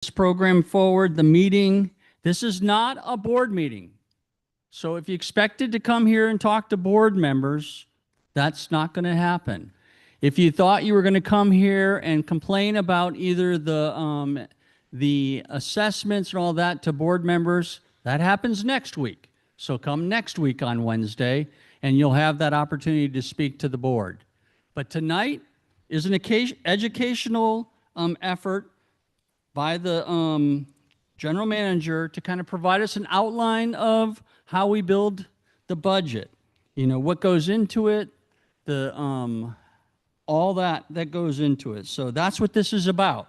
this program forward. The meeting, this is not a board meeting. So if you expected to come here and talk to board members, that's not going to happen. If you thought you were going to come here and complain about either the assessments and all that to board members, that happens next week. So come next week on Wednesday, and you'll have that opportunity to speak to the board. But tonight is an educational effort by the general manager to kind of provide us an outline of how we build the budget. You know, what goes into it, the all that goes into it. So that's what this is about.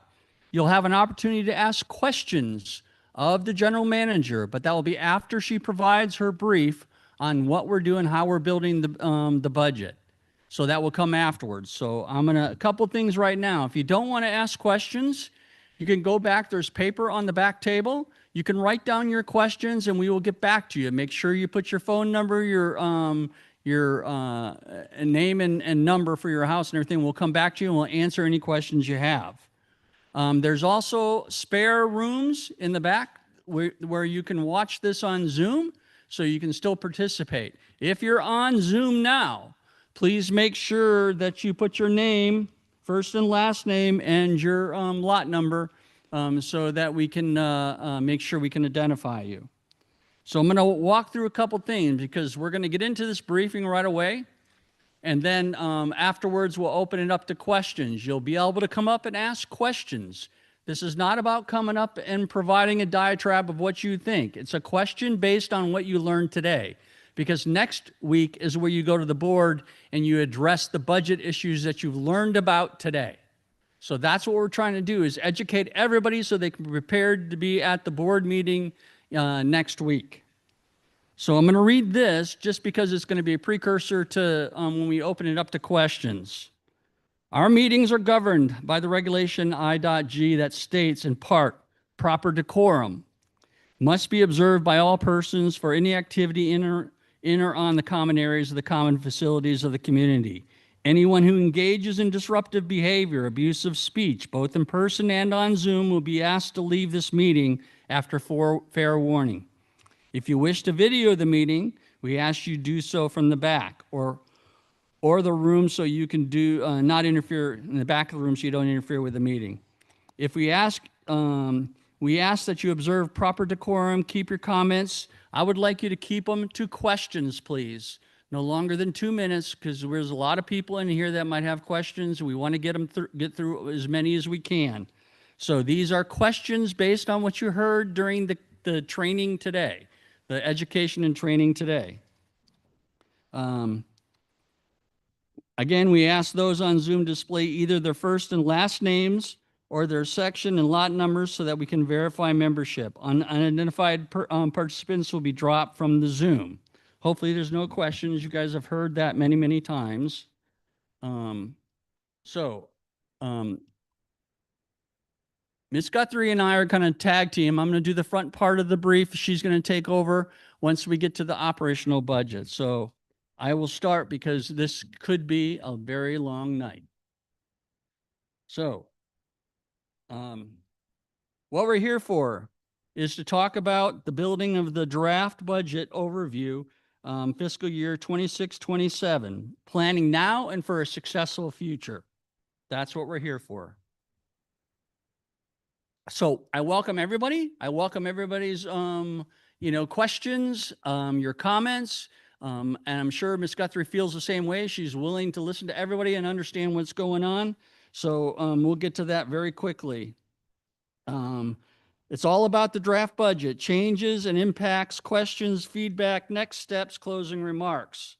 You'll have an opportunity to ask questions of the general manager, but that will be after she provides her brief on what we're doing, how we're building the budget. So that will come afterwards. So a couple things right now. If you don't want to ask questions, you can go back. There's paper on the back table. You can write down your questions and we will get back to you. Make sure you put your phone number, your name and number for your house and everything. We'll come back to you and we'll answer any questions you have. There's also spare rooms in the back where you can watch this on Zoom, so you can still participate. If you're on Zoom now, please make sure that you put your name, first and last name, and your lot number so that we can make sure we can identify you. So I'm going to walk through a couple things because we're going to get into this briefing right away. And then afterwards, we'll open it up to questions. You'll be able to come up and ask questions. This is not about coming up and providing a diatribe of what you think. It's a question based on what you learned today. Because next week is where you go to the board and you address the budget issues that you've learned about today. So that's what we're trying to do, is educate everybody so they can be prepared to be at the board meeting next week. So I'm going to read this just because it's going to be a precursor to when we open it up to questions. Our meetings are governed by the regulation I.G that states in part, proper decorum must be observed by all persons for any activity in or on the common areas of the common facilities of the community. Anyone who engages in disruptive behavior, abusive speech, both in person and on Zoom, will be asked to leave this meeting after fair warning. If you wish to video the meeting, we ask you do so from the back or the room so you can not interfere in the back of the room so you don't interfere with the meeting. If we ask that you observe proper decorum, keep your comments. I would like you to keep them to questions, please. No longer than 2 minutes, because there's a lot of people in here that might have questions. We want to get through as many as we can. So these are questions based on what you heard during the training today, the education and training today. Again, we ask those on Zoom display either their first and last names or their section and lot numbers so that we can verify membership. Unidentified participants will be dropped from the Zoom. Hopefully there's no questions. You guys have heard that many, many times. Ms. Guthrie and I are kind of tag team. I'm going to do the front part of the brief. She's going to take over once we get to the operational budget. So I will start because this could be a very long night. So what we're here for is to talk about the building of the draft budget overview, fiscal year 26-27, planning now and for a successful future. That's what we're here for. So I welcome everybody. I welcome everybody's, questions, your comments, and I'm sure Ms. Guthrie feels the same way. She's willing to listen to everybody and understand what's going on. So we'll get to that very quickly. It's all about the draft budget, changes and impacts, questions, feedback, next steps, closing remarks.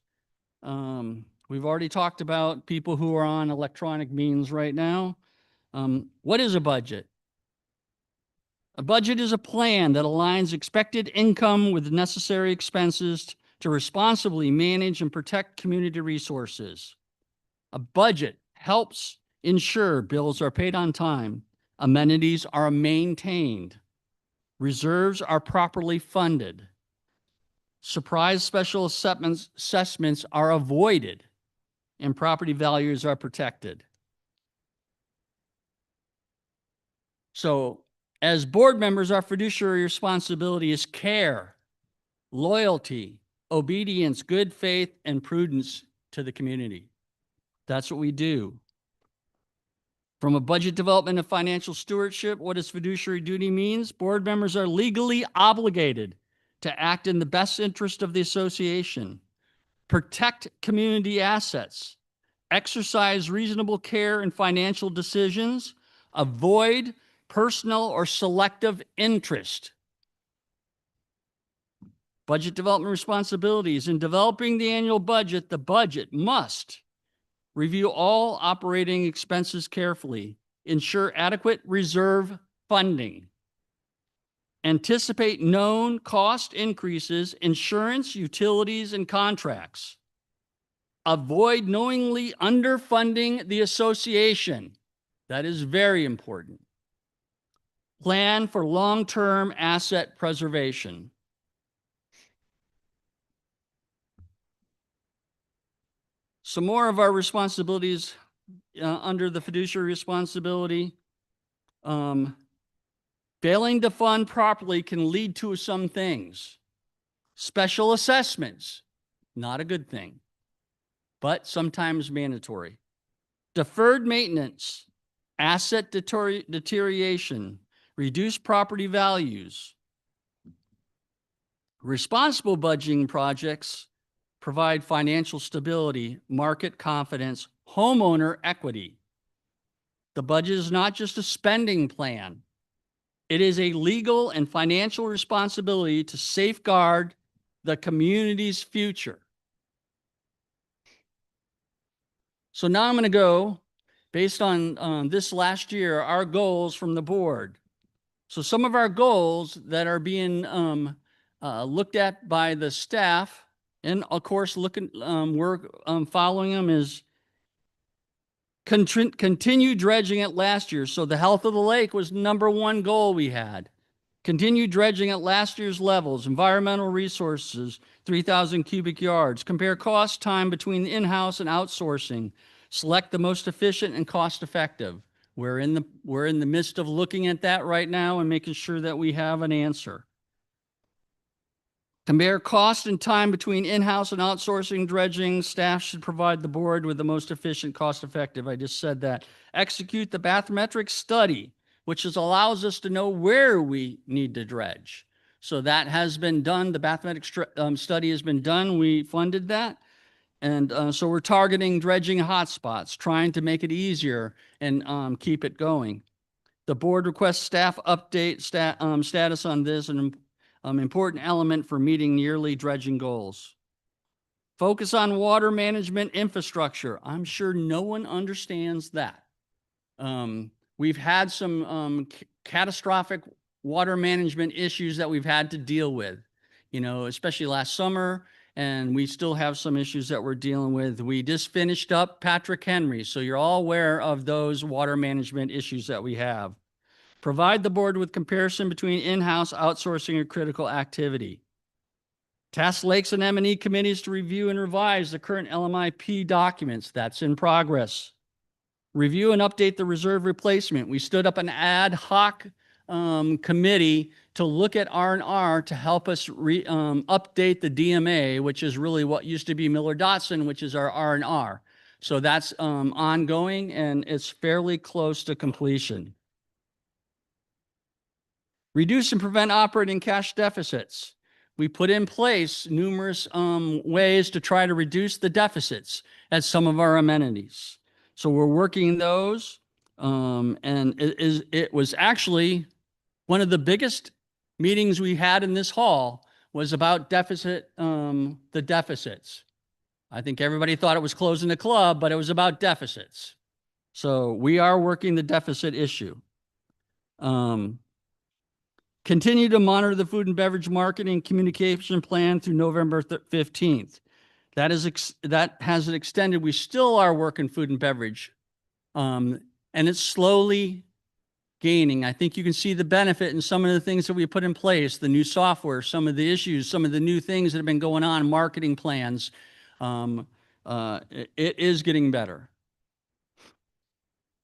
We've already talked about people who are on electronic means right now. What is a budget? A budget is a plan that aligns expected income with necessary expenses to responsibly manage and protect community resources. A budget helps ensure bills are paid on time, amenities are maintained, reserves are properly funded, surprise special assessments are avoided, and property values are protected. So As board members, our fiduciary responsibility is care, loyalty, obedience, good faith, and prudence to the community. That's what we do. From a budget development and financial stewardship, what does fiduciary duty means? Board members are legally obligated to act in the best interest of the association, protect community assets, exercise reasonable care in financial decisions, avoid personal or selective interest. Budget development responsibilities. In developing the annual budget, the budget must review all operating expenses carefully, ensure adequate reserve funding, anticipate known cost increases, insurance, utilities, and contracts, avoid knowingly underfunding the association. That is very important. Plan for long-term asset preservation. Some more of our responsibilities under the fiduciary responsibility. Failing to fund properly can lead to some things. Special assessments, not a good thing, but sometimes mandatory. Deferred maintenance, asset deterioration, reduced property values. Responsible budgeting projects provide financial stability, market confidence, homeowner equity. The budget is not just a spending plan. It is a legal and financial responsibility to safeguard the community's future. So now I'm going to go, based on this last year, our goals from the board. So some of our goals that are being looked at by the staff, and of course, we're following them, is continue dredging at last year. So the health of the lake was #1 goal we had. Continue dredging at last year's levels. Environmental resources, 3,000 cubic yards. Compare cost time between in-house and outsourcing. Select the most efficient and cost-effective. We're in the midst of looking at that right now and making sure that we have an answer. Compare cost and time between in-house and outsourcing dredging. Staff should provide the board with the most efficient, cost-effective. I just said that. Execute the bathymetric study, which allows us to know where we need to dredge. So that has been done. The bathymetric study has been done. We funded that. And so we're targeting dredging hotspots, trying to make it easier and keep it going. The board requests staff update status on this, an important element for meeting yearly dredging goals. Focus on water management infrastructure. I'm sure no one understands that. We've had some catastrophic water management issues that we've had to deal with, especially last summer, and we still have some issues that we're dealing with. We just finished up Patrick Henry, so you're all aware of those water management issues that we have. Provide the board with comparison between in-house, outsourcing, and critical activity. Task Lakes and M&E committees to review and revise the current LMIP documents. That's in progress. Review and update the reserve replacement. We stood up an ad hoc committee to look at R&R to help us update the DMA, which is really what used to be Miller-Dotson, which is our R&R. So that's ongoing, and it's fairly close to completion. Reduce and prevent operating cash deficits. We put in place numerous ways to try to reduce the deficits at some of our amenities. So we're working those, and it was actually one of the biggest meetings we had in this hall was about the deficits. I think everybody thought it was closing the club, but it was about deficits. So we are working the deficit issue. Continue to monitor the food and beverage marketing communication plan through November 15th. That has it extended. We still are working food and beverage, and it's slowly gaining. I think you can see the benefit in some of the things that we put in place, the new software, some of the issues, some of the new things that have been going on, marketing plans. It is getting better.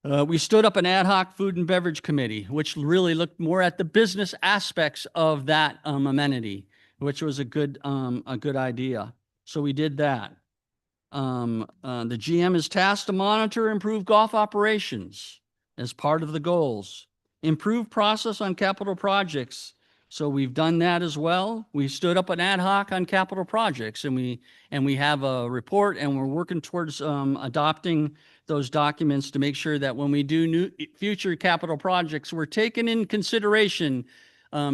We stood up an ad hoc food and beverage committee, which really looked more at the business aspects of that amenity, which was a good idea. So we did that. The GM is tasked to monitor and improve golf operations as part of the goals. Improve process on capital projects. So we've done that as well. We stood up an ad hoc on capital projects, and we have a report, and we're working towards adopting those documents to make sure that when we do future capital projects, we're taking in consideration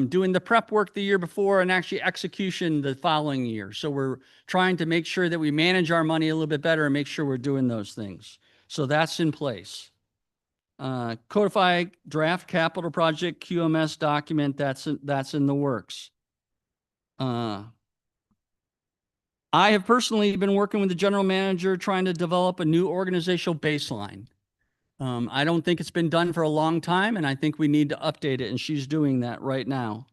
doing the prep work the year before and actually execution the following year. So we're trying to make sure that we manage our money a little bit better and make sure we're doing those things. So that's in place. Codify draft capital project QMS document, that's in the works. I have personally been working with the general manager trying to develop a new organizational baseline. I don't think it's been done for a long time, and I think we need to update it, and she's doing that right now.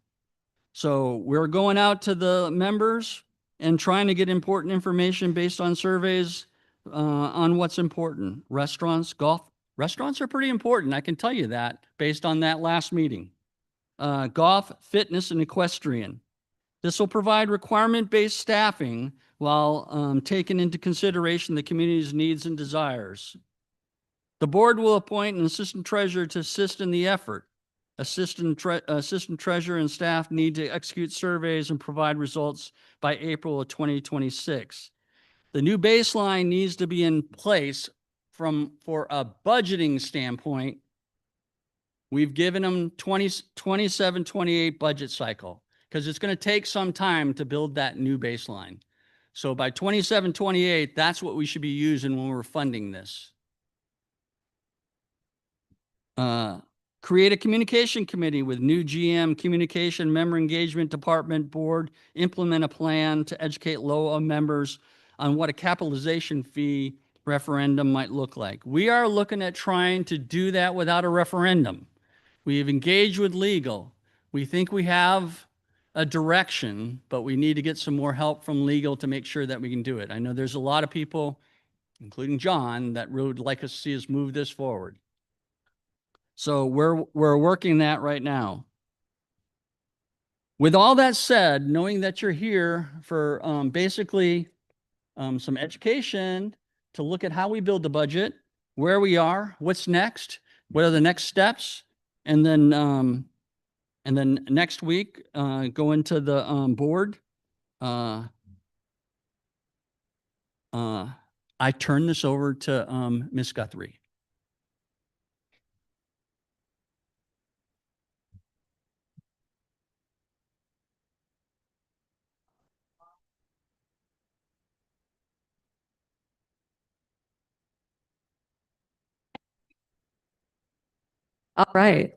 So we're going out to the members and trying to get important information based on surveys on what's important. Restaurants, golf. Restaurants are pretty important, I can tell you that, based on that last meeting. Golf, fitness, and equestrian. This will provide requirement-based staffing while taking into consideration the community's needs and desires. The board will appoint an assistant treasurer to assist in the effort. Assistant treasurer and staff need to execute surveys and provide results by April of 2026. The new baseline needs to be in place for a budgeting standpoint. We've given them 27, 28 budget cycle because it's going to take some time to build that new baseline. So by 27, 28, that's what we should be using when we're funding this. Create a communication committee with new GM, communication, member engagement department, board, implement a plan to educate LOA members on what a capitalization fee referendum might look like. We are looking at trying to do that without a referendum. We have engaged with legal. We think we have a direction, but we need to get some more help from legal to make sure that we can do it. I know there's a lot of people, including John, that would like us to see us move this forward. So we're working that right now. With all that said, knowing that you're here for basically some education to look at how we build the budget, where we are, what's next, what are the next steps, and then next week go into the board. I turn this over to Ms. Guthrie. All right.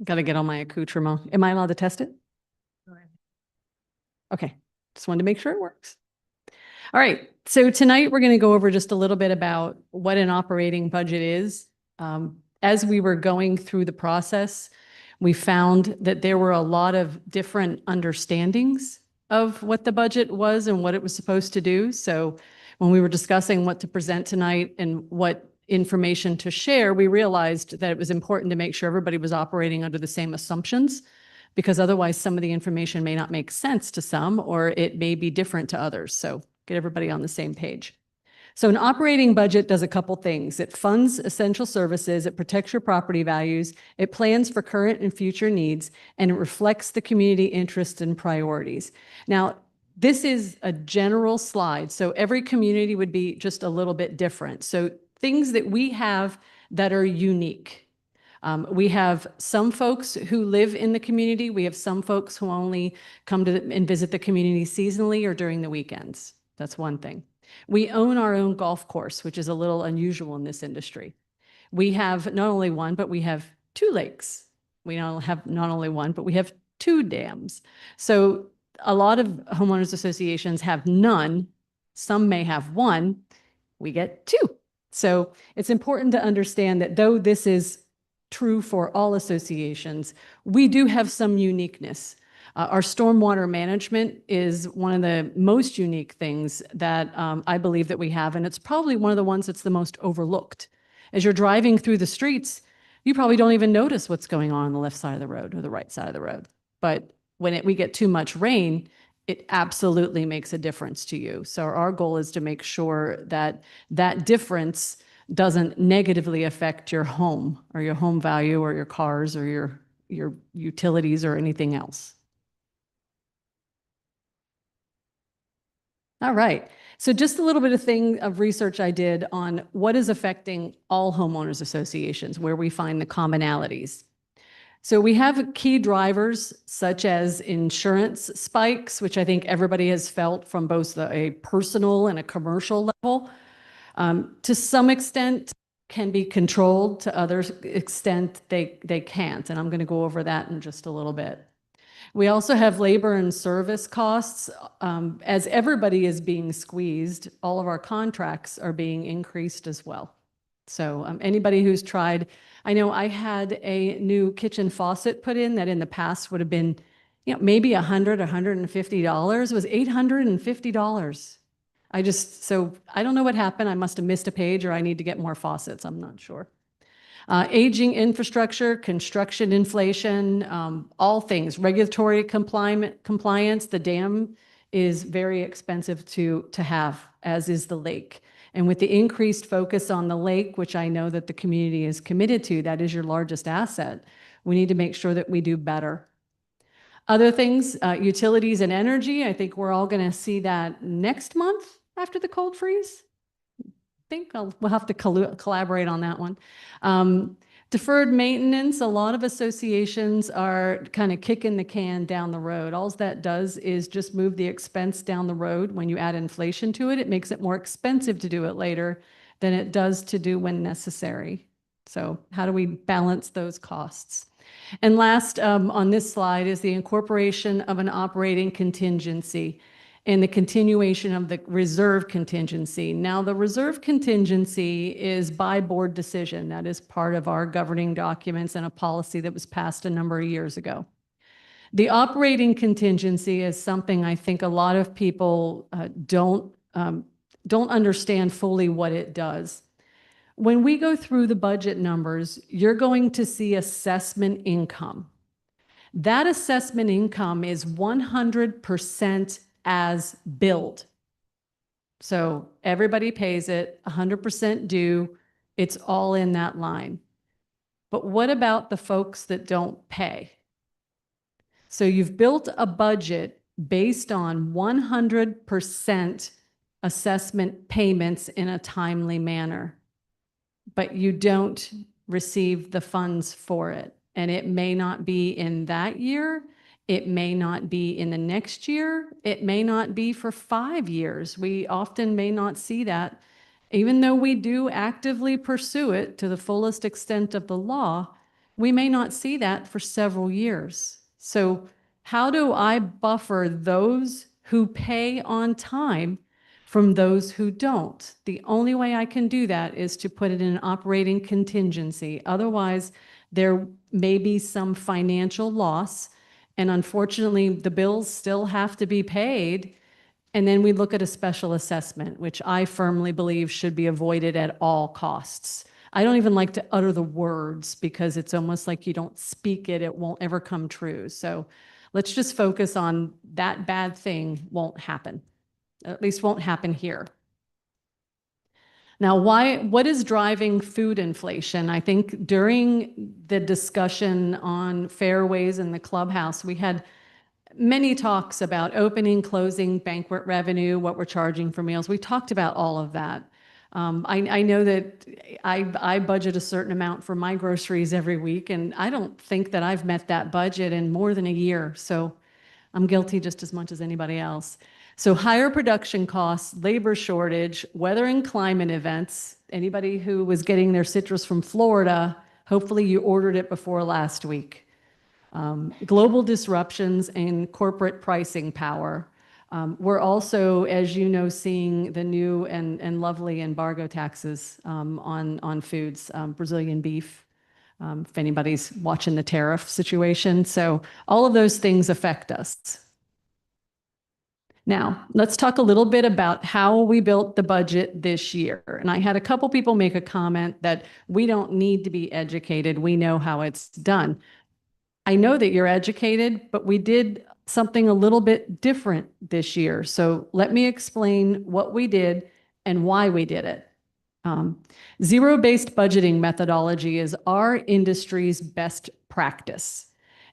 Got to get on my accoutrement. Am I allowed to test it? Okay. Just wanted to make sure it works. All right. So tonight we're going to go over just a little bit about what an operating budget is. As we were going through the process, we found that there were a lot of different understandings of what the budget was and what it was supposed to do. So when we were discussing what to present tonight and what information to share, we realized that it was important to make sure everybody was operating under the same assumptions, because otherwise some of the information may not make sense to some, or it may be different to others. So get everybody on the same page. So an operating budget does a couple things. It funds essential services, it protects your property values, it plans for current and future needs, and it reflects the community interests and priorities. Now, this is a general slide, so every community would be just a little bit different. So things that we have that are unique. We have some folks who live in the community. We have some folks who only come to and visit the community seasonally or during the weekends. That's one thing. We own our own golf course, which is a little unusual in this industry. We have not only one, but we have two lakes. We have not only one, but we have two dams. So a lot of homeowners associations have none. Some may have one. We get two. So it's important to understand that though this is true for all associations, we do have some uniqueness. Our stormwater management is one of the most unique things that I believe that we have, and it's probably one of the ones that's the most overlooked. As you're driving through the streets, you probably don't even notice what's going on the left side of the road or the right side of the road. But when we get too much rain, it absolutely makes a difference to you. So our goal is to make sure that that difference doesn't negatively affect your home or your home value or your cars or your utilities or anything else. All right. So just a little bit of research I did on what is affecting all homeowners associations, where we find the commonalities. So we have key drivers such as insurance spikes, which I think everybody has felt from both a personal and a commercial level. To some extent can be controlled, to other extent they can't. And I'm going to go over that in just a little bit. We also have labor and service costs. As everybody is being squeezed, all of our contracts are being increased as well. So anybody who's tried, I know I had a new kitchen faucet put in that in the past would have been, maybe $100, $150. It was $850. So I don't know what happened. I must have missed a page or I need to get more faucets. I'm not sure. Aging infrastructure, construction inflation, all things, regulatory compliance. The dam is very expensive to have, as is the lake. And with the increased focus on the lake, which I know that the community is committed to, that is your largest asset, we need to make sure that we do better. Other things, utilities and energy, I think we're all going to see that next month after the cold freeze. We'll have to collaborate on that one. Deferred maintenance, a lot of associations are kind of kicking the can down the road. All that does is just move the expense down the road. When you add inflation to it, it makes it more expensive to do it later than it does to do when necessary. So how do we balance those costs? And last on this slide is the incorporation of an operating contingency and the continuation of the reserve contingency. Now, the reserve contingency is by board decision. That is part of our governing documents and a policy that was passed a number of years ago. The operating contingency is something I think a lot of people don't understand fully what it does. When we go through the budget numbers, you're going to see assessment income. That assessment income is 100% as billed. So everybody pays it, 100% due. It's all in that line. But what about the folks that don't pay? So you've built a budget based on 100% assessment payments in a timely manner, but you don't receive the funds for it. And it may not be in that year. It may not be in the next year. It may not be for 5 years. We often may not see that. Even though we do actively pursue it to the fullest extent of the law, we may not see that for several years. So how do I buffer those who pay on time from those who don't? The only way I can do that is to put it in an operating contingency. Otherwise, there may be some financial loss. And unfortunately, the bills still have to be paid. And then we look at a special assessment, which I firmly believe should be avoided at all costs. I don't even like to utter the words because it's almost like you don't speak it, it won't ever come true. So let's just focus on that bad thing won't happen. At least won't happen here. Now, what is driving food inflation? I think during the discussion on fairways in the clubhouse, we had many talks about opening, closing, banquet revenue, what we're charging for meals. We talked about all of that. I know that I budget a certain amount for my groceries every week, and I don't think that I've met that budget in more than a year. So I'm guilty just as much as anybody else. So higher production costs, labor shortage, weather and climate events. Anybody who was getting their citrus from Florida, hopefully you ordered it before last week. Global disruptions and corporate pricing power. We're also, as you know, seeing the new and lovely embargo taxes on foods, Brazilian beef, if anybody's watching the tariff situation. So all of those things affect us. Now, let's talk a little bit about how we built the budget this year. And I had a couple people make a comment that we don't need to be educated. We know how it's done. I know that you're educated, but we did something a little bit different this year. So let me explain what we did and why we did it. Zero-based budgeting methodology is our industry's best practice.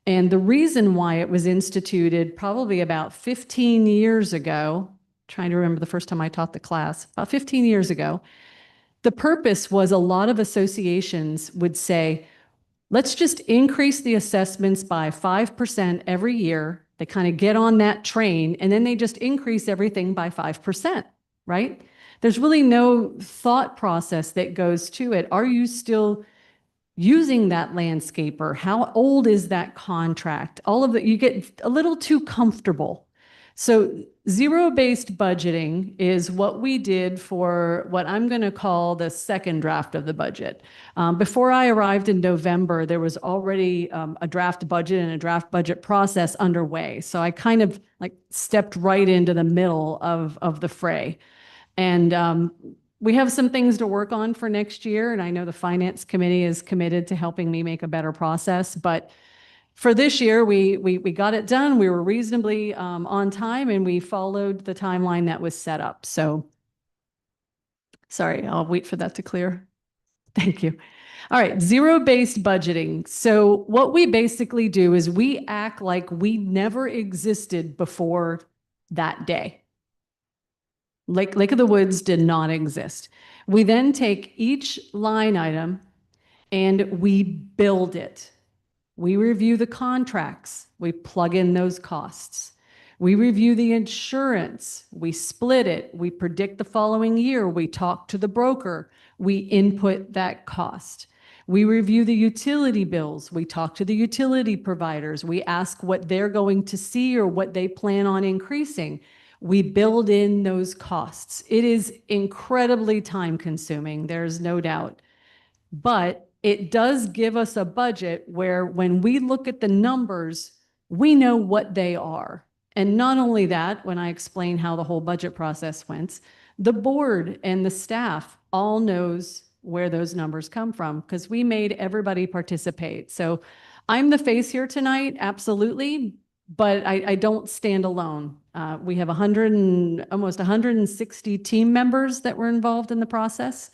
And the reason why it was instituted probably about 15 years ago, trying to remember the first time I taught the class, about 15 years ago, the purpose was a lot of associations would say, let's just increase the assessments by 5% every year. They kind of get on that train and then they just increase everything by 5%, right? There's really no thought process that goes to it. Are you still using that landscaper? How old is that contract? All of that, you get a little too comfortable. So zero-based budgeting is what we did for what I'm going to call the second draft of the budget. Before I arrived in November, there was already a draft budget and a draft budget process underway. So I kind of like stepped right into the middle of the fray. And we have some things to work on for next year. And I know the Finance Committee is committed to helping me make a better process. But for this year, we got it done. We were reasonably on time and we followed the timeline that was set up. So sorry, I'll wait for that to clear. Thank you. All right, zero-based budgeting. So what we basically do is we act like we never existed before that day. Lake of the Woods did not exist. We then take each line item and we build it. We review the contracts. We plug in those costs. We review the insurance. We split it. We predict the following year. We talk to the broker. We input that cost. We review the utility bills. We talk to the utility providers. We ask what they're going to see or what they plan on increasing. We build in those costs. It is incredibly time consuming, there's no doubt. But it does give us a budget where when we look at the numbers, we know what they are. And not only that, when I explain how the whole budget process went, the board and the staff all knows where those numbers come from because we made everybody participate. So I'm the face here tonight, absolutely, but I don't stand alone. We have almost 160 team members that were involved in the process.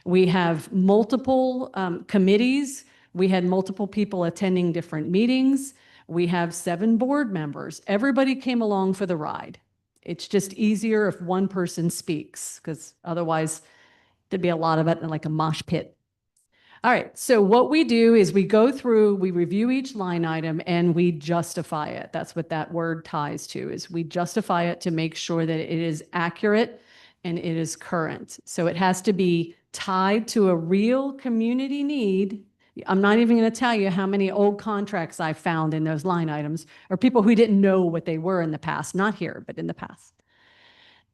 We have multiple committees. We had multiple people attending different meetings. We have 7 board members. Everybody came along for the ride. It's just easier if one person speaks because otherwise there'd be a lot of it in like a mosh pit. All right, so what we do is we go through, we review each line item and we justify it. That's what that word ties to, is we justify it to make sure that it is accurate and it is current. So it has to be tied to a real community need. I'm not even going to tell you how many old contracts I found in those line items or people who didn't know what they were in the past, not here, but in the past.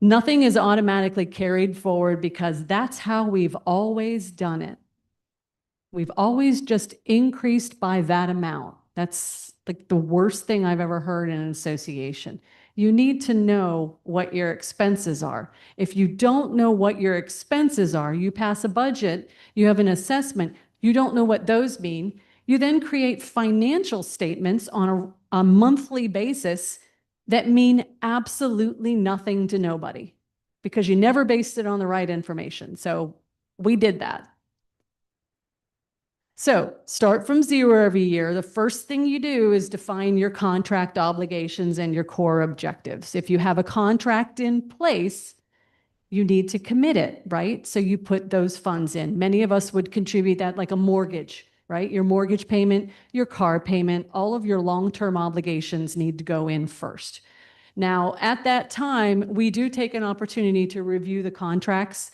Nothing is automatically carried forward because that's how we've always done it. We've always just increased by that amount. That's like the worst thing I've ever heard in an association. You need to know what your expenses are. If you don't know what your expenses are, you pass a budget, you have an assessment, you don't know what those mean. You then create financial statements on a monthly basis that mean absolutely nothing to nobody because you never based it on the right information. So we did that. So start from zero every year. The first thing you do is define your contract obligations and your core objectives. If you have a contract in place, you need to commit it, right? So you put those funds in. Many of us would contribute that like a mortgage, right? Your mortgage payment, your car payment, all of your long-term obligations need to go in first. Now, at that time, we do take an opportunity to review the contracts,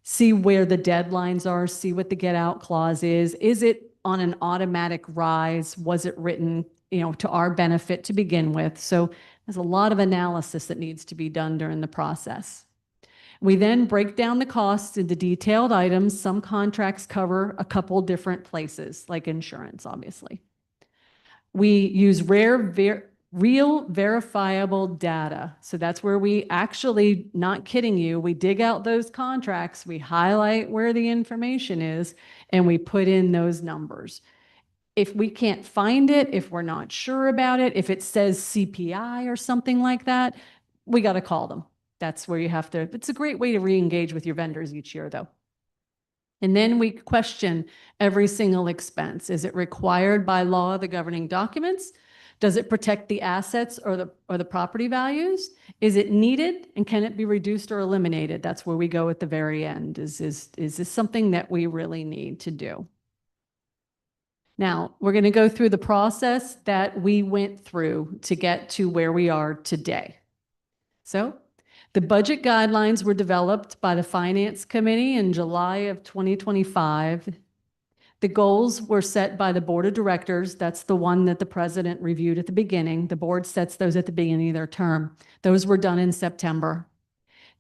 see where the deadlines are, see what the get out clause is. Is it on an automatic rise? Was it written, to our benefit to begin with? So there's a lot of analysis that needs to be done during the process. We then break down the costs into detailed items. Some contracts cover a couple different places, like insurance, obviously. We use real verifiable data. So that's where we actually, not kidding you, we dig out those contracts, we highlight where the information is, and we put in those numbers. If we can't find it, if we're not sure about it, if it says CPI or something like that, we got to call them. That's where you have to, it's a great way to re-engage with your vendors each year though. And then we question every single expense. Is it required by law, the governing documents? Does it protect the assets or the property values? Is it needed and can it be reduced or eliminated? That's where we go at the very end. Is this something that we really need to do? Now, we're going to go through the process that we went through to get to where we are today. So, the budget guidelines were developed by the Finance Committee in July of 2025. The goals were set by the Board of Directors. That's the one that the President reviewed at the beginning. The board sets those at the beginning of their term. Those were done in September.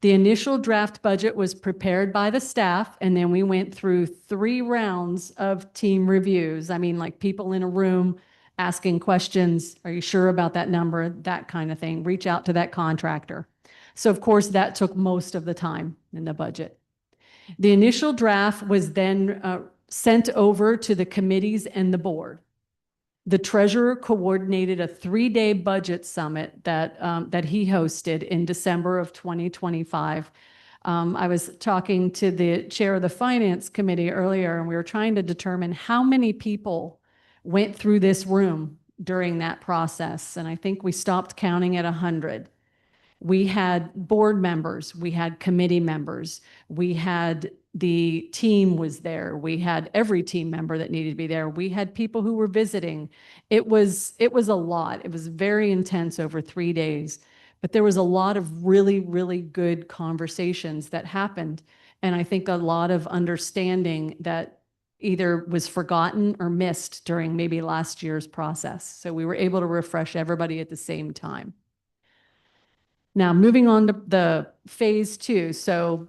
The initial draft budget was prepared by the staff, and then we went through 3 rounds of team reviews. I mean, like people in a room asking questions, are you sure about that number? That kind of thing. Reach out to that contractor. So of course, that took most of the time in the budget. The initial draft was then sent over to the committees and the board. The treasurer coordinated a 3-day budget summit that he hosted in December of 2025. I was talking to the chair of the Finance Committee earlier, and we were trying to determine how many people went through this room during that process. And I think we stopped counting at 100. We had board members, we had committee members, we had the team was there, we had every team member that needed to be there, we had people who were visiting. It was a lot. It was very intense over 3 days, but there was a lot of really, really good conversations that happened. And I think a lot of understanding that either was forgotten or missed during maybe last year's process. So we were able to refresh everybody at the same time. Now, moving on to the phase 2. So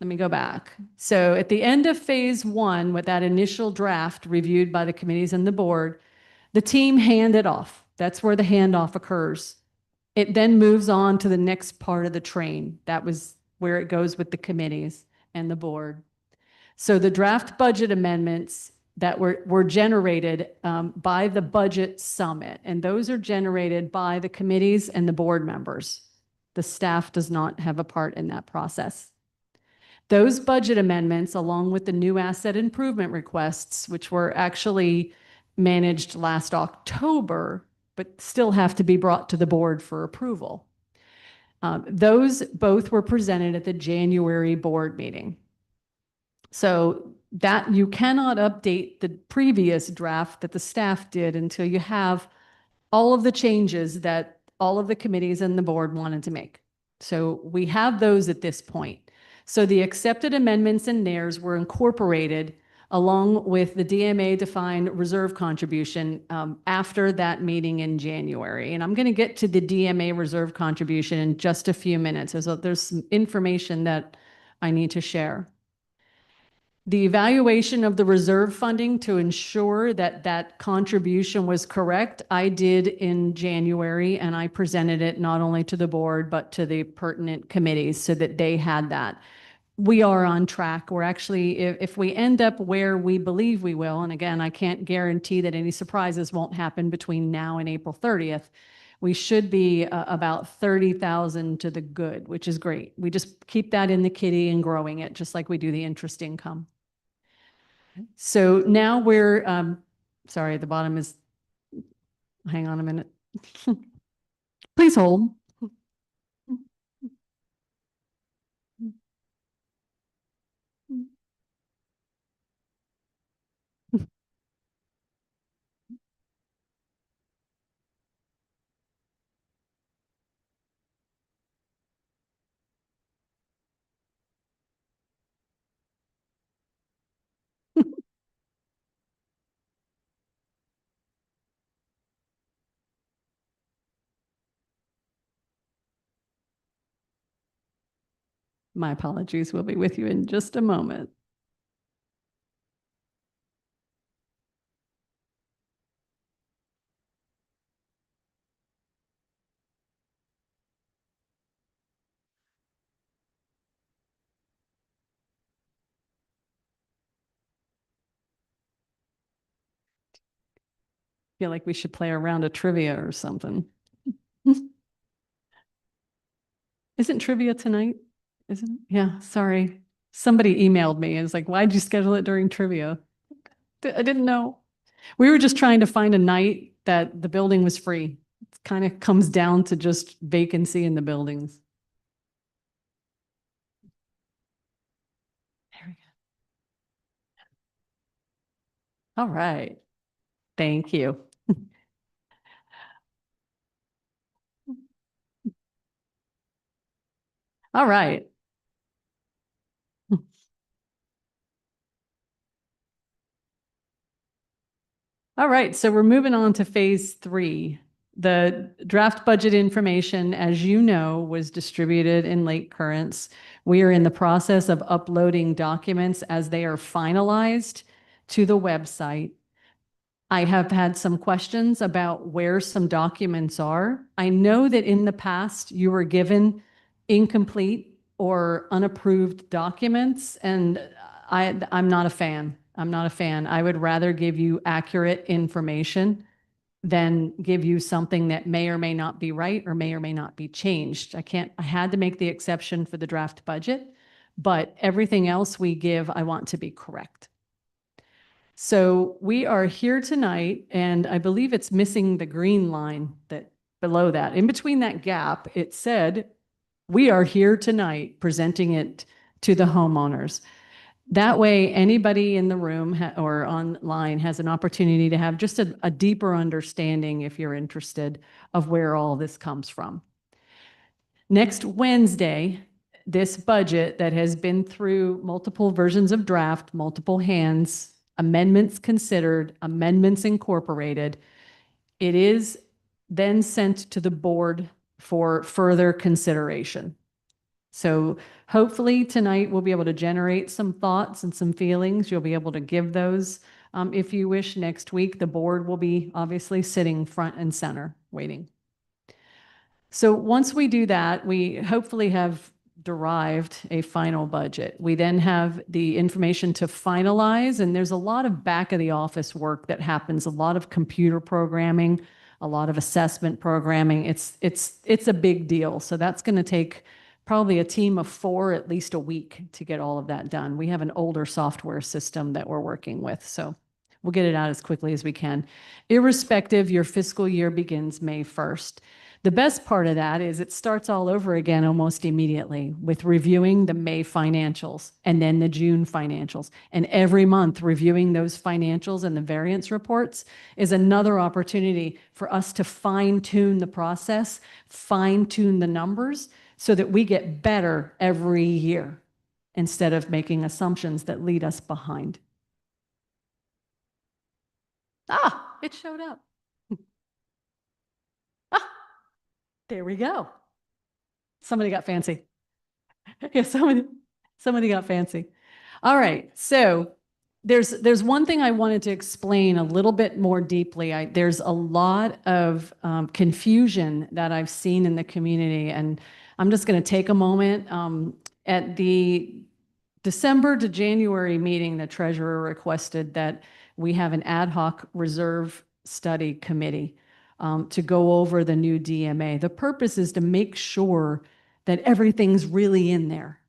let me go back. So at the end of phase 1, with that initial draft reviewed by the committees and the board, the team handed off. That's where the handoff occurs. It then moves on to the next part of the train. That was where it goes with the committees and the board. So the draft budget amendments that were generated by the budget summit, and those are generated by the committees and the board members. The staff does not have a part in that process. Those budget amendments, along with the new asset improvement requests, which were actually managed last October, but still have to be brought to the board for approval. Those both were presented at the January board meeting. So that you cannot update the previous draft that the staff did until you have all of the changes that all of the committees and the board wanted to make. So we have those at this point. So the accepted amendments and NARs were incorporated along with the DMA defined reserve contribution after that meeting in January. And I'm going to get to the DMA reserve contribution in just a few minutes. So there's some information that I need to share. The evaluation of the reserve funding to ensure that that contribution was correct, I did in January, and I presented it not only to the board, but to the pertinent committees so that they had that. We are on track. We're actually, if we end up where we believe we will, and again, I can't guarantee that any surprises won't happen between now and April 30th, we should be about 30,000 to the good, which is great. We just keep that in the kitty and growing it, just like we do the interest income. So now we're, sorry, the bottom is, hang on a minute. Please hold. My apologies. We'll be with you in just a moment. Feel like we should play a round of trivia or something. Isn't trivia tonight? Isn't it? Yeah, sorry. Somebody emailed me and was like, why'd you schedule it during trivia? I didn't know. We were just trying to find a night that the building was free. It kind of comes down to just vacancy in the buildings. There we go. All right. Thank you. All right. All right, so we're moving on to phase 3. The draft budget information, as you know, was distributed in late currents. We are in the process of uploading documents as they are finalized to the website. I have had some questions about where some documents are. I know that in the past you were given incomplete or unapproved documents, and I'm not a fan. I'm not a fan. I would rather give you accurate information than give you something that may or may not be right or may not be changed. I had to make the exception for the draft budget, but everything else we give, I want to be correct. So we are here tonight, and I believe it's missing the green line that below that. In between that gap, it said, we are here tonight presenting it to the homeowners. That way, anybody in the room or online has an opportunity to have just a deeper understanding, if you're interested, of where all this comes from. Next Wednesday, this budget that has been through multiple versions of draft, multiple hands, amendments considered, amendments incorporated, it is then sent to the board for further consideration. So hopefully tonight we'll be able to generate some thoughts and some feelings. You'll be able to give those. If you wish, next week, the board will be obviously sitting front and center waiting. So once we do that, we hopefully have derived a final budget. We then have the information to finalize, and there's a lot of back of the office work that happens, a lot of computer programming, a lot of assessment programming. It's a big deal. So that's going to take probably a team of 4 at least a week to get all of that done. We have an older software system that we're working with, so we'll get it out as quickly as we can. Irrespective, your fiscal year begins May 1st. The best part of that is it starts all over again almost immediately with reviewing the May financials and then the June financials. And every month reviewing those financials and the variance reports is another opportunity for us to fine tune the process, fine tune the numbers so that we get better every year instead of making assumptions that lead us behind. Ah, it showed up. Ah, there we go. Somebody got fancy. Yeah, somebody got fancy. All right, so there's one thing I wanted to explain a little bit more deeply. There's a lot of confusion that I've seen in the community, and I'm just going to take a moment. At the December to January meeting, the treasurer requested that we have an ad hoc reserve study committee to go over the new DMA. The purpose is to make sure that everything's really in there,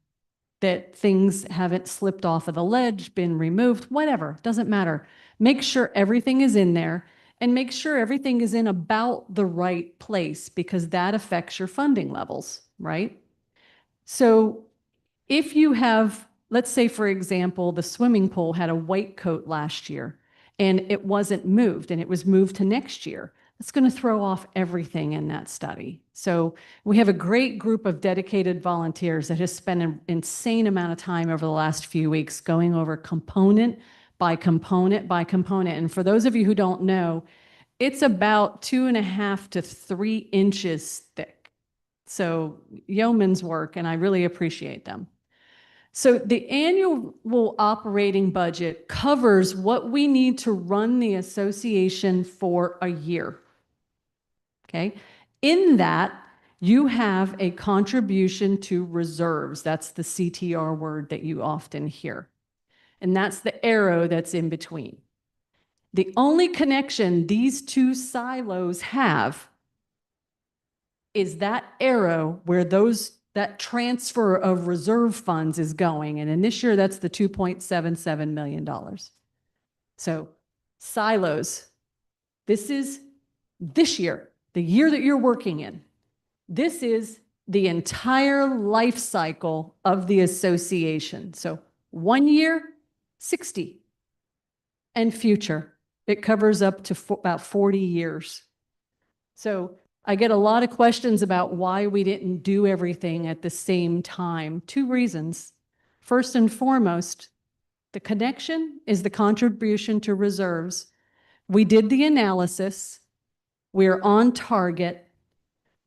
that things haven't slipped off of the ledge, been removed, whatever, doesn't matter. Make sure everything is in there and make sure everything is in about the right place because that affects your funding levels, right? So if you have, let's say, for example, the swimming pool had a white coat last year and it wasn't moved and it was moved to next year, it's going to throw off everything in that study. So we have a great group of dedicated volunteers that has spent an insane amount of time over the last few weeks going over component by component by component. And for those of you who don't know, it's about 2.5 to 3 inches thick. So yeoman's work, and I really appreciate them. So the annual operating budget covers what we need to run the association for a year. Okay. In that, you have a contribution to reserves. That's the CTR word that you often hear. And that's the arrow that's in between. The only connection these two silos have is that arrow where that transfer of reserve funds is going. And in this year, that's the $2.77 million. So silos, this is this year, the year that you're working in. This is the entire life cycle of the association. So 1 year, 60, and future. It covers up to about 40 years. So I get a lot of questions about why we didn't do everything at the same time. 2 reasons. First and foremost, the connection is the contribution to reserves. We did the analysis. We're on target.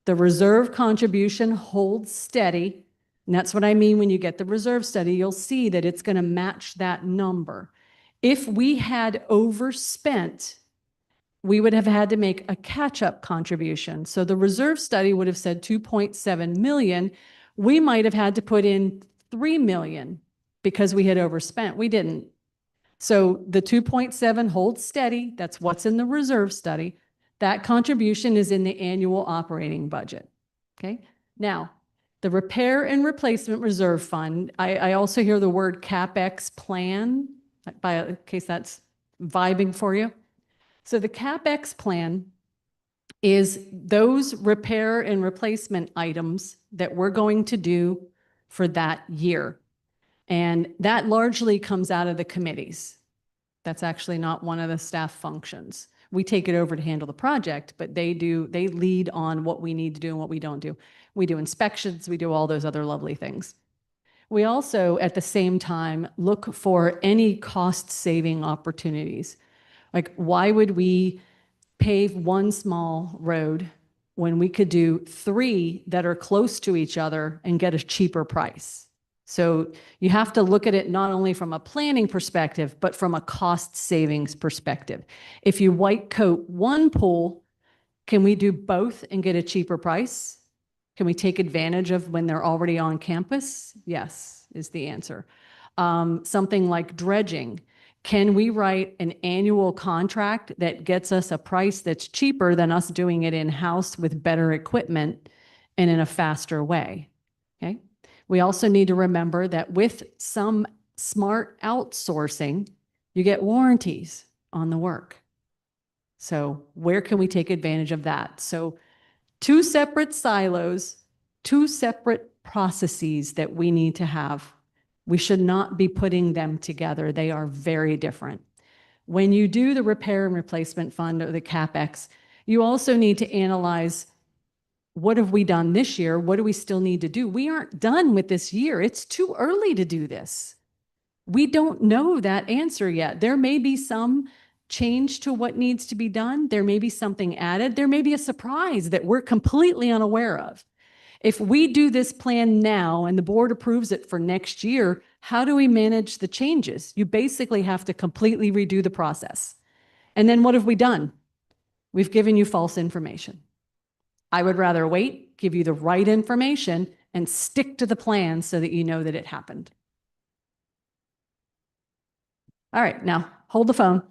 The reserve contribution holds steady. And that's what I mean when you get the reserve study, you'll see that it's going to match that number. If we had overspent, we would have had to make a catch-up contribution. So the reserve study would have said 2.7 million. We might have had to put in 3 million because we had overspent. We didn't. So the 2.7 holds steady. That's what's in the reserve study. That contribution is in the annual operating budget. Okay. Now, the repair and replacement reserve fund, I also hear the word CapEx plan, in case that's vibing for you. So the CapEx plan is those repair and replacement items that we're going to do for that year. And that largely comes out of the committees. That's actually not one of the staff functions. We take it over to handle the project, but they lead on what we need to do and what we don't do. We do inspections, we do all those other lovely things. We also, at the same time, look for any cost-saving opportunities. Like, why would we pave one small road when we could do 3 that are close to each other and get a cheaper price? So you have to look at it not only from a planning perspective, but from a cost savings perspective. If you white coat one pool, can we do both and get a cheaper price? Can we take advantage of when they're already on campus? Yes, is the answer. Something like dredging. Can we write an annual contract that gets us a price that's cheaper than us doing it in-house with better equipment and in a faster way? Okay. We also need to remember that with some smart outsourcing, you get warranties on the work. So where can we take advantage of that? So 2 separate silos, 2 separate processes that we need to have. We should not be putting them together. They are very different. When you do the repair and replacement fund or the CapEx, you also need to analyze, what have we done this year? What do we still need to do? We aren't done with this year. It's too early to do this. We don't know that answer yet. There may be some change to what needs to be done. There may be something added. There may be a surprise that we're completely unaware of. If we do this plan now and the board approves it for next year, how do we manage the changes? You basically have to completely redo the process. And then what have we done? We've given you false information. I would rather wait, give you the right information, and stick to the plan so that you know that it happened. All right, now hold the phone.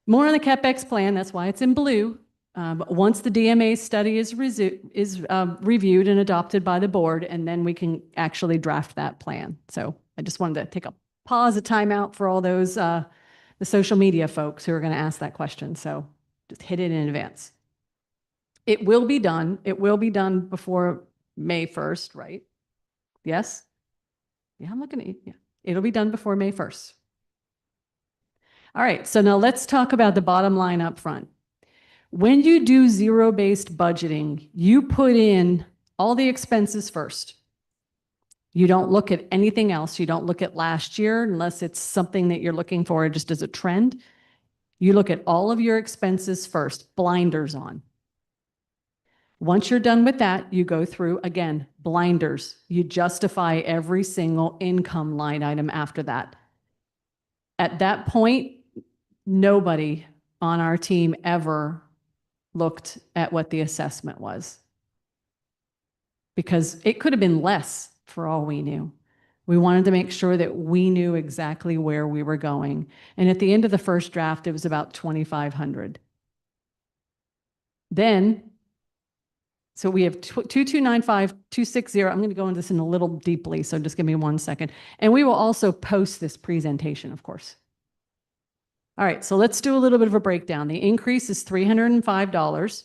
More on the CapEx plan, that's why it's in blue. But once the DMA study is reviewed and adopted by the board, and then we can actually draft that plan. So I just wanted to take a pause, a timeout for all those the social media folks who are going to ask that question. So just hit it in advance. It will be done. It will be done before May 1st, right? Yes? Yeah, I'm looking at you. Yeah. It'll be done before May 1st. All right, so now let's talk about the bottom line up front. When you do zero-based budgeting, you put in all the expenses first. You don't look at anything else. You don't look at last year unless it's something that you're looking for just as a trend. You look at all of your expenses first, blinders on. Once you're done with that, you go through, again, blinders. You justify every single income line item after that. At that point, nobody on our team ever looked at what the assessment was, because it could have been less for all we knew. We wanted to make sure that we knew exactly where we were going. And at the end of the first draft, it was about 2,500. Then, so we have 2295,260. I'm going to go into this in a little deeply, so just give me 1 second. And we will also post this presentation, of course. All right, so let's do a little bit of a breakdown. The increase is $305.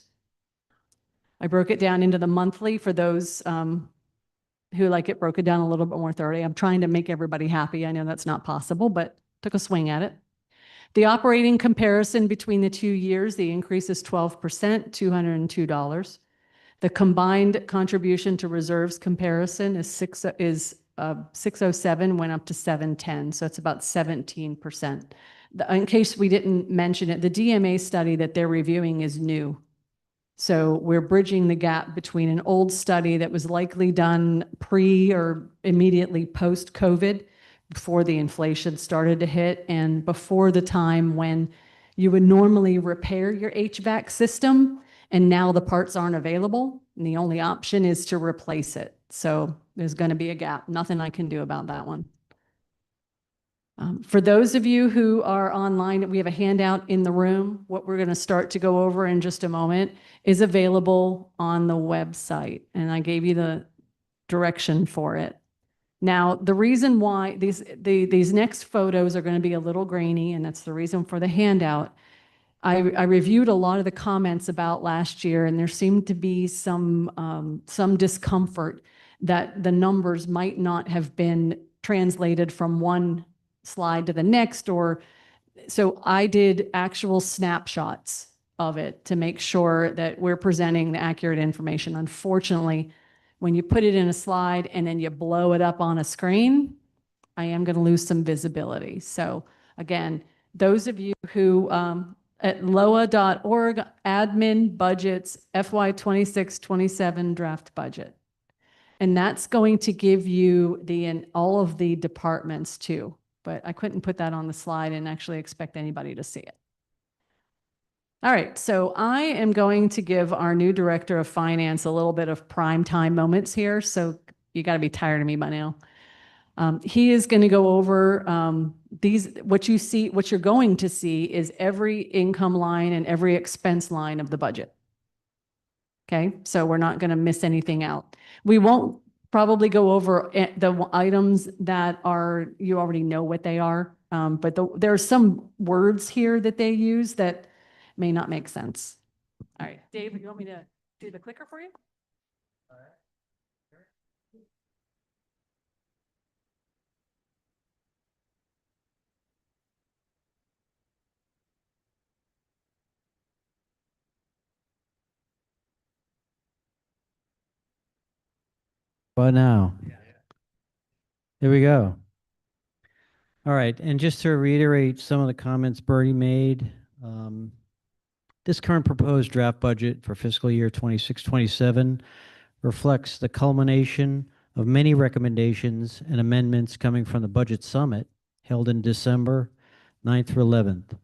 I broke it down into the monthly for those who like it broken down a little bit more thoroughly. I'm trying to make everybody happy. I know that's not possible, but took a swing at it. The operating comparison between the 2 years, the increase is 12%, $202. The combined contribution to reserves comparison is 607, went up to 710, so it's about 17%. In case we didn't mention it, the DMA study that they're reviewing is new. So we're bridging the gap between an old study that was likely done pre or immediately post-COVID, before the inflation started to hit, and before the time when you would normally repair your HVAC system, and now the parts aren't available, and the only option is to replace it. So there's going to be a gap. Nothing I can do about that one. For those of you who are online, we have a handout in the room. What we're going to start to go over in just a moment is available on the website, and I gave you the direction for it. Now, the reason why these next photos are going to be a little grainy, and that's the reason for the handout. I reviewed a lot of the comments about last year, and there seemed to be some discomfort that the numbers might not have been translated from one slide to the next, or so I did actual snapshots of it to make sure that we're presenting the accurate information. Unfortunately, when you put it in a slide and then you blow it up on a screen, I am going to lose some visibility. So again, those of you who at loa.org, admin budgets, FY 26-27 draft budget. And that's going to give you all of the departments too. But I couldn't put that on the slide and actually expect anybody to see it. All right, so I am going to give our new director of finance a little bit of prime time moments here. So you got to be tired of me by now. He is going to go over what you're going to see is every income line and every expense line of the budget. Okay, so we're not going to miss anything out. We won't probably go over the items that you already know what they are, but there are some words here that they use that may not make sense. All right, Dave, you want me to do the clicker for you? But now, here we go. All right, and just to reiterate some of the comments Bertie made, this current proposed draft budget for fiscal year 26-27 reflects the culmination of many recommendations and amendments coming from the budget summit held in December 9th through 11th.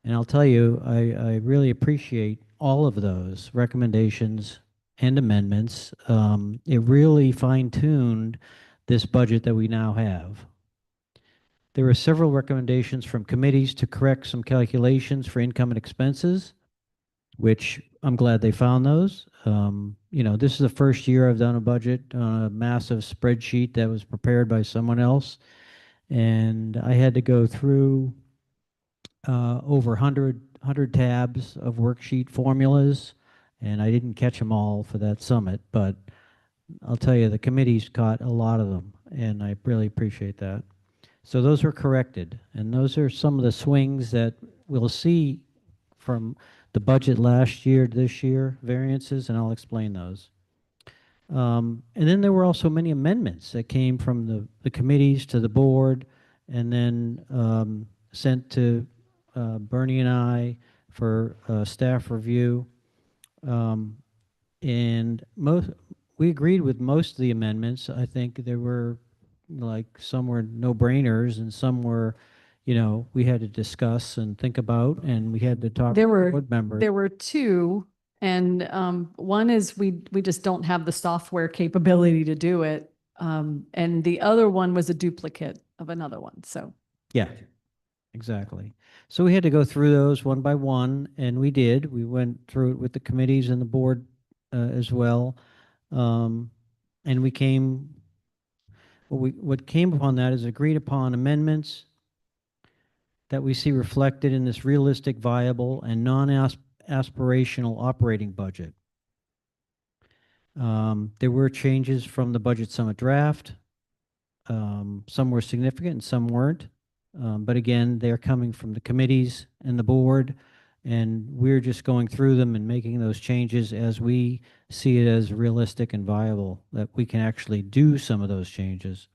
And I'll tell you, I really appreciate all of those recommendations and amendments. It really fine-tuned this budget that we now have. There were several recommendations from committees to correct some calculations for income and expenses, which I'm glad they found those. You know, this is the first year I've done a budget on a massive spreadsheet that was prepared by someone else, and I had to go through over 100 tabs of worksheet formulas, and I didn't catch them all for that summit, but I'll tell you, the committees caught a lot of them, and I really appreciate that. So those were corrected, and those are some of the swings that we'll see from the budget last year to this year, variances, and I'll explain those. And then there were also many amendments that came from the committees to the board, and then sent to Bernie and I for staff review. And we agreed with most of the amendments. I think there were, like, some were no-brainers and some were, we had to discuss and think about, and we had to talk There to were, board members. there were two, and one is we just don't have the software capability to do it. And the other one was a duplicate of another one, so. Yeah, exactly. So we had to go through those one by one, and we did. We went through it with the committees and the board as well. And what came upon that is agreed upon amendments that we see reflected in this realistic, viable, and non-aspirational operating budget. There were changes from the budget summit draft. Some were significant and some weren't. But again, they're coming from the committees and the board, and we're just going through them and making those changes as we see it as realistic and viable, that we can actually do some of those changes.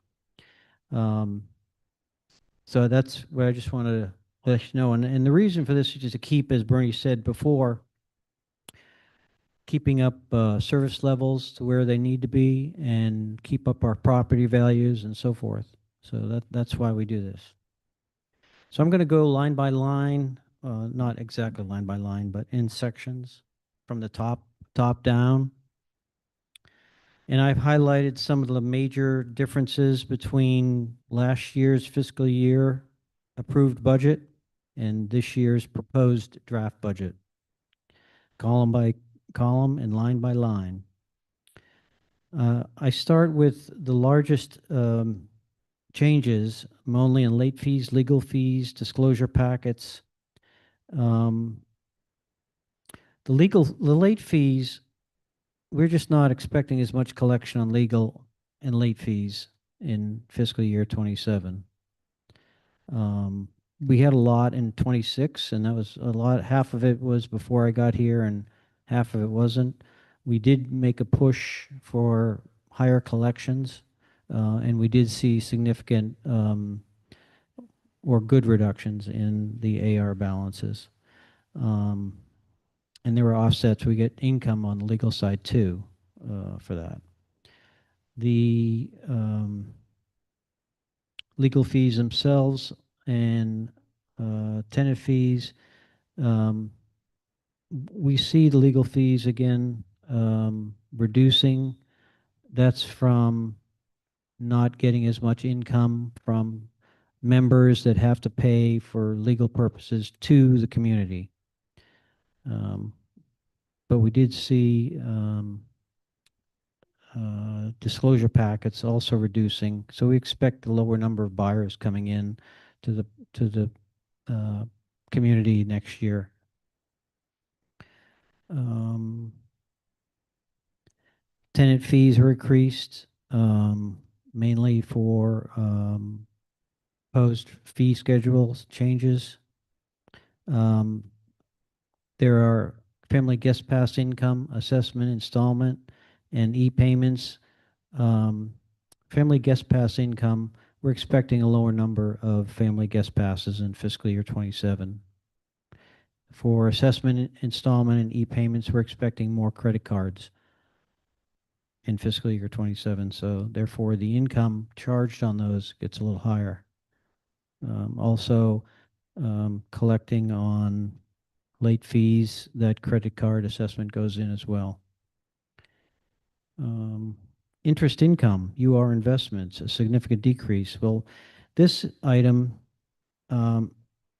So that's what I just wanted to let you know. And the reason for this is just to keep, as Bernie said before, keeping up service levels to where they need to be and keep up our property values and so forth. So that's why we do this. So I'm going to go line by line, not exactly line by line, but in sections from the top down. And I've highlighted some of the major differences between last year's fiscal year approved budget and this year's proposed draft budget, column by column and line by line. I start with the largest changes, only in late fees, legal fees, disclosure packets. The late fees, we're just not expecting as much collection on legal and late fees in fiscal year 27. We had a lot in 26, and that was a lot. Half of it was before I got here, and half of it wasn't. We did make a push for higher collections, and we did see significant or good reductions in the AR balances. And there were offsets. We get income on the legal side too for that. The legal fees themselves and tenant fees, we see the legal fees again reducing. That's from not getting as much income from members that have to pay for legal purposes to the community. But we did see disclosure packets also reducing, so we expect a lower number of buyers coming in to the community next year. Tenant fees are increased, mainly for proposed fee schedules changes. There are family guest pass income, assessment, installment, and e-payments. Family guest pass income, we're expecting a lower number of family guest passes in fiscal year 27. For assessment, installment, and e-payments, we're expecting more credit cards in fiscal year 27. So therefore, the income charged on those gets a little higher. Also, collecting on late fees, that credit card assessment goes in as well. Interest income, UR investments, a significant decrease. Well, this item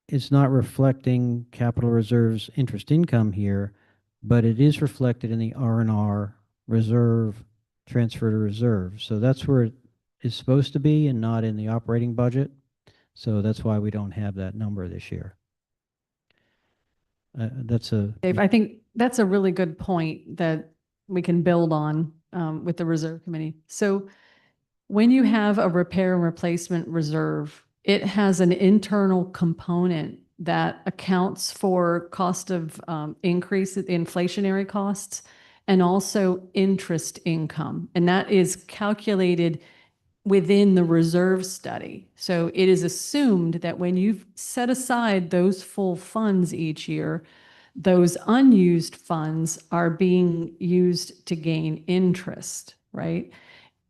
is not reflecting capital reserves interest income here, but it is reflected in the R&R reserve, transfer to reserve. So that's where it is supposed to be and not in the operating budget. So that's why we don't have that number this year. Dave, I think that's a really good point that we can build on with the reserve committee. So when you have a repair and replacement reserve, it has an internal component that accounts for cost of increase, inflationary costs, and also interest income. And that is calculated within the reserve study. So it is assumed that when you've set aside those full funds each year, those unused funds are being used to gain interest, right?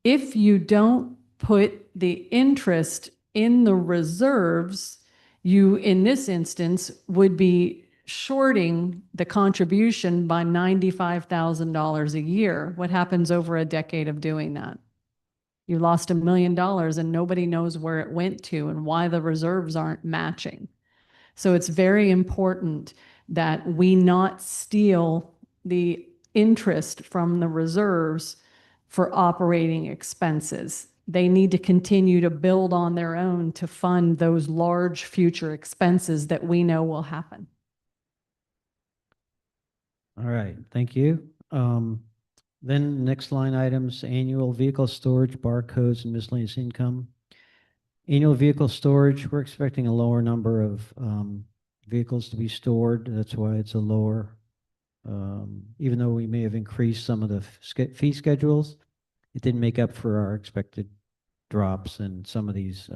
If you don't put the interest in the reserves, you, in this instance, would be shorting the contribution by $95,000 a year. What happens over a decade of doing that? You lost $1 million and nobody knows where it went to and why the reserves aren't matching. So it's very important that we not steal the interest from the reserves for operating expenses. They need to continue to build on their own to fund those large future expenses that we know will happen. All right, thank you. Then next line items, annual vehicle storage, barcodes, and miscellaneous income. Annual vehicle storage, we're expecting a lower number of vehicles to be stored. That's why it's a lower, even though we may have increased some of the fee schedules, it didn't make up for our expected drops in some of these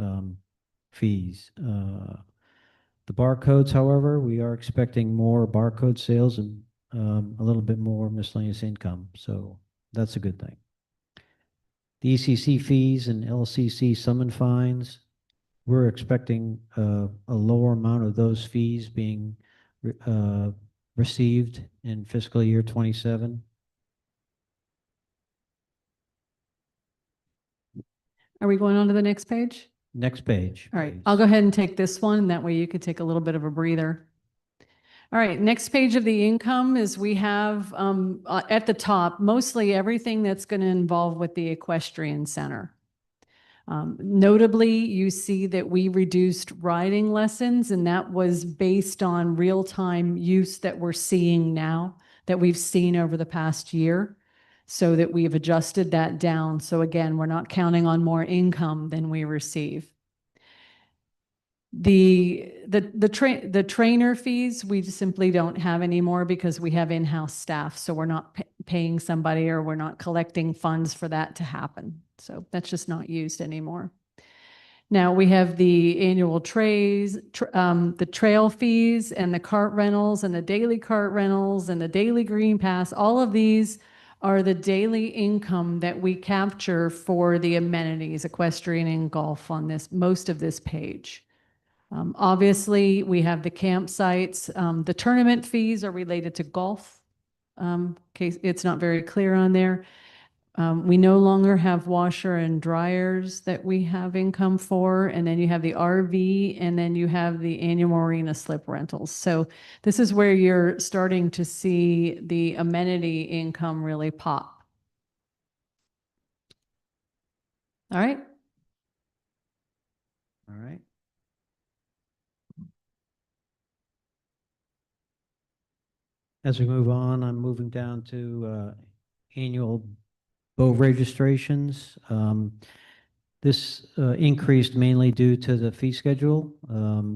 fees. The barcodes, however, we are expecting more barcode sales and a little bit more miscellaneous income, so that's a good thing. The ECC fees and LCC summon fines, we're expecting a lower amount of those fees being received in fiscal year 27. Are we going on to the next page? Next page. All right, please. I'll go ahead and take this one. That way you could take a little bit of a breather. All right, next page of the income is we have at the top, mostly everything that's going to involve with the equestrian center. Notably, you see that we reduced riding lessons, and that was based on real-time use that we're seeing now, that we've seen over the past year, so that we've adjusted that down. So again, we're not counting on more income than we receive. The trainer fees, we simply don't have anymore because we have in-house staff. So we're not paying somebody, or we're not collecting funds for that to happen. So that's just not used anymore. Now we have the annual the trail fees and the cart rentals and the daily cart rentals and the daily green pass. All of these are the daily income that we capture for the amenities, equestrian and golf, on most of this page. Obviously, we have the campsites. The tournament fees are related to golf. Case it's not very clear on there. We no longer have washer and dryers that we have income for. And then you have the RV, and then you have the annual marina slip rentals. So this is where you're starting to see the amenity income really pop. All right. All right. As we move on, I'm moving down to annual boat registrations. This increased mainly due to the fee schedule.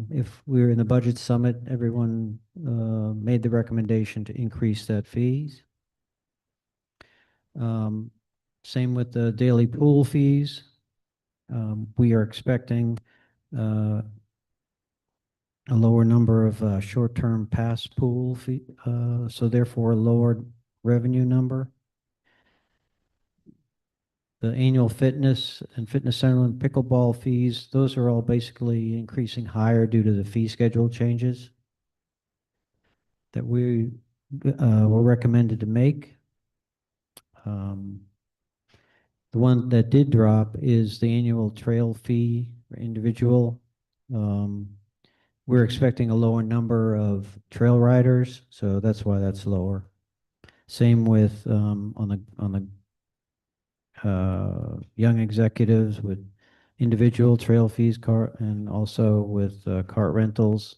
If we were in the budget summit, everyone made the recommendation to increase that fees. Same with the daily pool fees. We are expecting a lower number of short-term pass pool fee, so therefore a lower revenue number. The annual fitness and fitness center and pickleball fees, those are all basically increasing higher due to the fee schedule changes that we were recommended to make. The one that did drop is the annual trail fee for individual. We're expecting a lower number of trail riders, so that's why that's lower. Same with on the young executives with individual trail fees, and also with cart rentals.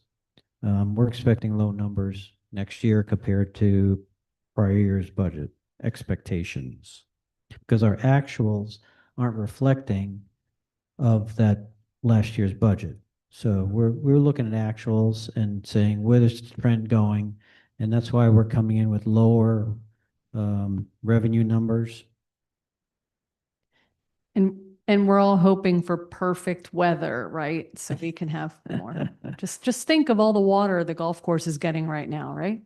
We're expecting low numbers next year compared to prior year's budget expectations, because our actuals aren't reflecting of that last year's budget. So we're looking at actuals and saying, where's the trend going? And that's why we're coming in with lower revenue numbers. And we're all hoping for perfect weather, right? So we can have more. Just think of all the water the golf course is getting right now, right?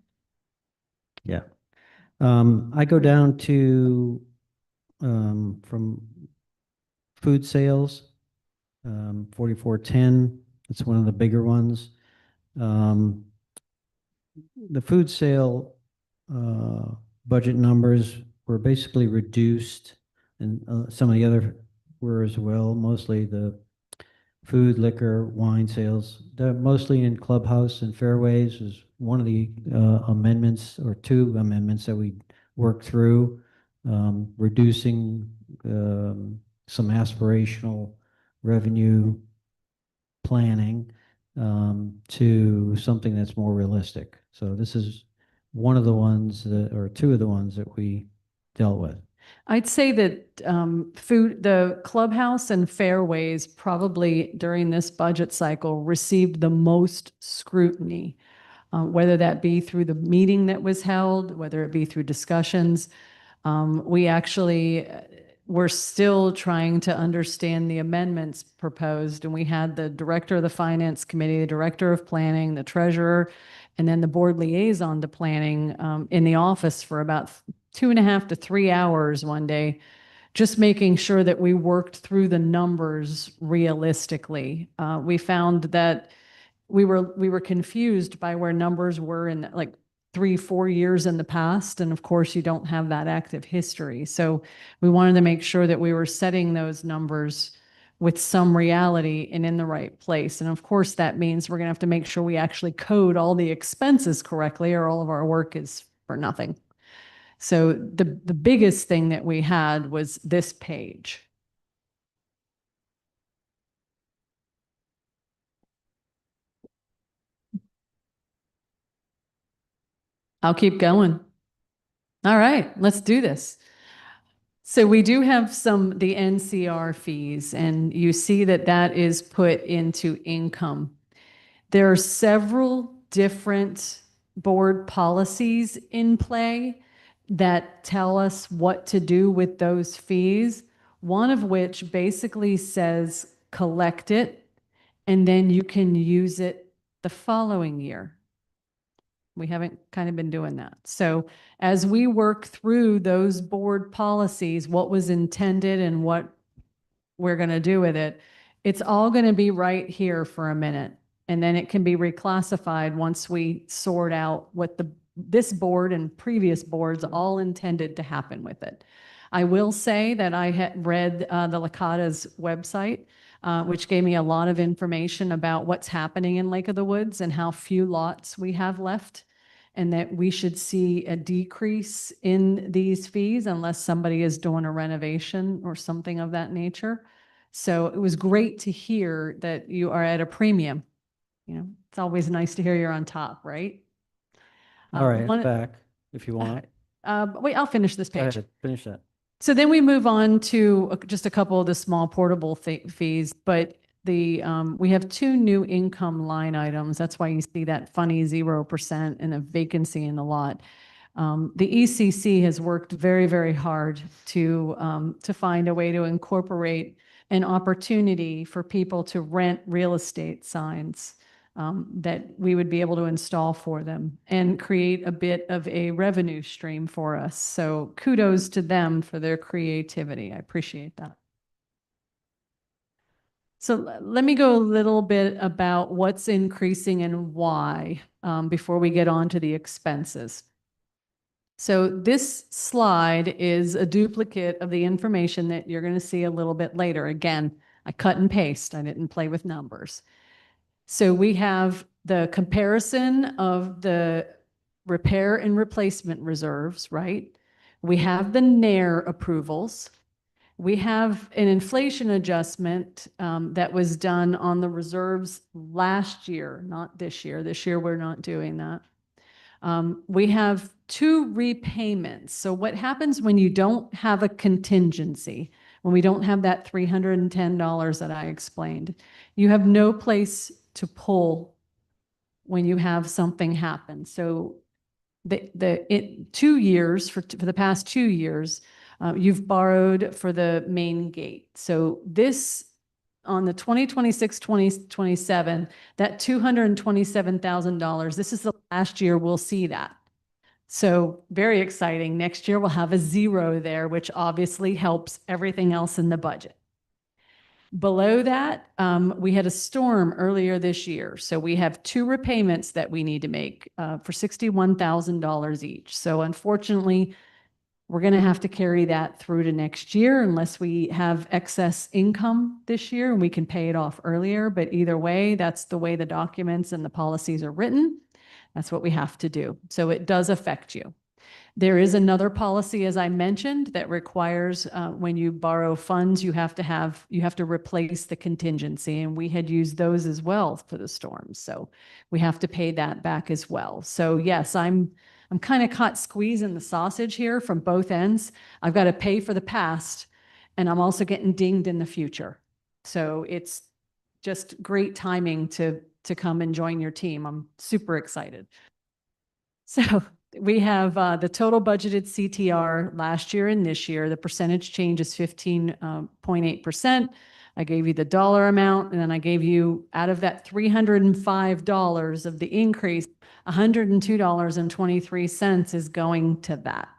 Yeah. I go down to, from food sales, 4410. It's one of the bigger ones. Um, the food sale, budget numbers were basically reduced, and some of the other were as well, mostly the food, liquor, wine sales. They're mostly in clubhouse and fairways is one of the amendments, or two amendments that we worked through, reducing some aspirational revenue planning to something that's more realistic. So this is one of the ones that, or two of the ones that we dealt with. I'd say that the clubhouse and fairways probably during this budget cycle received the most scrutiny, whether that be through the meeting that was held, whether it be through discussions. We actually were still trying to understand the amendments proposed, and we had the director of the finance committee, the director of planning, the treasurer, and then the board liaison to planning in the office for about 2.5 to 3 hours one day, just making sure that we worked through the numbers realistically. We found that we were confused by where numbers were in like 3-4 years in the past, and of course you don't have that active history. So we wanted to make sure that we were setting those numbers with some reality and in the right place. And of course that means we're going to have to make sure we actually code all the expenses correctly, or all of our work is for nothing. So the biggest thing that we had was this page. I'll keep going. All right, let's do this. So we do have the NCR fees, and you see that that is put into income. There are several different board policies in play that tell us what to do with those fees, one of which basically says collect it, and then you can use it the following year. We haven't kind of been doing that. So as we work through those board policies, what was intended and what we're going to do with it, it's all going to be right here for a minute. And then it can be reclassified once we sort out what this board and previous boards all intended to happen with it. I will say that I had read the Licata's website, which gave me a lot of information about what's happening in Lake of the Woods and how few lots we have left, and that we should see a decrease in these fees unless somebody is doing a renovation or something of that nature. So it was great to hear that you are at a premium. You know, it's always nice to hear you're on top, right? All right, it's back if you want. Wait, I'll finish this Go page. ahead, finish that. So then we move on to just a couple of the small portable fees, but we have 2 new income line items. That's why you see that funny 0% and a vacancy in the lot. The ECC has worked very, very hard to find a way to incorporate an opportunity for people to rent real estate signs that we would be able to install for them and create a bit of a revenue stream for us. So kudos to them for their creativity. I appreciate that. So let me go a little bit about what's increasing and why before we get on to the expenses. So this slide is a duplicate of the information that you're going to see a little bit later. Again, I cut and paste. I didn't play with numbers. So we have the comparison of the repair and replacement reserves, right? We have the NAIR approvals. We have an inflation adjustment that was done on the reserves last year, not this year. This year, we're not doing that. We have 2 repayments. So what happens when you don't have a contingency, when we don't have that $310 that I explained? You have no place to pull when you have something happen. So 2 years, for the past 2 years, you've borrowed for the main gate. So this, on the 2026-2027, that $227,000, this is the last year we'll see that. So very exciting. Next year we'll have a zero there, which obviously helps everything else in the budget. Below that, we had a storm earlier this year. So we have 2 repayments that we need to make for $61,000 each. So unfortunately, we're going to have to carry that through to next year unless we have excess income this year and we can pay it off earlier. But either way, that's the way the documents and the policies are written. That's what we have to do. So it does affect you. There is another policy, as I mentioned, that requires when you borrow funds, you have to replace the contingency, and we had used those as well for the storms. So we have to pay that back as well. So yes, I'm kind of caught squeezing the sausage here from both ends. I've got to pay for the past, and I'm also getting dinged in the future. So it's just great timing to come and join your team. I'm super excited. So we have the total budgeted CTR last year and this year. The percentage change is 15.8%. I gave you the dollar amount, and then I gave you, out of that $305 of the increase, $102.23 is going to that.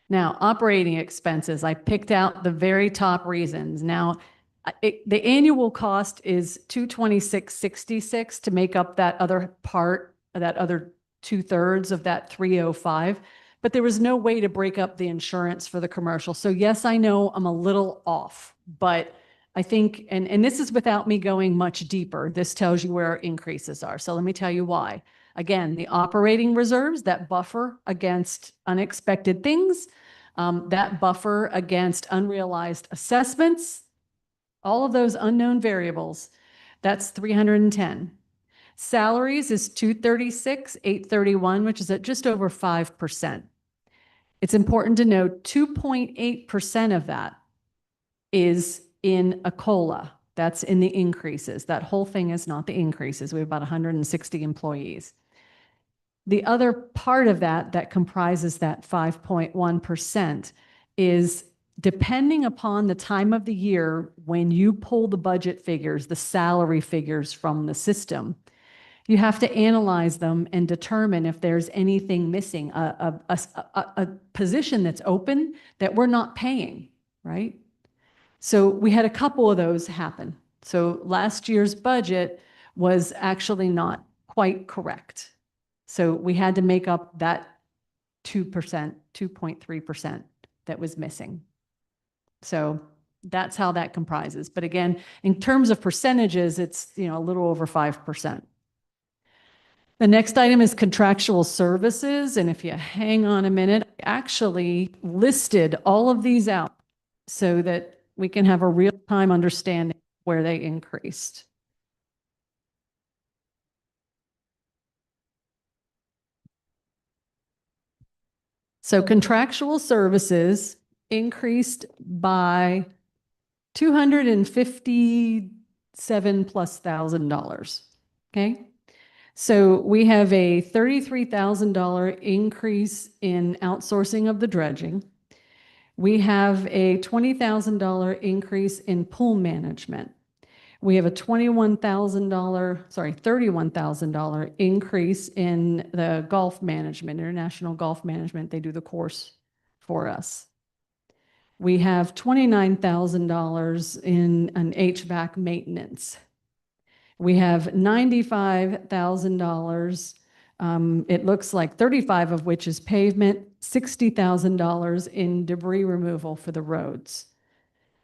Now, operating expenses, I picked out the very top reasons. Now, the annual cost is $226.66 to make up that other part, that other 2/3 of that 305. But there was no way to break up the insurance for the commercial. So yes, I know I'm a little off, but I think, and this is without me going much deeper. This tells you where our increases are. So let me tell you why. Again, the operating reserves, that buffer against unexpected things, that buffer against unrealized assessments, all of those unknown variables, that's 310. Salaries is 236,831, which is at just over 5%. It's important to note 2.8% of that is in a COLA. That's in the increases. That whole thing is not the increases. We have about 160 employees. The other part of that comprises that 5.1% is, depending upon the time of the year when you pull the budget figures, the salary figures from the system, you have to analyze them and determine if there's anything missing, a position that's open that we're not paying, right? So we had a couple of those happen. So last year's budget was actually not quite correct. So we had to make up that 2%, 2.3% that was missing. So that's how that comprises. But again, in terms of percentages, it's, you know, a little over 5%. The next item is contractual services. And if you hang on a minute, I actually listed all of these out so that we can have a real-time understanding where they increased. So contractual services increased by $257,000+. Okay. So we have a $33,000 increase in outsourcing of the dredging. We have a $20,000 increase in pool management. We have a $31,000 increase in the golf management, international golf management. They do the course for us. We have $29,000 in an HVAC maintenance. We have $95,000. It looks like 35 of which is pavement, $60,000 in debris removal for the roads.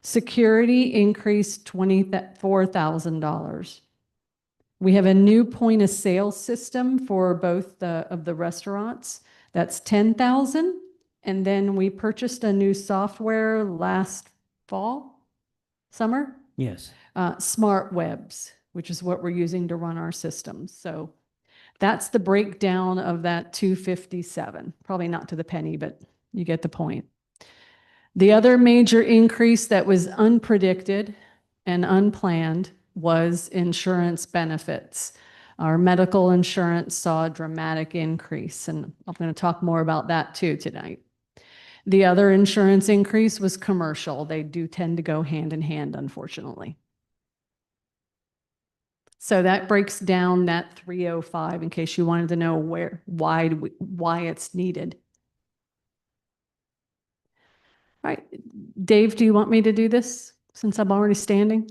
Security increased $24,000. We have a new point of sale system for both of the restaurants. That's $10,000. And then we purchased a new software last summer? Yes. Smart Webs, which is what we're using to run our systems. So that's the breakdown of that 257. Probably not to the penny, but you get the point. The other major increase that was unpredicted and unplanned was insurance benefits. Our medical insurance saw a dramatic increase, and I'm going to talk more about that too tonight. The other insurance increase was commercial. They do tend to go hand in hand, unfortunately. So that breaks down that 305 in case you wanted to know why it's needed. All right, Dave, do you want me to do this since I'm already standing?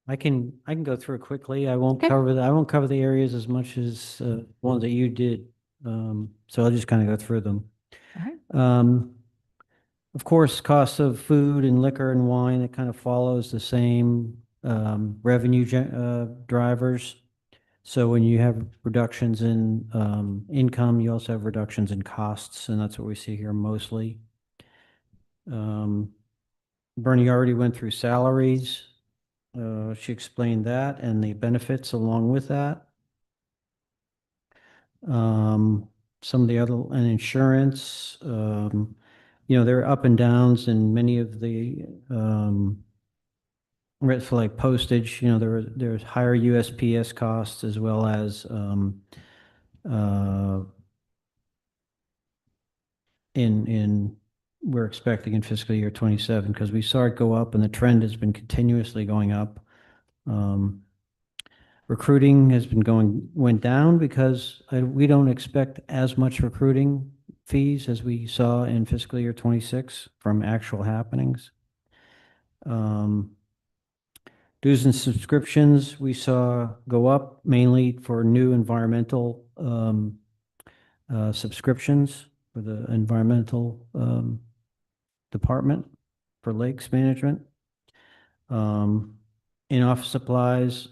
I can go through it quickly. I won't Okay. I won't cover the areas as much as ones that you did. So I'll just kind of go through them. All right. Of course, cost of food and liquor and wine, it kind of follows the same revenue drivers. So when you have reductions in income, you also have reductions in costs, and that's what we see here mostly. Bernie already went through salaries. She explained that and the benefits along with that. Some of the other, and insurance, there are up and downs in many of the, for like postage, there's higher USPS costs as well as, we're expecting in fiscal year 27, because we saw it go up and the trend has been continuously going up. Recruiting went down because we don't expect as much recruiting fees as we saw in fiscal year 26 from actual happenings. Dues and subscriptions we saw go up mainly for new environmental subscriptions for the environmental department for lakes management. In office supplies,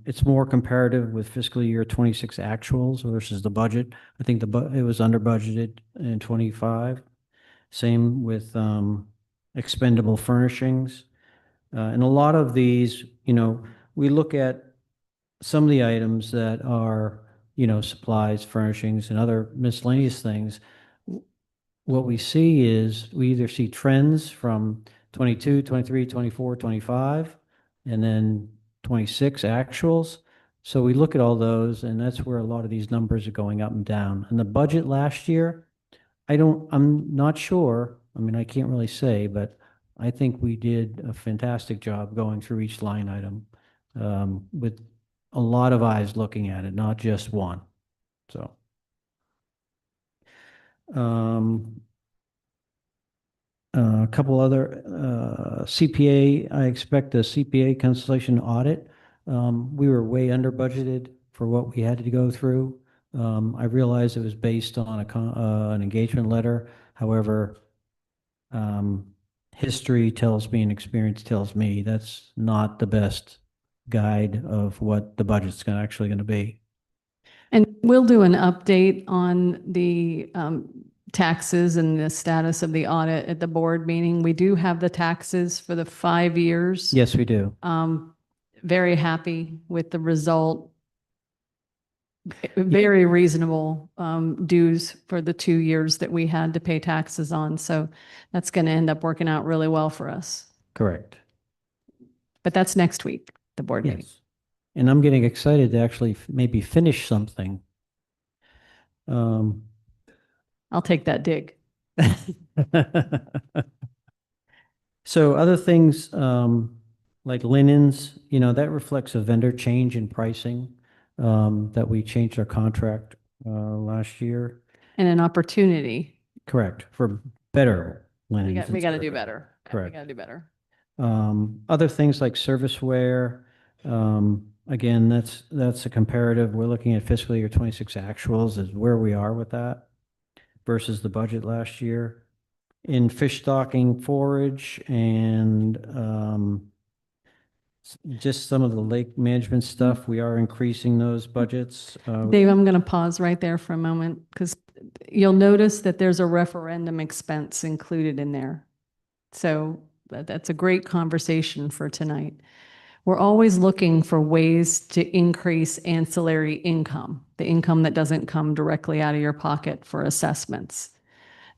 it's more comparative with fiscal year 26 actuals versus the budget. I think it was under budgeted in 25. Same with expendable furnishings. And a lot of these, we look at some of the items that are, supplies, furnishings, and other miscellaneous things. What we see is we either see trends from 22, 23, 24, 25, and then 26 actuals. So we look at all those, and that's where a lot of these numbers are going up and down. And the budget last year, I'm not sure. I mean, I can't really say, but I think we did a fantastic job going through each line item with a lot of eyes looking at it, not just one. So. A couple other CPA, I expect a CPA cancellation audit. We were way under budgeted for what we had to go through. I realized it was based on an engagement letter. However, history tells me and experience tells me that's not the best guide of what the budget's actually going to be. And we'll do an update on the taxes and the status of the audit at the board meeting. We do have the taxes for the 5 years. Yes, we do. Very happy with the result. Very reasonable dues for the 2 years that we had to pay taxes on. So that's going to end up working out really well for us. Correct. But that's next week, the board meeting. Yes. And I'm getting excited to actually maybe finish something. I'll take that dig. So other things like linens, that reflects a vendor change in pricing that we changed our contract last year. And an opportunity. Correct, for better linens. We got to do better. Correct. We got to do better. Other things like serviceware, again, that's a comparative. We're looking at fiscal year 26 actuals is where we are with that versus the budget last year. In fish stocking, forage, and just some of the lake management stuff, we are increasing those budgets. Dave, I'm going to pause right there for a moment because you'll notice that there's a referendum expense included in there. So that's a great conversation for tonight. We're always looking for ways to increase ancillary income, the income that doesn't come directly out of your pocket for assessments.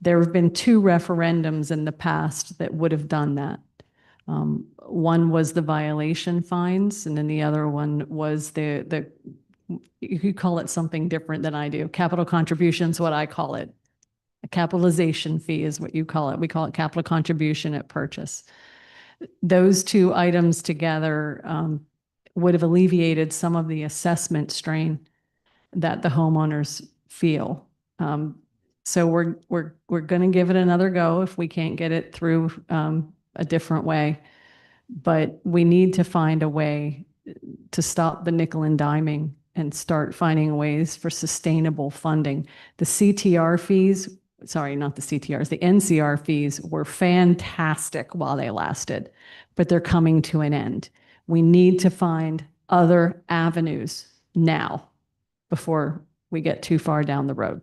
There have been 2 referendums in the past that would have done that. One was the violation fines, and then the other one was the you could call it something different than I do. Capital contributions, what I call it. A capitalization fee is what you call it. We call it capital contribution at purchase. Those 2 items together would have alleviated some of the assessment strain that the homeowners feel. So we're going to give it another go if we can't get it through a different way. But we need to find a way to stop the nickel and diming and start finding ways for sustainable funding. The CTR fees, sorry, not the CTRs, the NCR fees were fantastic while they lasted, but they're coming to an end. We need to find other avenues now before we get too far down the road.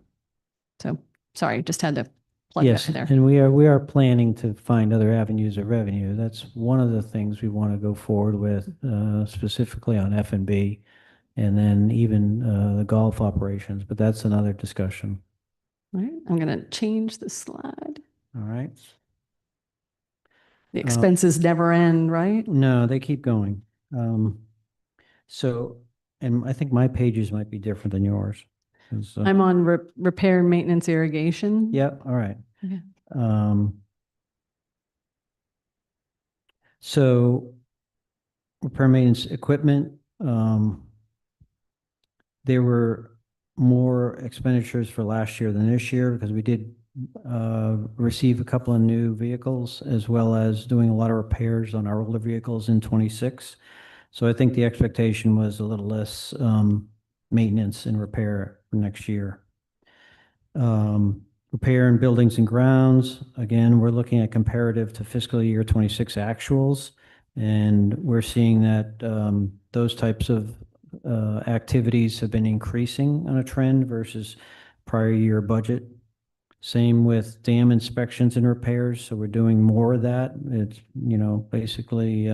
So, sorry, just had to plug Yes, that in there. and we are planning to find other avenues of revenue. That's one of the things we want to go forward with, specifically on F&B, and then even the golf operations, but that's another discussion. All right, I'm going to change the slide. All right? The expenses never end, right? No, they keep going. So, and I think my pages might be different than yours. 'Cause, I'm on repair and maintenance irrigation. yeah, all right. Okay. So repair maintenance equipment, there were more expenditures for last year than this year because we did receive a couple of new vehicles as well as doing a lot of repairs on our older vehicles in 26. So I think the expectation was a little less maintenance and repair for next year. Repair in buildings and grounds, again, we're looking at comparative to fiscal year 26 actuals. And we're seeing that those types of activities have been increasing on a trend versus prior year budget. Same with dam inspections and repairs. So we're doing more of that. It's, basically,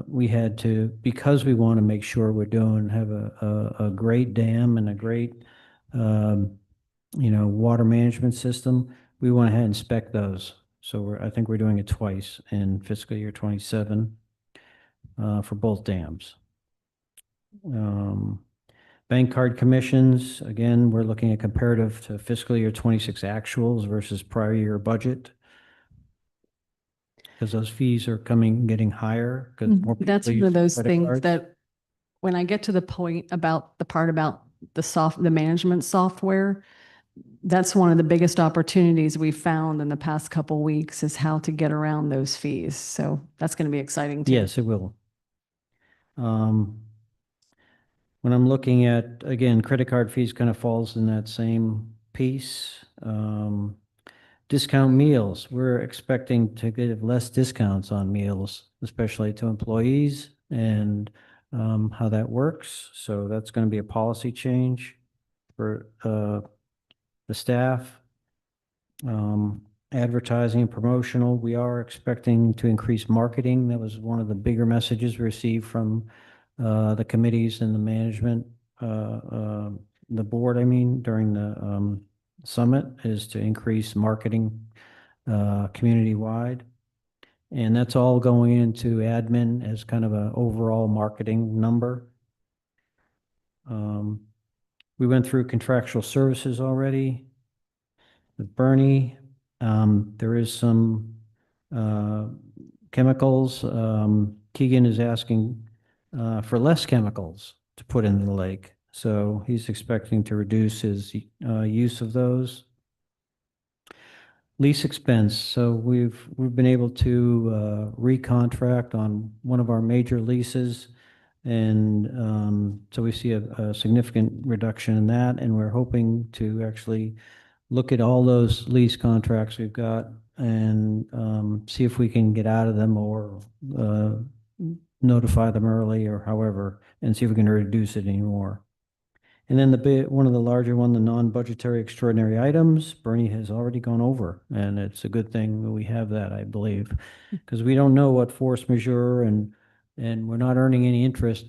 we had to, because we want to make sure have a great dam and a great, water management system, we went ahead and inspect those. So I think we're doing it twice in fiscal year 27 for both dams. Bank card commissions, again, we're looking at comparative to fiscal year 26 actuals versus prior year budget. Because those fees are getting higher. That's one of those things that when I get to the point about the part about the management software, that's one of the biggest opportunities we've found in the past couple of weeks is how to get around those fees. So that's going to be exciting too. Yes, it will. When I'm looking at, again, credit card fees kind of falls in that same piece. Discount meals, we're expecting to get less discounts on meals, especially to employees and how that works. So that's going to be a policy change for the staff. Advertising and promotional, we are expecting to increase marketing. That was one of the bigger messages we received from the committees and the management, the board, during the summit, is to increase marketing community-wide. And that's all going into admin as kind of an overall marketing number. We went through contractual services already with Bernie. There is some chemicals. Keegan is asking for less chemicals to put in the lake. So he's expecting to reduce his use of those. Lease expense. So we've been able to recontract on one of our major leases. And so we see a significant reduction in that. And we're hoping to actually look at all those lease contracts we've got and see if we can get out of them or notify them early or however, and see if we can reduce it anymore. And then one of the larger one, the non-budgetary extraordinary items, Bernie has already gone over, and it's a good thing that we have that, I believe, because we don't know what force majeure and we're not earning any interest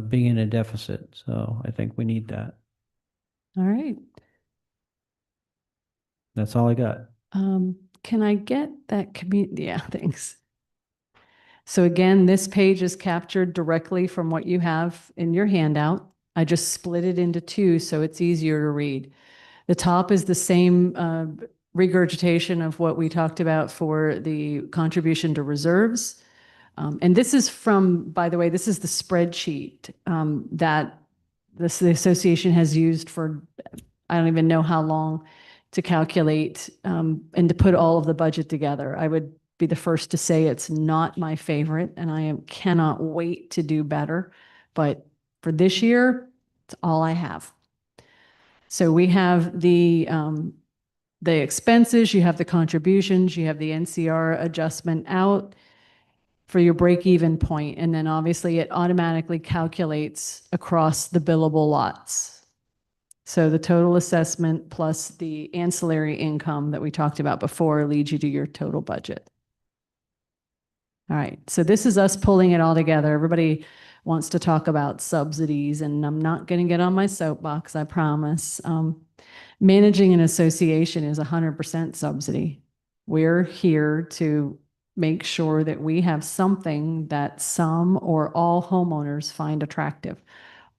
being in a deficit. So I think we need that. All right. That's all I got. Can I get that yeah, thanks. So again, this page is captured directly from what you have in your handout. I just split it into two so it's easier to read. The top is the same regurgitation of what we talked about for the contribution to reserves. And this is from, by the way, this is the spreadsheet that the association has used for, I don't even know how long, to calculate and to put all of the budget together. I would be the first to say it's not my favorite, and cannot wait to do better. But for this year, it's all I have. So we have the expenses, you have the contributions, you have the NCR adjustment out for your break-even point, and then obviously it automatically calculates across the billable lots. So the total assessment plus the ancillary income that we talked about before leads you to your total budget. All right, so this is us pulling it all together. Everybody wants to talk about subsidies, and I'm not going to get on my soapbox, I promise. Managing an association is 100% subsidy. We're here to make sure that we have something that some or all homeowners find attractive.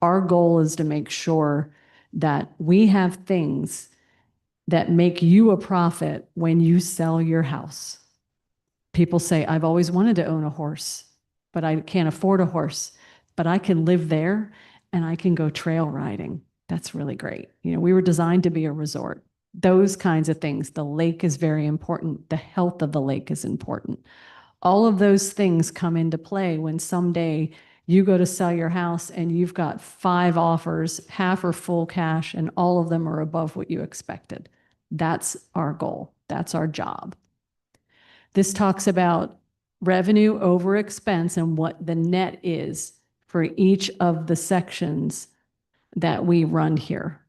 Our goal is to make sure that we have things that make you a profit when you sell your house. People say, I've always wanted to own a horse, but I can't afford a horse, but I can live there and I can go trail riding. That's really great. You know, we were designed to be a resort. Those kinds of things. The lake is very important. The health of the lake is important. All of those things come into play when someday you go to sell your house and you've got 5 offers, half are full cash, and all of them are above what you expected. That's our goal. That's our job. This talks about revenue over expense and what the net is for each of the sections that we run here.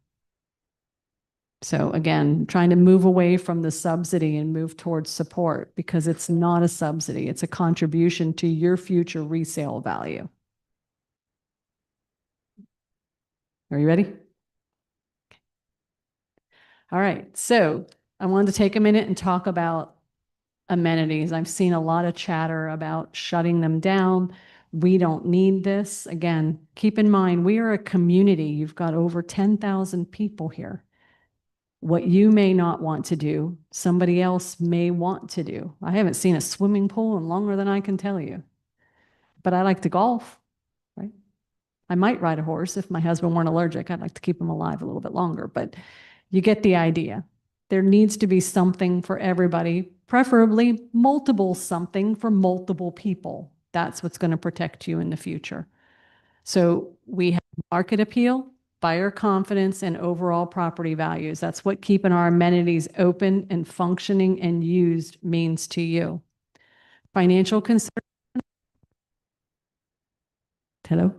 So again, trying to move away from the subsidy and move towards support, because it's not a subsidy. It's a contribution to your future resale value. Are you ready? All right. So I wanted to take a minute and talk about amenities. I've seen a lot of chatter about shutting them down. We don't need this. Again, keep in mind, we are a community. You've got over 10,000 people here. What you may not want to do, somebody else may want to do. I haven't seen a swimming pool in longer than I can tell you. But I like to golf, right? I might ride a horse if my husband weren't allergic. I'd like to keep him alive a little bit longer, but you get the idea. There needs to be something for everybody, preferably multiple something for multiple people. That's what's going to protect you in the future. So we have market appeal, buyer confidence, and overall property values. That's what keeping our amenities open and functioning and used means to you. Financial consideration. Hello,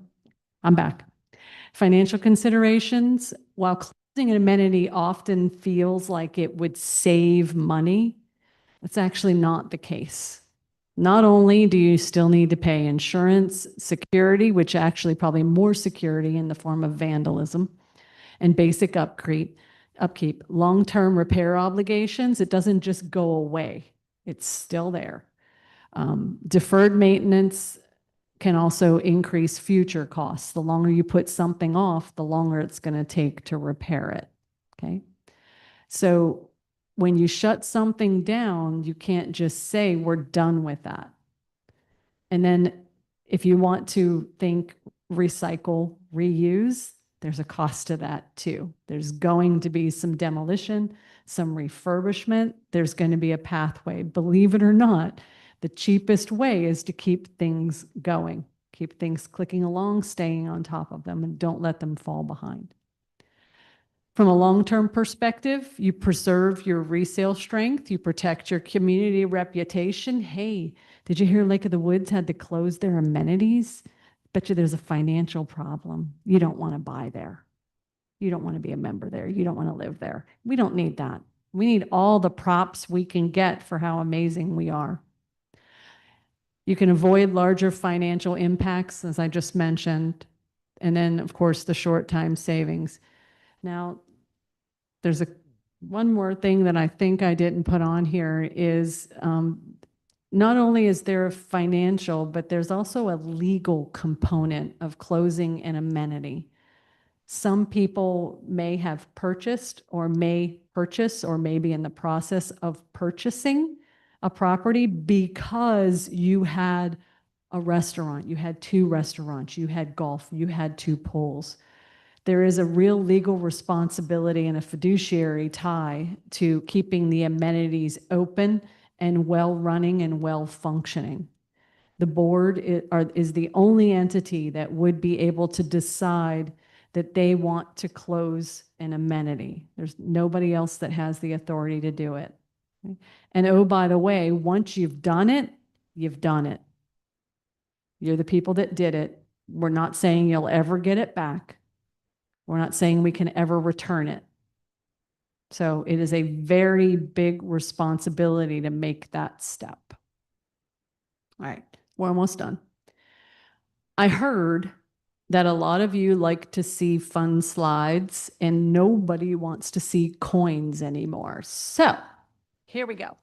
I'm back. Financial considerations. While closing an amenity often feels like it would save money, that's actually not the case. Not only do you still need to pay insurance, security, which actually probably more security in the form of vandalism, and basic upkeep, long-term repair obligations, it doesn't just go away. It's still there. Deferred maintenance can also increase future costs. The longer you put something off, the longer it's going to take to repair it. Okay. So when you shut something down, you can't just say, we're done with that. And then if you want to think recycle, reuse, there's a cost to that too. There's going to be some demolition, some refurbishment. There's going to be a pathway. Believe it or not, the cheapest way is to keep things going, keep things clicking along, staying on top of them, and don't let them fall behind. From a long-term perspective, you preserve your resale strength, you protect your community reputation. Hey, did you hear Lake of the Woods had to close their amenities? Bet you there's a financial problem. You don't want to buy there. You don't want to be a member there. You don't want to live there. We don't need that. We need all the props we can get for how amazing we are. You can avoid larger financial impacts, as I just mentioned. And then, of course, the short time savings. Now, there's one more thing that I think I didn't put on here is not only is there a financial, but there's also a legal component of closing an amenity. Some people may have purchased or may purchase or may be in the process of purchasing a property because you had a restaurant, you had 2 restaurants, you had golf, you had 2 pools. There is a real legal responsibility and a fiduciary tie to keeping the amenities open and well-running and well-functioning. The board is the only entity that would be able to decide that they want to close an amenity. There's nobody else that has the authority to do it. Okay? And oh, by the way, once you've done it, you've done it. You're the people that did it. We're not saying you'll ever get it back. We're not saying we can ever return it. So it is a very big responsibility to make that step. All right, we're almost done. I heard that a lot of you like to see fun slides and nobody wants to see coins anymore. So here we go.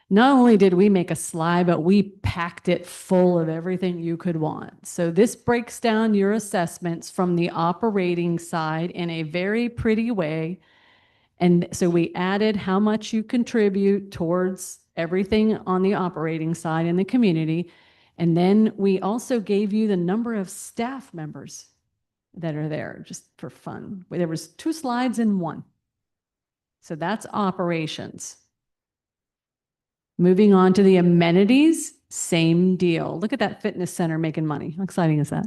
Not only did we make a slide, but we packed it full of everything you could want. So this breaks down your assessments from the operating side in a very pretty way. And so we added how much you contribute towards everything on the operating side in the community. And then we also gave you the number of staff members that are there just for fun. There was 2 slides in one. So that's operations. Moving on to the amenities, same deal. Look at that fitness center making money. How exciting is that?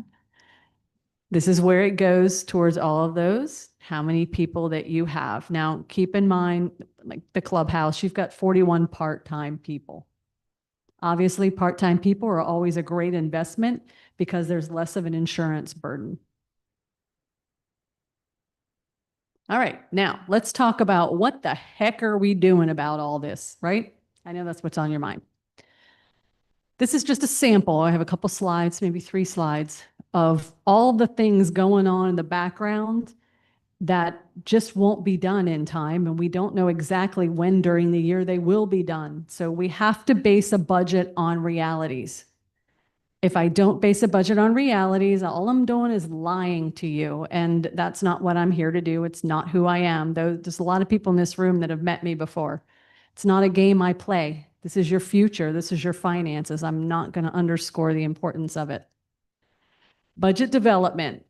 This is where it goes towards all of those, how many people that you have. Now, keep in mind, like the clubhouse, you've got 41 part-time people. Obviously, part-time people are always a great investment because there's less of an insurance burden. All right, now let's talk about what the heck are we doing about all this, right? I know that's what's on your mind. This is just a sample. I have a couple slides, maybe 3 slides of all the things going on in the background that just won't be done in time. And we don't know exactly when during the year they will be done. So we have to base a budget on realities. If I don't base a budget on realities, all I'm doing is lying to you. And that's not what I'm here to do. It's not who I am. Though there's a lot of people in this room that have met me before. It's not a game I play. This is your future. This is your finances. I'm not going to underscore the importance of it. Budget development.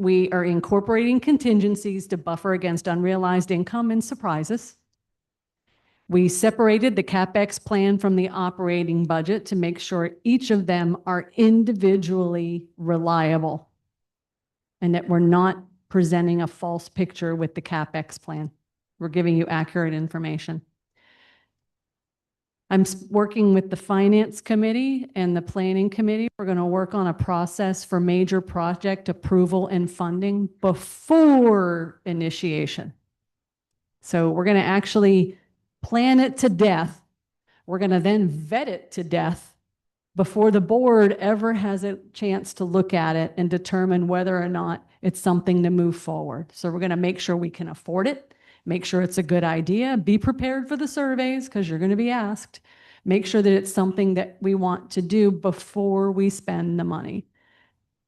We are incorporating contingencies to buffer against unrealized income and surprises. We separated the CapEx plan from the operating budget to make sure each of them are individually reliable and that we're not presenting a false picture with the CapEx plan. We're giving you accurate information. I'm working with the finance committee and the planning committee. We're going to work on a process for major project approval and funding before initiation. So we're going to actually plan it to death. We're going to then vet it to death before the board ever has a chance to look at it and determine whether or not it's something to move forward. So we're going to make sure we can afford it. Make sure it's a good idea. Be prepared for the surveys because you're going to be asked. Make sure that it's something that we want to do before we spend the money.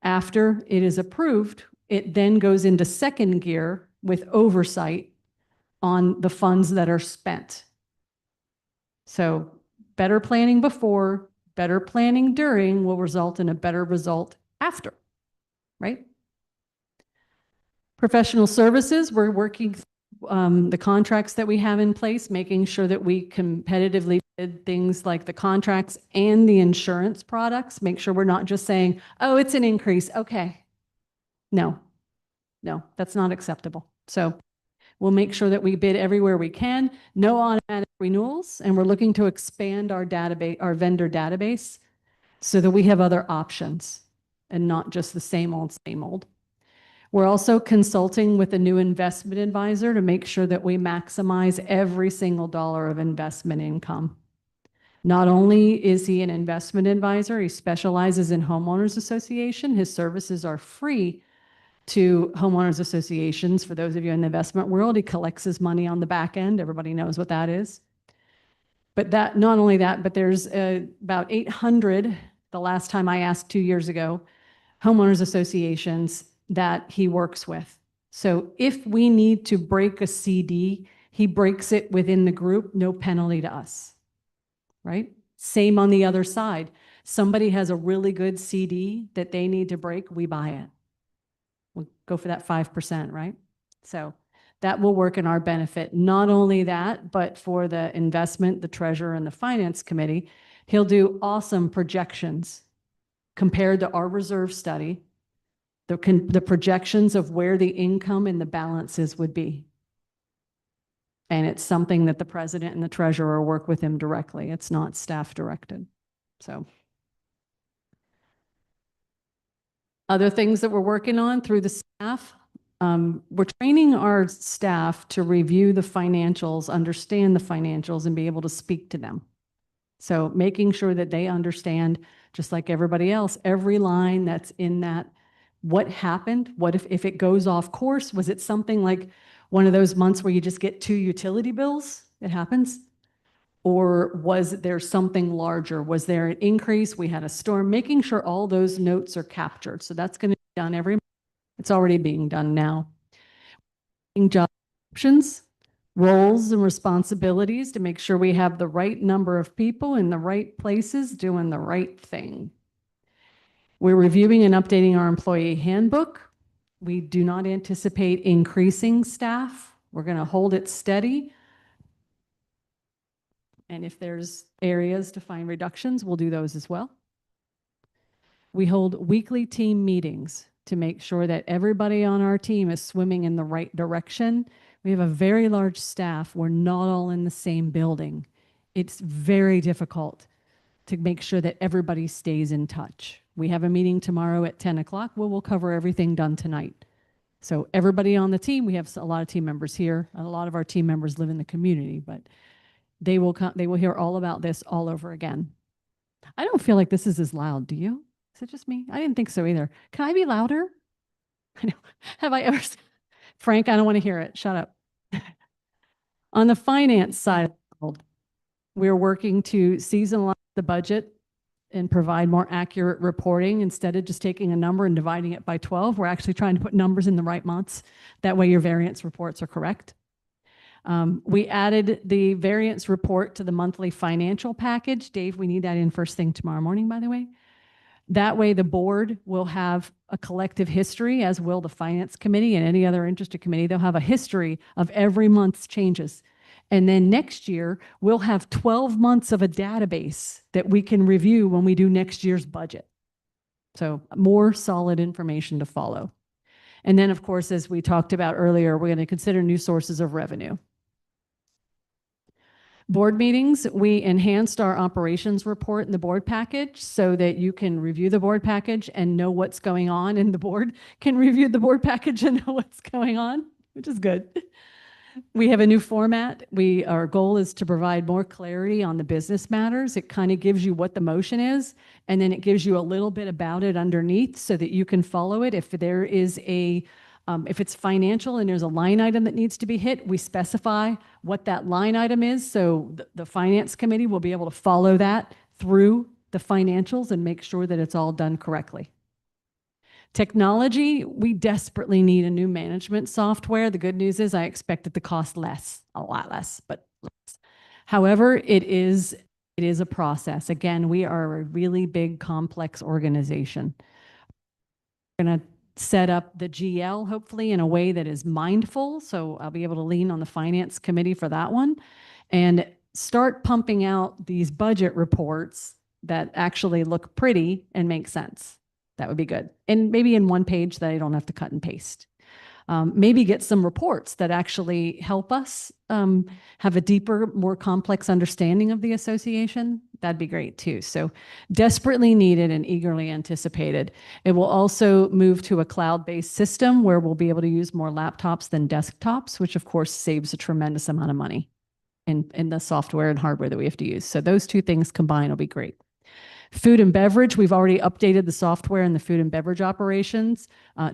After it is approved, it then goes into second gear with oversight on the funds that are spent. So better planning before, better planning during will result in a better result after, right? Professional services, we're working the contracts that we have in place, making sure that we competitively bid things like the contracts and the insurance products. Make sure we're not just saying, oh, it's an increase. Okay. No, that's not acceptable. So we'll make sure that we bid everywhere we can, no automatic renewals, and we're looking to expand our database, our vendor database, so that we have other options and not just the same old, same old. We're also consulting with a new investment advisor to make sure that we maximize every single dollar of investment income. Not only is he an investment advisor, he specializes in homeowners association. His services are free to homeowners associations. For those of you in the investment world, he collects his money on the back end. Everybody knows what that is. But that, not only that, but there's about 800, the last time I asked 2 years ago, homeowners associations that he works with. So if we need to break a CD, he breaks it within the group, no penalty to us, right? Same on the other side. Somebody has a really good CD that they need to break, we buy it. We'll go for that 5%, right? So that will work in our benefit. Not only that, but for the investment, the treasurer and the finance committee, he'll do awesome projections compared to our reserve study, the projections of where the income and the balances would be. And it's something that the president and the treasurer work with him directly. It's not staff directed. So other things that we're working on through the staff, we're training our staff to review the financials, understand the financials, and be able to speak to them. So making sure that they understand, just like everybody else, every line that's in that, what happened, what if it goes off course? Was it something like one of those months where you just get 2 utility bills? It happens. Or was there something larger? Was there an increase? We had a storm, making sure all those notes are captured. So that's going to be done every month. It's already being done now. Job options, roles and responsibilities to make sure we have the right number of people in the right places doing the right thing. We're reviewing and updating our employee handbook. We do not anticipate increasing staff. We're going to hold it steady. And if there's areas to find reductions, we'll do those as well. We hold weekly team meetings to make sure that everybody on our team is swimming in the right direction. We have a very large staff. We're not all in the same building. It's very difficult to make sure that everybody stays in touch. We have a meeting tomorrow at 10 o'clock where we'll cover everything done tonight. So everybody on the team, we have a lot of team members here, and a lot of our team members live in the community, but they will hear all about this all over again. I don't feel like this is as loud, do you? Is it just me? I didn't think so either. Can I be louder? I know. Have I ever? Frank, I don't want to hear it. Shut up. On the finance side of the world, we're working to seasonalize the budget and provide more accurate reporting. Instead of just taking a number and dividing it by 12, we're actually trying to put numbers in the right months. That way your variance reports are correct. We added the variance report to the monthly financial package. Dave, we need that in first thing tomorrow morning, by the way. That way the board will have a collective history, as will the finance committee and any other interested committee. They'll have a history of every month's changes. And then next year, we'll have 12 months of a database that we can review when we do next year's budget. So more solid information to follow. And then, of course, as we talked about earlier, we're going to consider new sources of revenue. Board meetings, we enhanced our operations report in the board package so that you can review the board package and know what's going on, and the board can review the board package and know what's going on, which is good. We have a new format. Our goal is to provide more clarity on the business matters. It kind of gives you what the motion is, and then it gives you a little bit about it underneath so that you can follow it. If there is if it's financial and there's a line item that needs to be hit, we specify what that line item is. So the finance committee will be able to follow that through the financials and make sure that it's all done correctly. Technology, we desperately need a new management software. The good news is I expect it to cost less, a lot less, but less. However, it is a process. Again, we are a really big, complex organization. We're going to set up the GL, hopefully, in a way that is mindful. So I'll be able to lean on the finance committee for that one and start pumping out these budget reports that actually look pretty and make sense. That would be good. And maybe in one page that I don't have to cut and paste. Maybe get some reports that actually help us have a deeper, more complex understanding of the association. That'd be great too. So desperately needed and eagerly anticipated. It will also move to a cloud-based system where we'll be able to use more laptops than desktops, which of course saves a tremendous amount of money in the software and hardware that we have to use. So those two things combined will be great. Food and beverage, we've already updated the software in the food and beverage operations,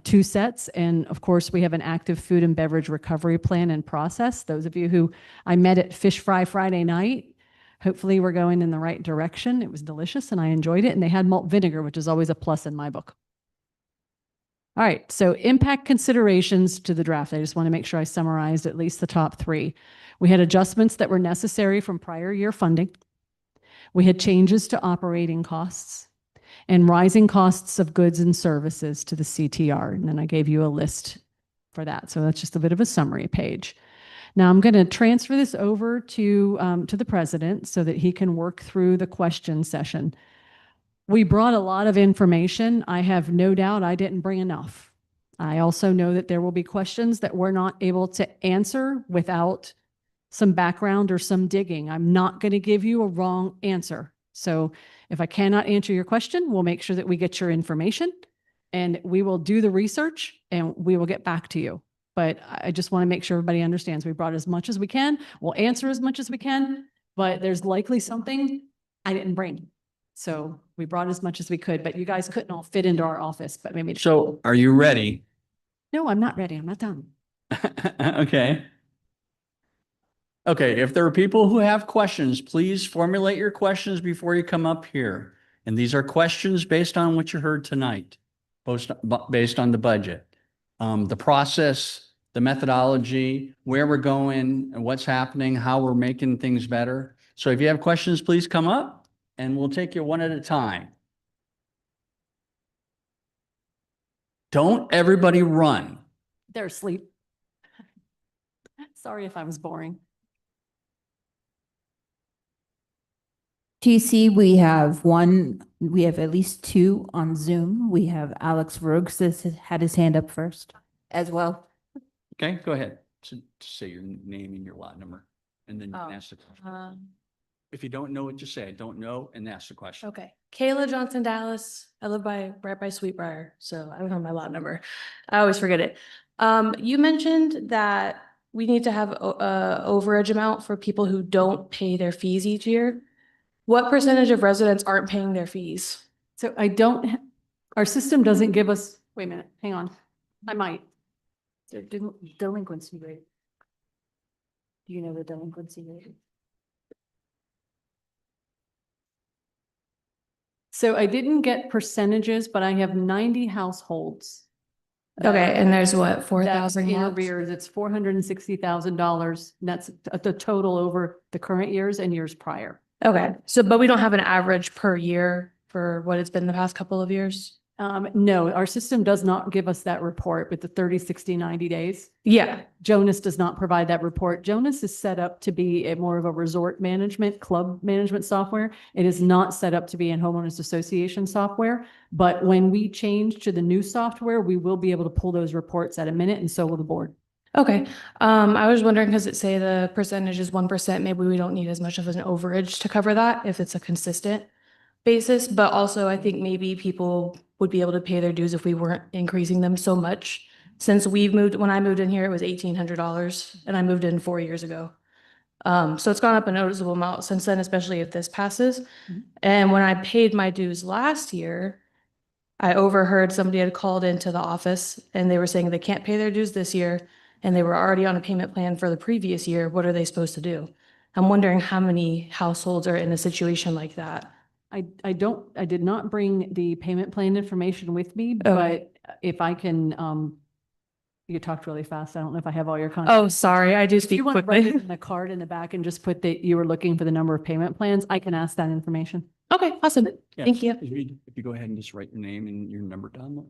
2 sets. And of course, we have an active food and beverage recovery plan in process. Those of you who I met at Fish Fry Friday night, hopefully we're going in the right direction. It was delicious and I enjoyed it. And they had malt vinegar, which is always a plus in my book. All right, so impact considerations to the draft. I just want to make sure I summarized at least the top 3. We had adjustments that were necessary from prior year funding. We had changes to operating costs and rising costs of goods and services to the CTR. And then I gave you a list for that. So that's just a bit of a summary page. Now I'm going to transfer this over to the president so that he can work through the question session. We brought a lot of information. I have no doubt I didn't bring enough. I also know that there will be questions that we're not able to answer without some background or some digging. I'm not going to give you a wrong answer. So if I cannot answer your question, we'll make sure that we get your information and we will do the research and we will get back to you. But I just want to make sure everybody understands we brought as much as we can. We'll answer as much as we can, but there's likely something I didn't bring. So we brought as much as we could, but you guys couldn't all fit into our office, but maybe. So are you ready? No, I'm not ready. I'm not done. Okay. Okay, if there are people who have questions, please formulate your questions before you come up here. And these are questions based on what you heard tonight, based on the budget, the process, the methodology, where we're going and what's happening, how we're making things better. So if you have questions, please come up and we'll take you one at a time. Don't everybody run. They're asleep. Sorry if I was boring. TC, we have at least two on Zoom. We have Alex Rogues that had his hand up first as well. Okay, go ahead. So say your name and your lot number, and then you can ask the question. If you don't know what to say, I don't know, and ask the question. Okay. Kayla Johnson Dallas. I live right by Sweetbriar, so I don't know my lot number. I always forget it. You mentioned that we need to have a overage amount for people who don't pay their fees each year. What percentage of residents aren't paying their fees? So our system doesn't give us, wait a minute, hang on. I might. Delinquency rate. Do you know the delinquency rate? So I didn't get percentages, but I have 90 households. Okay, and there's what, That's 4,000 in lots? arrears. It's $460,000. That's the total over the current years and years prior. Okay, so but we don't have an average per year for what it's been the past couple of years? No, our system does not give us that report with the 30, 60, 90 days. Yeah. Jonas does not provide that report. Jonas is set up to be more of a resort management, club management software. It is not set up to be in homeowners association software. But when we change to the new software, we will be able to pull those reports at a minute, and so will the board. Okay. I was wondering, because it say the percentage is 1%, maybe we don't need as much of an overage to cover that if it's a consistent basis. But also I think maybe people would be able to pay their dues if we weren't increasing them so much. Since when I moved in here, it was $1,800 and I moved in 4 years ago. So it's gone up a noticeable amount since then, especially if this passes. Mhm. And when I paid my dues last year, I overheard somebody had called into the office and they were saying they can't pay their dues this year and they were already on a payment plan for the previous year. What are they supposed to do? I'm wondering how many households are in a situation like that. I did not bring the payment plan information with me, Okay. but if I can, you talked really fast. I don't know if I have all your content. Oh, sorry, I do If speak you want to write it quickly. in the card in the back and just put that you were looking for the number of payment plans, I can ask that information. Okay, awesome. Yeah, Thank you. If you go ahead and just write your name and your number down,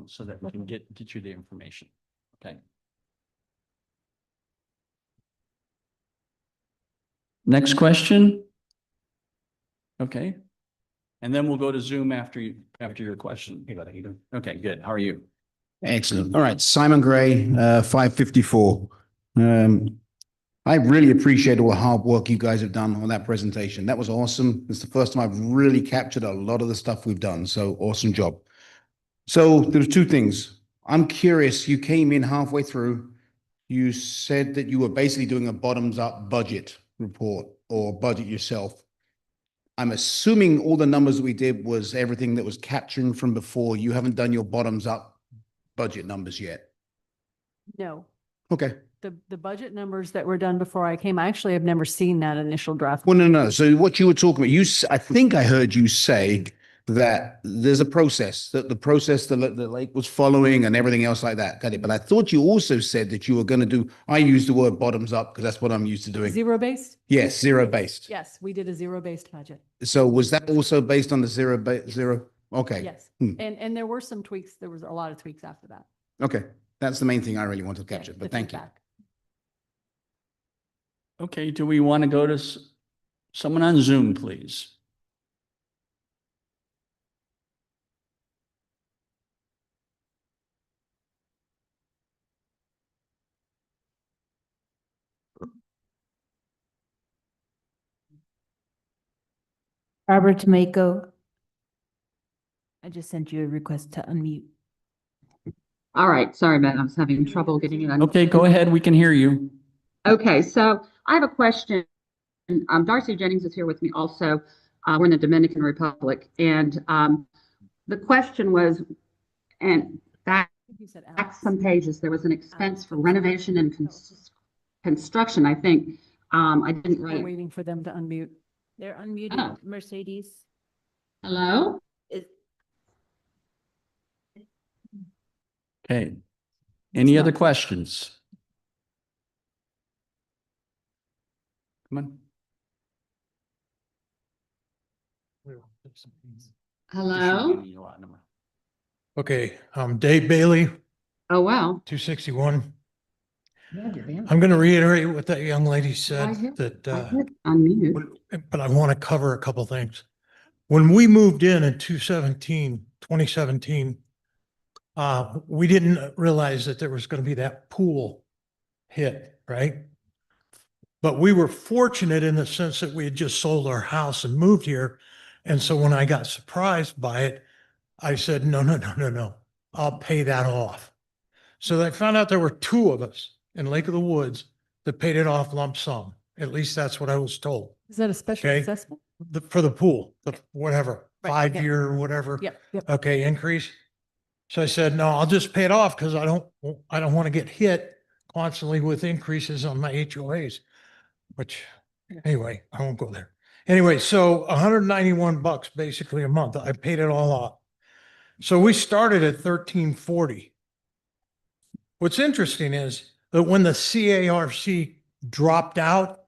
so that we can get you the information. Okay. Next question. Okay. And then we'll go to Zoom after your question. Okay, good. How are you? Excellent. All right. Simon Gray, 554. I really appreciate all the hard work you guys have done on that presentation. That was awesome. It's the first time I've really captured a lot of the stuff we've done. So awesome job. So there's two things. I'm curious. You came in halfway through. You said that you were basically doing a bottoms up budget report or budget yourself. I'm assuming all the numbers that we did was everything that was capturing from before. You haven't done your bottoms up budget numbers yet. No, Okay. the budget numbers that were done before I came, I actually have never seen that initial draft. Well, no. So what you were talking about, I think I heard you say that there's a process, that the process the lake was following and everything else like that. Got it. But I thought you also said that you were going to do, I use the word bottoms up because that's what I'm used to doing. Zero-based? Yes, zero based. Yes, we did a zero-based budget. So was that also based on the zero? Okay. Yes. Hmm. And there were some tweaks. There was a lot of tweaks after that. Okay. That's the main thing I really wanted to Yeah, capture, the but thank you. feedback. Okay, do we want to go to someone on Zoom, please? Robert Tomako. I just sent you a request to unmute. All right, sorry, Matt, I was having trouble getting it. Okay, go ahead. We can hear you. Okay, so I have a question. Darcy Jennings is here with me also. We're in the Dominican Republic, and the question was, and back You said back Alex. some pages, there was an expense for renovation and construction, I think. I didn't We're write. waiting for them to unmute. They're unmuted, Oh. Mercedes. Hello? Okay. Any It's other not- questions? Come on. Hello? Okay, Dave Bailey, Oh, wow. 261. Yeah, you're there. I'm going to reiterate what that young lady I said, hit- that, I hit unmute. but I want to cover a couple things. When we moved in 2017, we didn't realize that there was going to be that pool hit, right? But we were fortunate in the sense that we had just sold our house and moved here. And so when I got surprised by it, I said, no. I'll pay that off. So I found out there were two of us in Lake of the Woods that paid it off lump sum. At least that's what I was told. Is that a special Okay. assessment? For the pool, whatever, Right, yeah. 5-year, whatever. Yep, yep. Okay, increase. So I said, no, I'll just pay it off because I don't want to get hit constantly with increases on my HOAs, which anyway, I won't go there. Anyway, so $191 basically a month. I paid it all off. So we started at $1,340. What's interesting is that when the CARC dropped out,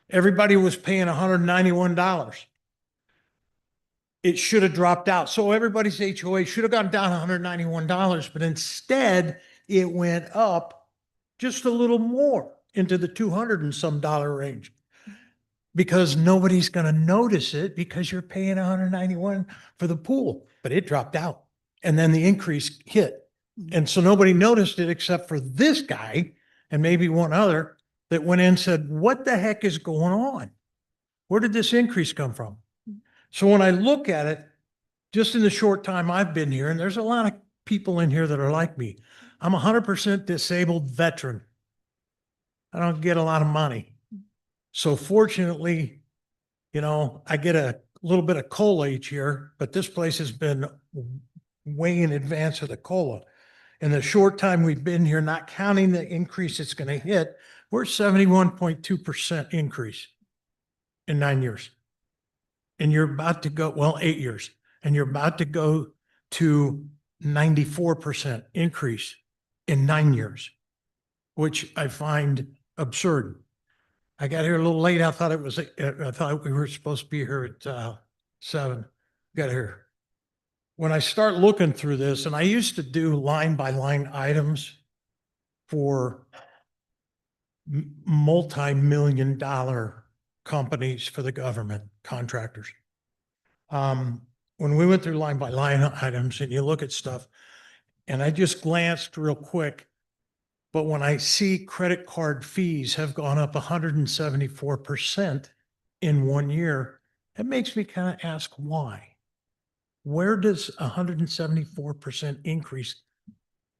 everybody was paying $191. It should have dropped out. So everybody's HOA should have gone down $191, but instead it went up just a little more into the 200 and some dollar range. Because nobody's going to notice it because you're paying 191 for the pool, but it dropped out. And then the increase hit. And so nobody noticed it except for this guy and maybe one other that went in and said, what the heck is going on? Where did this increase come from? So when I look at it, just in the short time I've been here, and there's a lot of people in here that are like me, I'm 100% disabled veteran. I don't get a lot of money. So fortunately, I get a little bit of COLA each year, but this place has been way in advance of the COLA. In the short time we've been here, not counting the increase it's going to hit, we're 71.2% increase in 9 years. And you're about to go, 8 years, and you're about to go to 94% increase in 9 years, which I find absurd. I got here a little late. I thought we were supposed to be here at 7. Got here. When I start looking through this, and I used to do line by line items for multi-million-dollar companies for the government, contractors. When we went through line by line items and you look at stuff, and I just glanced real quick, but when I see credit card fees have gone up 174% in 1 year, it makes me kind of ask why. Where does 174% increase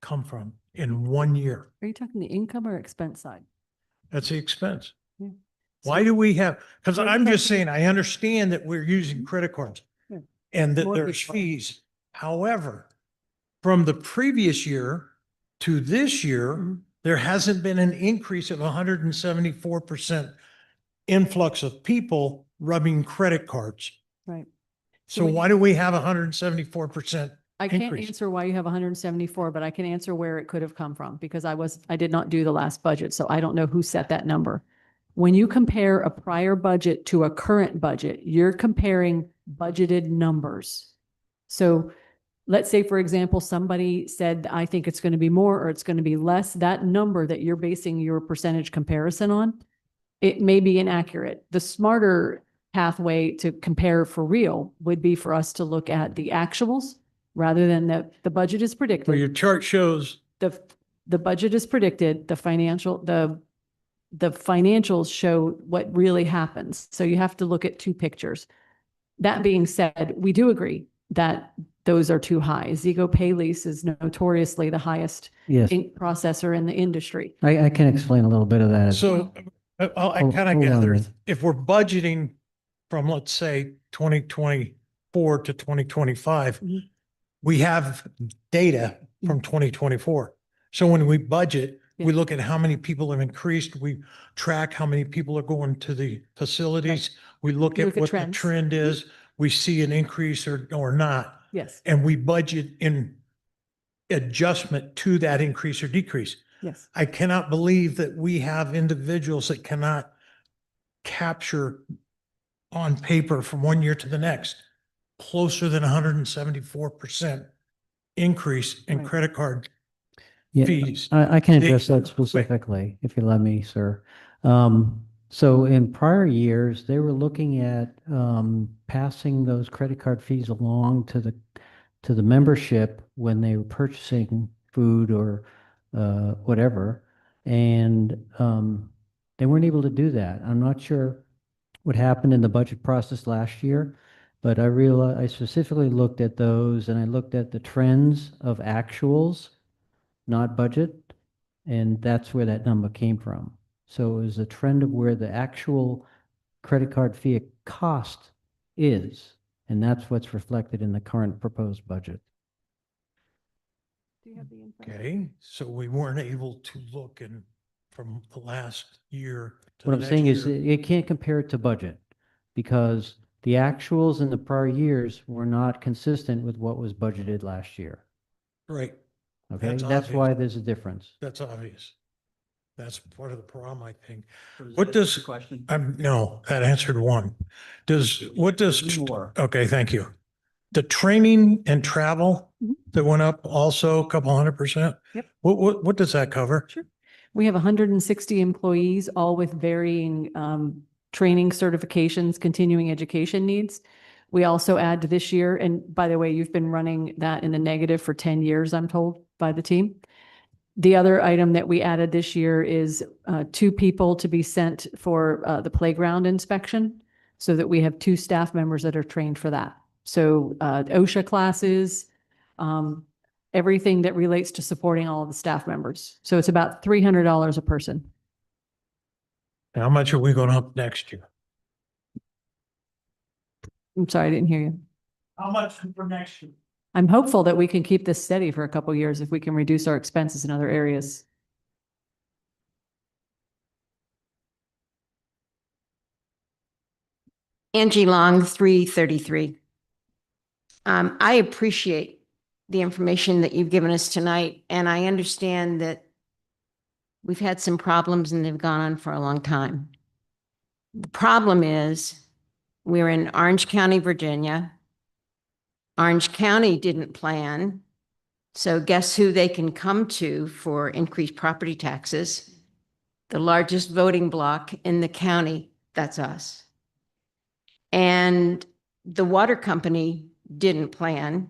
come from in 1 year? Are you talking the income or expense side? That's the expense. Yeah. Why do we have, because So I'm because- just saying, I understand that we're using credit cards Yeah. and that Mortgage there's funds. fees. However, from the previous year to this year, Mhm. there hasn't been an increase of 174% influx of people rubbing credit cards. Right. So When why do we have 174%? I can't increase. answer why you have 174, but I can answer where it could have come from because I did not do the last budget, so I don't know who set that number. When you compare a prior budget to a current budget, you're comparing budgeted numbers. So let's say, for example, somebody said, I think it's going to be more or it's going to be less. That number that you're basing your percentage comparison on, it may be inaccurate. The smarter pathway to compare for real would be for us to look at the actuals rather than the budget is Well, your predicted. chart shows, The budget is predicted, the financials show what really happens. So you have to look at two pictures. That being said, we do agree that those are too high. Zigo Pay Lease is notoriously the highest Yes, ink processor in the industry. I can explain a little bit of that. as- so I Hold- kind of hold on, gathered, Ruth. if we're budgeting from, let's say, 2024 to 2025, Mhm. we have data from 2024. So when we budget, we Yeah. look at how many people have increased, we track how many people are going to the facilities. We look You at look at what the trends. trend is, we see an increase or not, Yes, and we budget in adjustment to that increase or decrease. yes. I cannot believe that we have individuals that cannot capture on paper from one year to the next, closer than 174% increase in Right. credit card Yeah, fees. I can They- address that specifically, if you let me, sir. So in prior years, they were looking at passing those credit card fees along to the membership when they were purchasing food or whatever. And they weren't able to do that. I'm not sure what happened in the budget process last year, but I specifically looked at those and I looked at the trends of actuals, not budget, and that's where that number came from. So it was a trend of where the actual credit card fee cost is, and that's what's reflected in the current proposed budget. Do you have the info? Okay, so we weren't able to look in from the last year to What the I'm saying next is year. you can't compare it to budget because the actuals in the prior years were not consistent with what was budgeted last year. Right, Okay, That's that's obvious. why there's a difference. that's obvious. That's part of the problem, I think. Does What that answer does- the question? No, that answered one. What does, There's more. okay, thank you. The training and travel Mhm. that went up also a couple 100%? Yep. What does that cover? Sure. We have 160 employees, all with varying training certifications, continuing education needs. We also add to this year, and by the way, you've been running that in the negative for 10 years, I'm told by the team. The other item that we added this year is 2 people to be sent for the playground inspection so that we have 2 staff members that are trained for that. So OSHA classes, everything that relates to supporting all of the staff members. So it's about $300 a person. How much are we going up next year? I'm sorry, I didn't hear you. How much for next year? I'm hopeful that we can keep this steady for a couple years if we can reduce our expenses in other areas. Angie Long, 333. I appreciate the information that you've given us tonight, and I understand that we've had some problems and they've gone on for a long time. The problem is we're in Orange County, Virginia. Orange County didn't plan. So guess who they can come to for increased property taxes? The largest voting bloc in the county, that's us. And the water company didn't plan.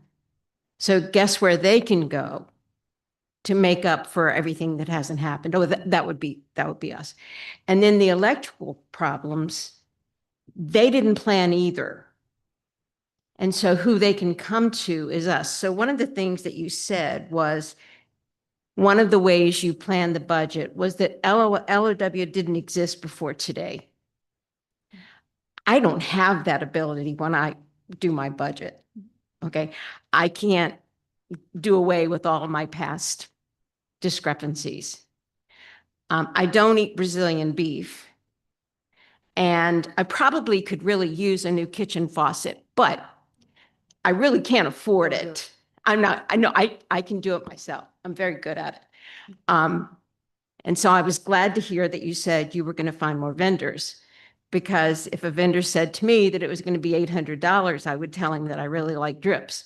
So guess where they can go to make up for everything that hasn't happened? Oh, that would be us. And then the electrical problems, they didn't plan either. And so who they can come to is us. So one of the things that you said was one of the ways you planned the budget was that LOW didn't exist before today. I don't have that ability when I do my budget. Okay. I can't do away with all of my past discrepancies. I don't eat Brazilian beef. And I probably could really use a new kitchen faucet, but I really can't afford it. I know I can do it myself. I'm very good at it. And so I was glad to hear that you said you were going to find more vendors, because if a vendor said to me that it was going to be $800, I would tell him that I really like drips.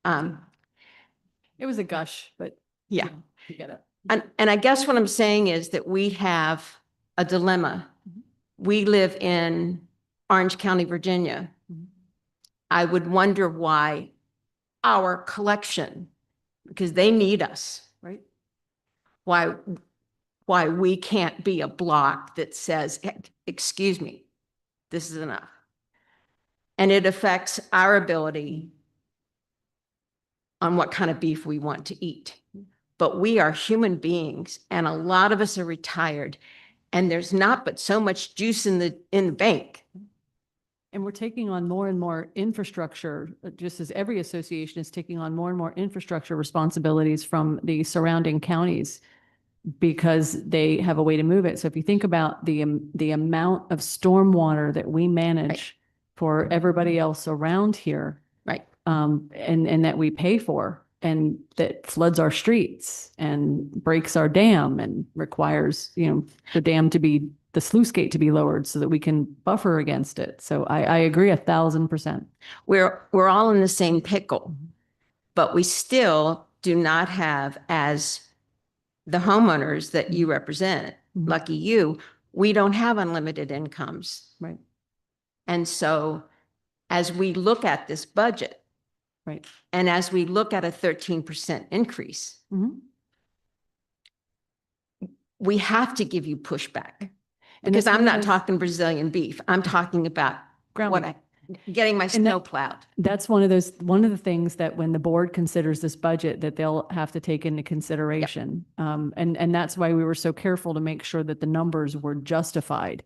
It was a gush, but. Yeah. You get it. And I guess what I'm saying is that we have a dilemma. We live in Orange County, Virginia. I would wonder why our collection, because they need us, Right. why we can't be a block that says, excuse me, this is enough. And it affects our ability on what kind of beef we want to eat. But we are human beings, and a lot of us are retired, and there's not but so much juice in the bank. And we're taking on more and more infrastructure, just as every association is taking on more and more infrastructure responsibilities from the surrounding counties, because they have a way to move it. So if you think about the amount of stormwater that we manage for everybody else around here, Right. and that we pay for, and that floods our streets and breaks our dam and requires, the dam to be, the sluice gate to be lowered so that we can buffer against it. So I agree 1,000%. We're all in the same pickle, but we still do not have, as the homeowners that you represent, lucky you, we don't have unlimited incomes. Right. And so as we look at this budget, Right. and as we look at a 13% increase, we have to give you pushback. Because I'm not talking Brazilian beef. I'm talking about getting my snow plowed. That's one of the things that when the board considers this budget, that they'll have to take into consideration. Yep. And that's why we were so careful to make sure that the numbers were justified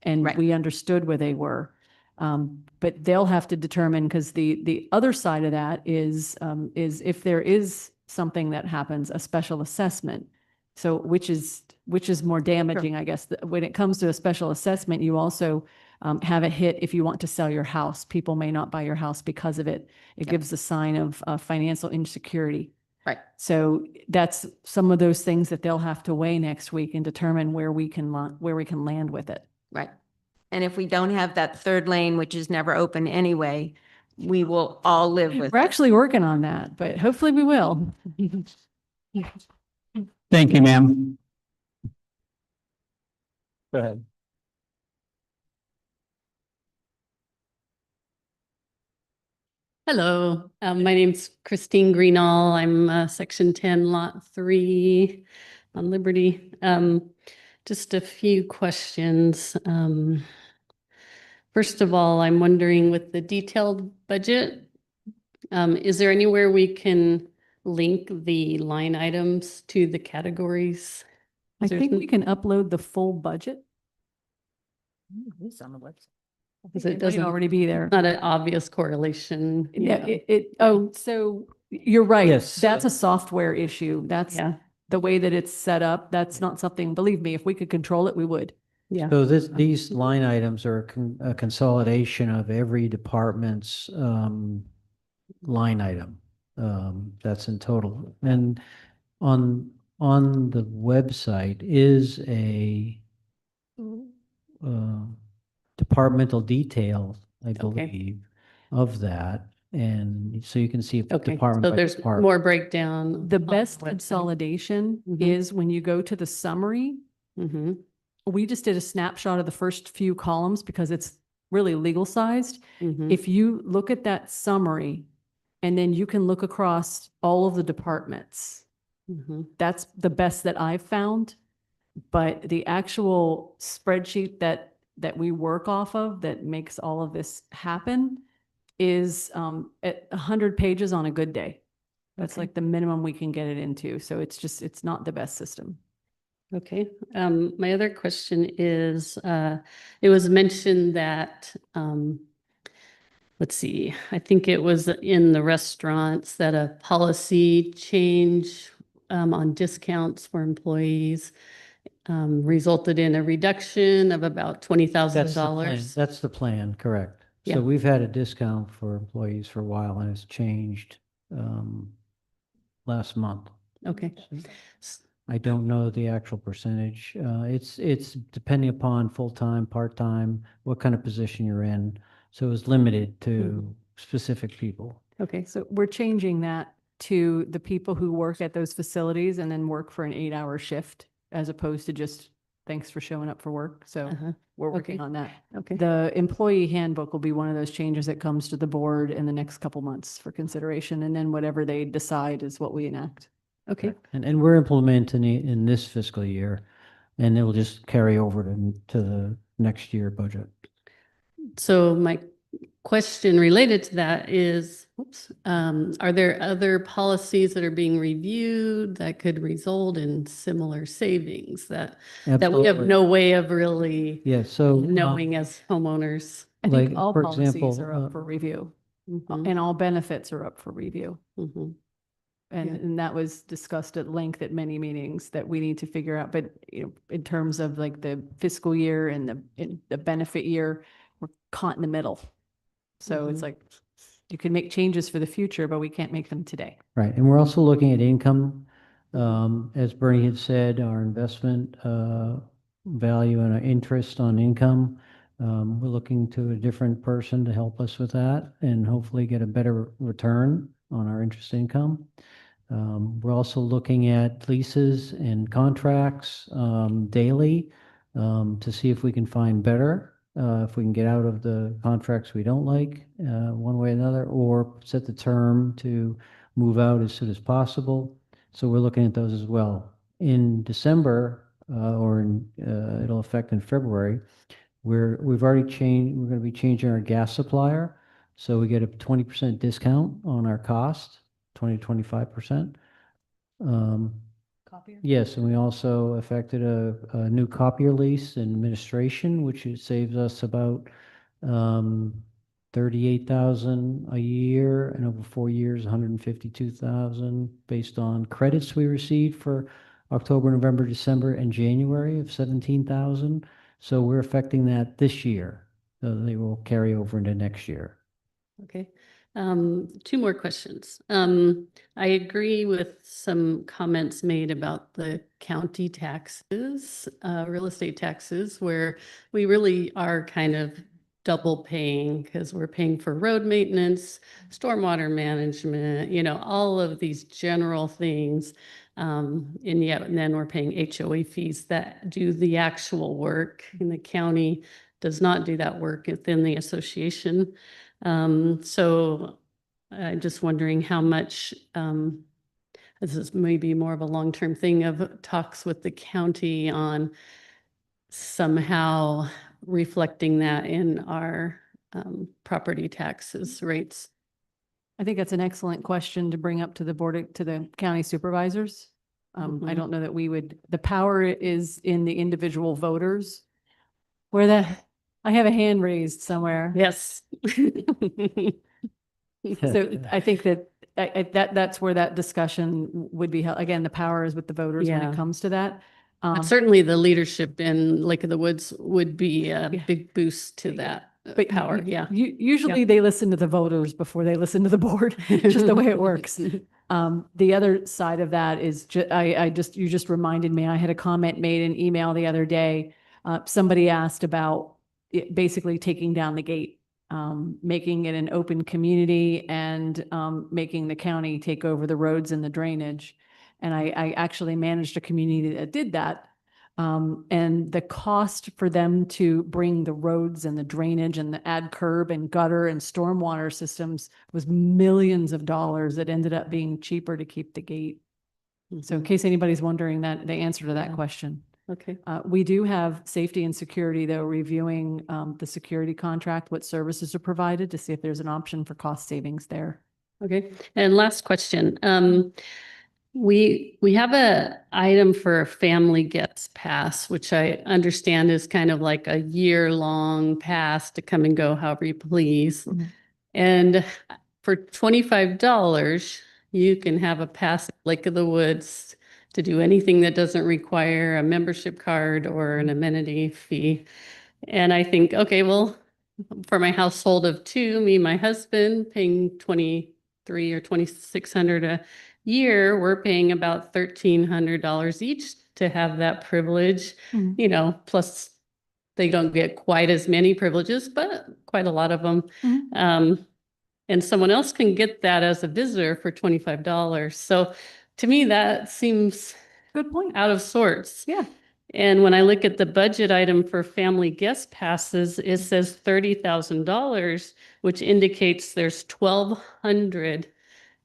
and we understood where they were. But they'll have to determine, because the other side of that is if there is something that happens, a special assessment. So which is more damaging, sure. I guess. When it comes to a special assessment, you also have a hit if you want to sell your house. People may not buy your house because of it. It gives a sign of financial insecurity. Right. So that's some of those things that they'll have to weigh next week and determine where we can land with it. Right. And if we don't have that third lane, which is never open anyway, we will all live with it. We're actually working on that, but hopefully we will. Thank you, ma'am. Go ahead. Hello, my name's Christine Greenall. I'm Section 10, Lot 3 on Liberty. Just a few questions. First of all, I'm wondering, with the detailed budget, is there anywhere we can link the line items to the categories? I think we can upload the full budget. It's on the website. Because it doesn't already be there. Not an obvious correlation. Yeah. So you're right. Yes. That's a software issue. That's the way that it's set up. That's not something, believe me, if we could control it, we would. Yeah. So these line items are a consolidation of every department's line item. That's in total. And on the website is a departmental detail, I believe, of that. And so you can see department So by there's department. more breakdown. The on best the website. consolidation is when you go to the summary. We just did a snapshot of the first few columns because it's really legal sized. If you look at that summary and then you can look across all of the departments, that's the best that I've found. But the actual spreadsheet that we work off of that makes all of this happen is at 100 pages on a good day. That's like the minimum we can get it into. So it's not the best system. Okay. My other question is, it was mentioned that, let's see, I think it was in the restaurants that a policy change on discounts for employees resulted in a reduction of about $20,000. That's the plan, correct. Yeah. So we've had a discount for employees for a while and it's changed last month. Okay. I don't know the actual percentage. It's depending upon full-time, part-time, what kind of position you're in. So it's limited to specific people. Okay. So we're changing that to the people who work at those facilities and then work for an 8-hour shift as opposed to just thanks for showing up for work. So Uh-huh. we're working Okay. on that. Okay. The employee handbook will be one of those changes that comes to the board in the next couple months for consideration. And then whatever they decide is what we enact. Okay. And we're implementing it in this fiscal year and it will just carry over to the next year budget. So my question related to that is, are there other policies that are being reviewed that could result in similar savings that we have Absolutely. no way of really Yeah, so. knowing as homeowners? I think Like, all for policies example, are up for review Mhm, and all benefits are up for review. mhm. And, Yeah. and that was discussed at length at many meetings that we need to figure out, but in terms of like the fiscal year and the benefit year, we're caught in the middle. So it's Mhm. like, you can make changes for the future, but we can't make them today. Right, and we're also looking at income. As Bernie had said, our investment value and our interest on income. We're looking to a different person to help us with that and hopefully get a better return on our interest income. We're also looking at leases and contracts daily to see if we can find better, if we can get out of the contracts we don't like one way or another, or set the term to move out as soon as possible. So we're looking at those as well. In December, it'll affect in February, we've already changed, we're going to be changing our gas supplier. So we get a 20% discount on our cost, 20 to 25%. Copier? Yes, and we also affected a new copier lease and administration, which saves us about 38,000 a year, and over 4 years, 152,000 based on credits we received for October, November, December, and January of 17,000. So we're affecting that this year. So they will carry over into next year. Okay. Two more questions. I agree with some comments made about the county taxes, real estate taxes, where we really are kind of double paying because we're paying for road maintenance, stormwater management, all of these general things. And then we're paying HOA fees that do the actual work, and the county does not do that work within the association. So I'm just wondering how much, this is maybe more of a long-term thing of talks with the county on somehow reflecting that in our property taxes rates. I think that's an excellent question to bring up to the board, to the county supervisors. I Mhm. don't know that the power is in the individual voters. I have a hand raised somewhere. Yes. So I think that that's where that discussion would be held. Again, the power is with the voters when Yeah. it comes to that. But certainly the leadership in Lake of the Woods would be a Yeah. big boost to that But power. Yeah. Usually they listen to the voters before they listen to the board. It's just the way it works. The other side of that is you just reminded me, I had a comment made in email the other day. Somebody asked about basically taking down the gate, making it an open community and making the county take over the roads and the drainage. And I actually managed a community that did that. And the cost for them to bring the roads and the drainage and the add curb and gutter and stormwater systems was millions of dollars. That ended up being cheaper to keep the gate. So in Mhm. case anybody's wondering that, the answer to that Yeah. question. Okay. We do have safety and security, though, reviewing the security contract, what services are provided to see if there's an option for cost savings there. Okay. And last question. We have a item for a family gets pass, which I understand is kind of like a year-long pass to come and go however you please. Mhm. And for $25, you can have a pass at Lake of the Woods to do anything that doesn't require a membership card or an amenity fee. And I think, okay, well, for my household of two, me and my husband, paying 23 or 2,600 a year, we're paying about $1,300 each to have that privilege, Mhm. you know, plus they don't get quite as many privileges, but quite a lot of them. Mhm. And someone else can get that as a visitor for $25. So to me, that seems Good point. out of sorts. Yeah. And when I look at the budget item for family guest passes, it says $30,000, which indicates there's 1,200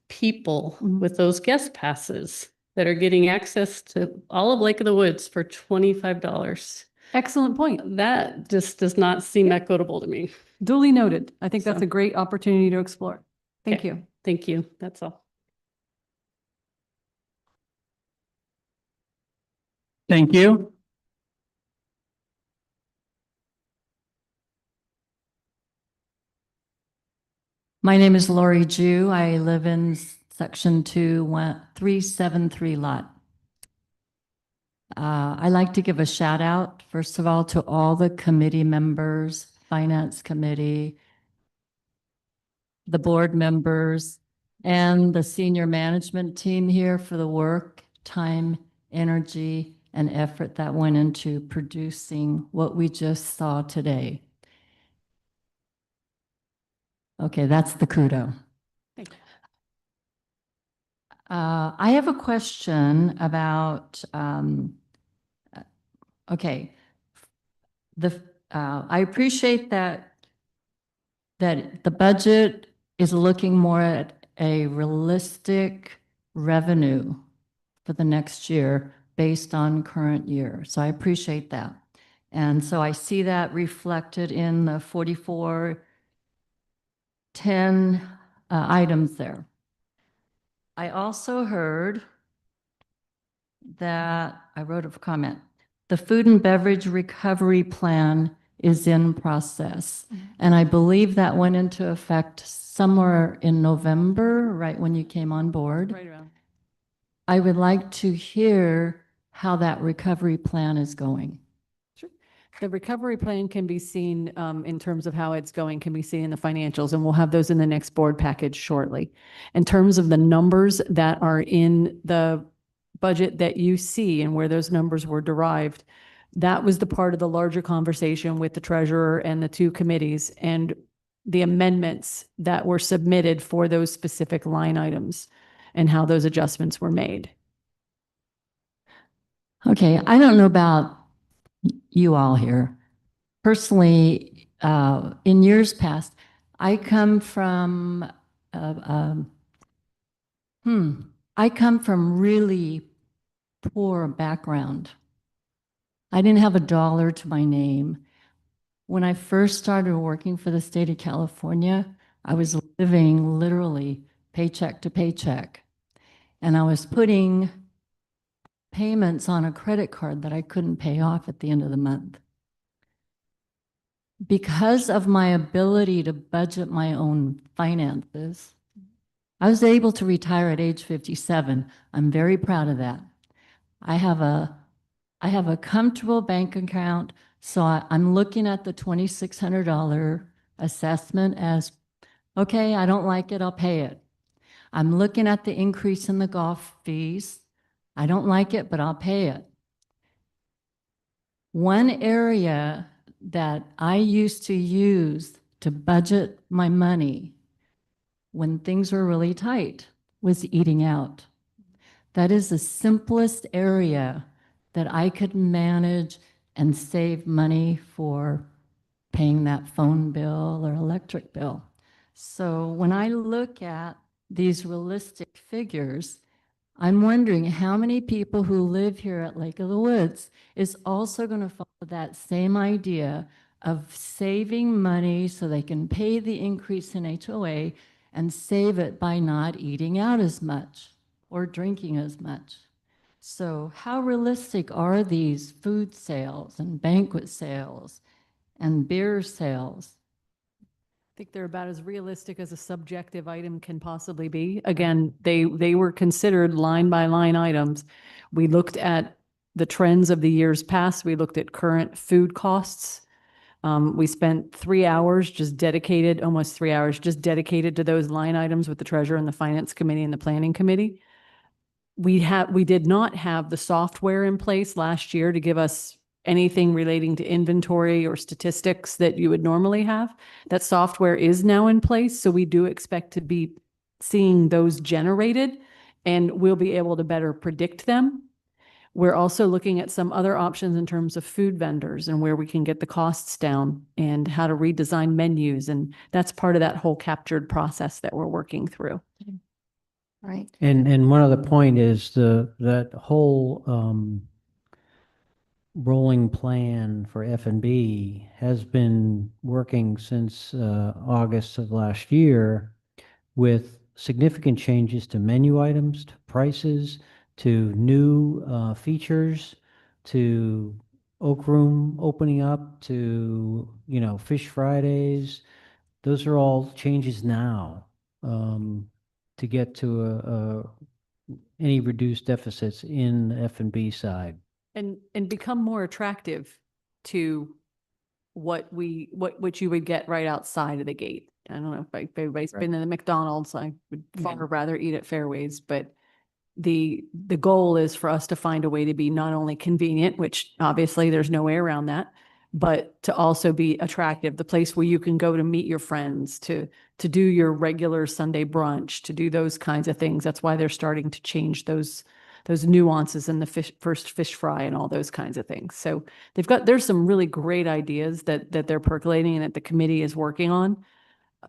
people Mhm. with those guest passes that are getting access to all of Lake of the Woods for $25. Excellent point. That just does not seem equitable to me. Duly noted. I think that's So- a great opportunity to explore. Thank Okay. you. Thank you. That's all. Thank you. My name is Lori Jew. I live in section 373 lot. I'd like to give a shout out, first of all, to all the committee members, finance committee, the board members, and the senior management team here for the work, time, energy, and effort that went into producing what we just saw today. Okay, that's the kudo. I have a question about, okay. I appreciate that the budget is looking more at a realistic revenue for the next year based on current year. So I appreciate that. And so I see that reflected in the 4410 items there. I also heard that, I wrote a comment, the food and beverage recovery plan is in process. And I believe that went into effect somewhere in November, right when you came on board. Right around. I would like to hear how that recovery plan is going. The recovery plan can be seen in terms of how it's going, can be seen in the financials, and we'll have those in the next board package shortly. In terms of the numbers that are in the budget that you see and where those numbers were derived, that was the part of the larger conversation with the treasurer and the two committees and the amendments that were submitted for those specific line items and how those adjustments were made. Okay, I don't know about you all here. Personally, in years past, I come from really poor background. I didn't have a dollar to my name. When I first started working for the state of California, I was living literally paycheck to paycheck. And I was putting payments on a credit card that I couldn't pay off at the end of the month. Because of my ability to budget my own finances, I was able to retire at age 57. I'm very proud of that. I have a comfortable bank account, so I'm looking at the $2,600 assessment as, okay, I don't like it, I'll pay it. I'm looking at the increase in the golf fees. I don't like it, but I'll pay it. One area that I used to use to budget my money when things were really tight was eating out. That is the simplest area that I could manage and save money for paying that phone bill or electric bill. So when I look at these realistic figures, I'm wondering how many people who live here at Lake of the Woods is also going to follow that same idea of saving money so they can pay the increase in HOA and save it by not eating out as much or drinking as much. So how realistic are these food sales and banquet sales and beer sales? I think they're about as realistic as a subjective item can possibly be. Again, they were considered line by line items. We looked at the trends of the years past. We looked at current food costs. We spent 3 hours just dedicated, almost 3 hours, just dedicated to those line items with the treasurer and the finance committee and the planning committee. We did not have the software in place last year to give us anything relating to inventory or statistics that you would normally have. That software is now in place, so we do expect to be seeing those generated, and we'll be able to better predict them. We're also looking at some other options in terms of food vendors and where we can get the costs down and how to redesign menus. And that's part of that whole captured process that we're working through. Right. And one other point is that whole rolling plan for F&B has been working since August of last year with significant changes to menu items, to prices, to new features, to Oak Room opening up, to, Fish Fridays. Those are all changes now to get to any reduced deficits in the F&B side. And become more attractive to what you would get right outside of the gate. I don't know if everybody's been in the McDonald's. I would far rather eat at Fairways, but the goal is for us to find a way to be not only convenient, which obviously there's no way around that, but to also be attractive, the place where you can go to meet your friends, to do your regular Sunday brunch, to do those kinds of things. That's why they're starting to change those nuances in the first fish fry and all those kinds of things. So there's some really great ideas that they're percolating and that the committee is working on.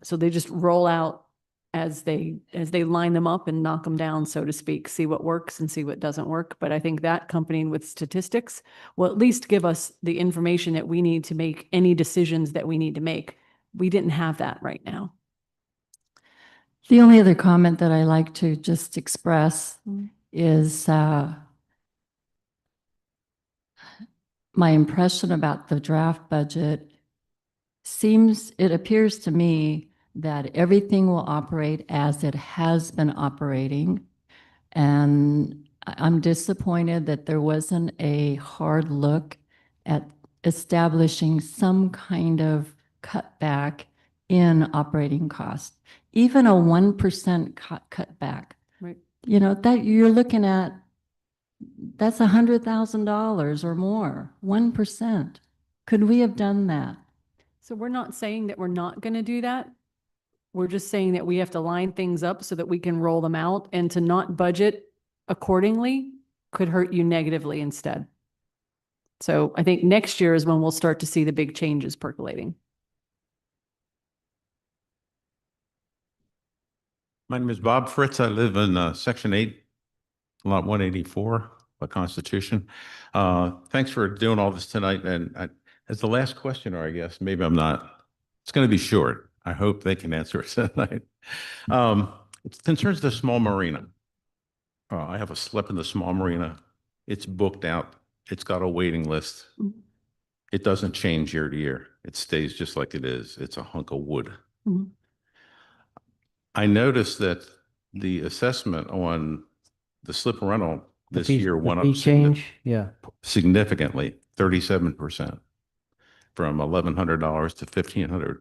So they just roll out as they line them up and knock them down, so to speak, see what works and see what doesn't work. But I think that accompanied with statistics will at least give us the information that we need to make any decisions that we need to make. We didn't have that right now. The only other comment that I like to just express is my impression about the draft budget it appears to me that everything will operate as it has been operating. And I'm disappointed that there wasn't a hard look at establishing some kind of cutback in operating costs, even a 1% cutback. Right. That you're looking at, that's $100,000 or more, 1%. Could we have done that? So we're not saying that we're not going to do that. We're just saying that we have to line things up so that we can roll them out, and to not budget accordingly could hurt you negatively instead. So I think next year is when we'll start to see the big changes percolating. My name is Bob Fritz. I live in Section 8, Lot 184, the Constitution. Thanks for doing all this tonight. And as the last questioner, I guess, maybe I'm not, it's going to be short. I hope they can answer it tonight. It concerns the small marina. I have a slip in the small marina. It's booked out. It's got a waiting list. It doesn't change year to year. It stays just like it is. It's a hunk of wood. I noticed that the assessment on the slip rental this year went up significantly, 37%, from $1,100 to $1,500.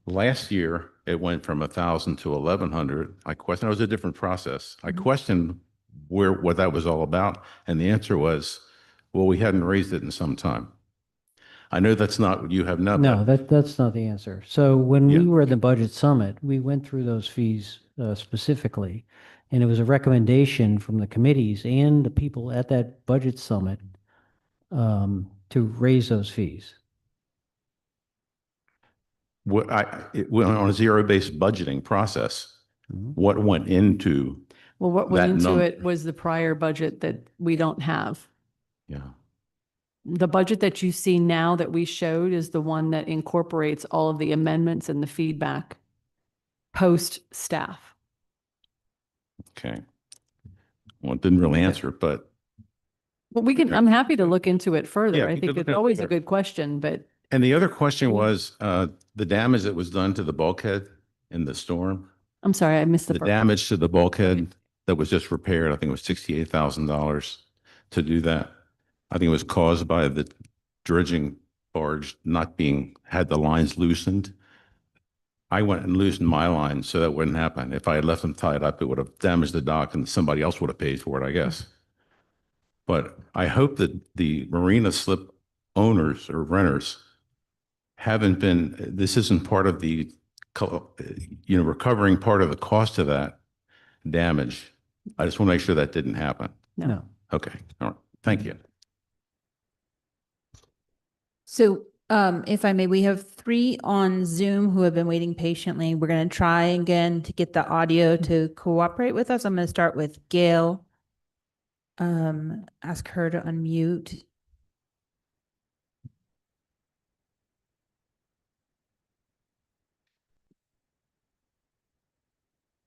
Last year, it went from 1,000 to 1,100. I questioned, it was a different process. I questioned what that was all about. And the answer was, well, we hadn't raised it in some time. I know that's not what you have now. No, that's not the answer. So when we were at the budget summit, we went through those fees specifically, and it was a recommendation from the committees and the people at that budget summit to raise those fees. It went on a zero-based budgeting process. What went into Well, what went into it was the prior budget that we don't have. Yeah. The budget that you see now that we showed is the one that incorporates all of the amendments and the feedback post staff. Okay. Well, it didn't really answer it, but. Well, I'm happy to look into it further. Yeah, I think it's always a good question, but. And the other question was the damage that was done to the bulkhead in the storm. I'm sorry, I missed the first. Damage to the bulkhead that was just repaired. I think it was $68,000 to do that. I think it was caused by the dredging barge not had the lines loosened. I went and loosened my lines so that wouldn't happen. If I had left them tied up, it would have damaged the dock and somebody else would have paid for it, I guess. But I hope that the marina slip owners or renters this isn't part of the, recovering part of the cost of that damage. I just want to make sure that didn't happen. No. Okay, all right, thank you. So, if I may, we have 3 on Zoom who have been waiting patiently. We're going to try again to get the audio to cooperate with us. I'm going to start with Gail. Ask her to unmute.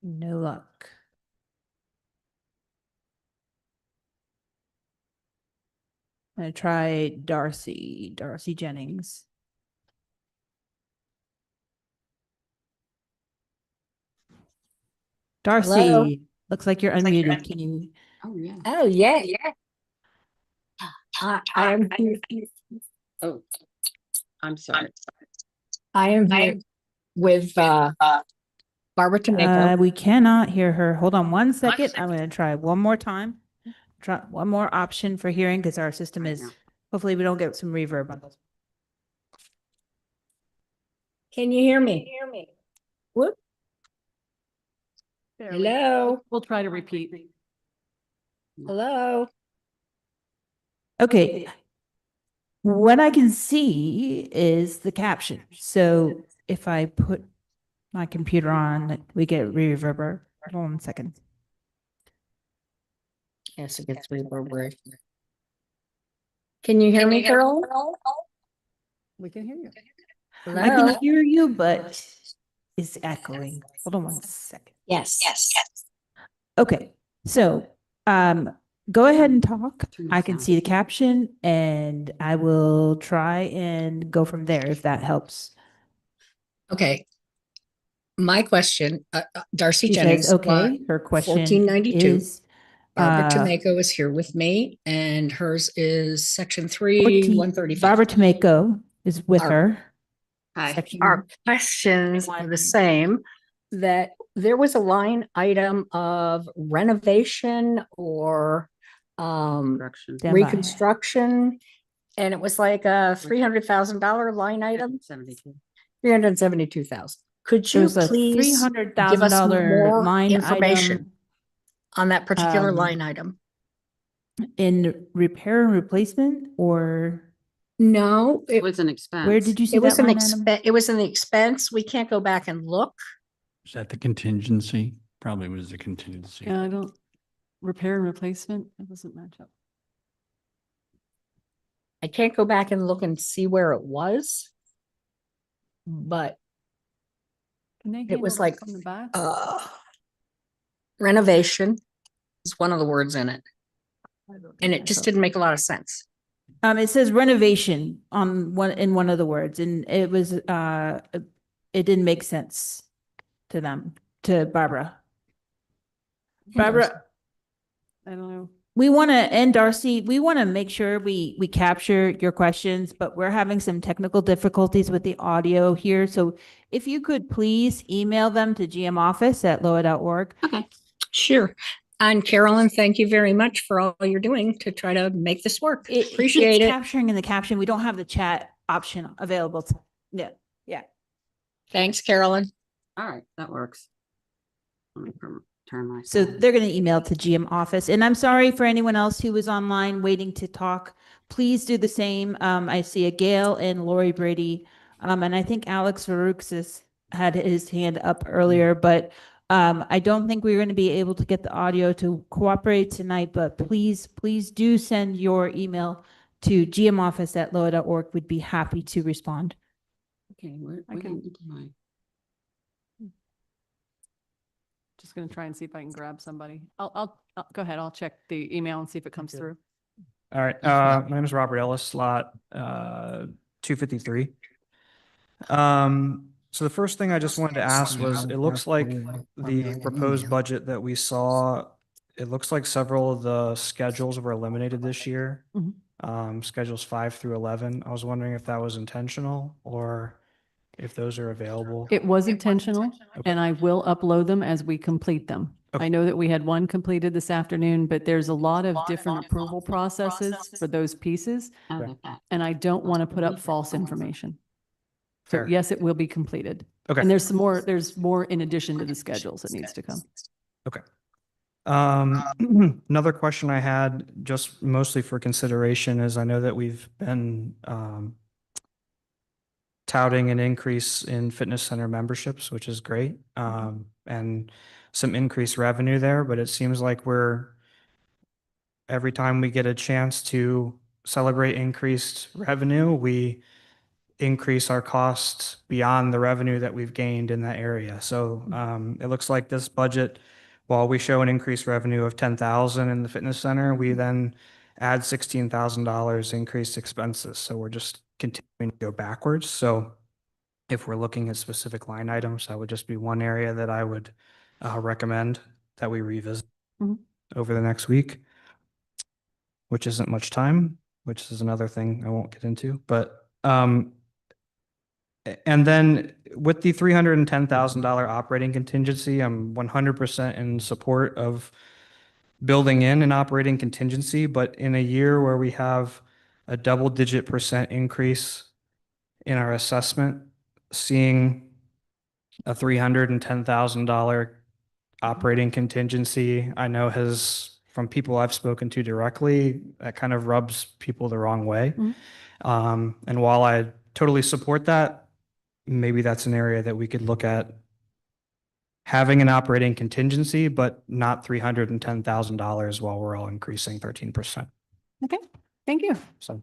No luck. I'm going to try Darcy Jennings. Darcy, Hello? looks like you're unmuted. Can you? Oh, yeah. Oh, yeah. I am here. Oh, I'm sorry. I am here with Barbara Tomeko. We cannot hear her. Hold on 1 second. I'm going to try one more time. Try one more option for hearing because our system is, hopefully we don't get some reverb on this. Can you hear me? Whoop. Hello? We'll try to repeat. Hello? Okay. What I can see is the caption. So if I put my computer on, we get reverb. Hold on 1 second. Yes, it gets reverberate. Can you hear me, Carol? We can hear you. I Hello? can hear you, but it's echoing. Hold on 1 second. Yes. Okay, so go ahead and talk. I can see the caption and I will try and go from there if that helps. Okay. My question, Darcy She Jennings. says, okay, her question 1492. is Barbara Tomeko is here with me and hers is section 135. Barbara Tomeko is with her. Hi. Section- Our questions are the same, that there was a line item of renovation or Correction. Stand by. reconstruction, and it was like a $300,000 line item, 72. 372,000. Could It you was a please give us $300,000 more line information item on that particular um, line item? in repair and replacement, or No, It was an expense. where did you see it was that an line item? expense. It was in the expense. We can't go back and look. Is that the contingency? Probably was the contingency. Yeah, I don't, repair and replacement, it doesn't match up. I can't go back and look and see where it was. But Can they it was handle like this on the back? renovation is one of the words in it. And it just didn't make a lot of sense. It says renovation on one of the words, and it was it didn't make sense to them, to Barbara. Barbara, I don't know. we want to, and Darcy, we want to make sure we capture your questions, but we're having some technical difficulties with the audio here. So if you could please email them to gmoffice@loa.org. Okay, sure. And Carolyn, thank you very much for all you're doing to try to make this work. Appreciate it. Capturing in the caption. We don't have the chat option available. Yeah. Thanks, Carolyn. All right, that works. Let me turn my. So they're going to email to GM office. And I'm sorry for anyone else who was online waiting to talk. Please do the same. I see a Gail and Lori Brady. And I think Alex Farouksis had his hand up earlier, but I don't think we're going to be able to get the audio to cooperate tonight, but please do send your email to gmoffice@loa.org. We'd be happy to respond. Okay, where I can- into my. Just gonna try and see if I can grab somebody. I'll go ahead. I'll check the email and see if it comes through. All right. My name is Robert Ellis, slot 253. So the first thing I just wanted to ask was, it looks like the proposed budget that we saw, it looks like several of the schedules were eliminated this year. Mhm. schedules 5 through 11. I was wondering if that was intentional or if those are available. It was intentional, and I will upload them as we complete them. I know that we had one completed this afternoon, but there's a lot of different approval processes for those pieces, and I don't want to put up false information. So Fair. yes, it will be completed. Okay. And there's more in addition to the schedules that needs to come. Okay. Another question I had, just mostly for consideration, is I know that we've been touting an increase in fitness center memberships, which is great, and some increased revenue there, but it seems like every time we get a chance to celebrate increased revenue, we increase our costs beyond the revenue that we've gained in that area. So it looks like this budget, while we show an increased revenue of 10,000 in the fitness center, we then add $16,000 increased expenses. So we're just continuing to go backwards. So if we're looking at specific line items, that would just be one area that I would recommend that we revisit over the next week, which isn't much time, which is another thing I won't get into. But and then with the $310,000 operating contingency, I'm 100% in support of building in an operating contingency. But in a year where we have a double-digit % increase in our assessment, seeing a $310,000 operating contingency, I know from people I've spoken to directly, that kind of rubs people the wrong way. And while I totally support that, maybe that's an area that we could look at having an operating contingency, but not $310,000 while we're all increasing 13%. Okay, thank you. So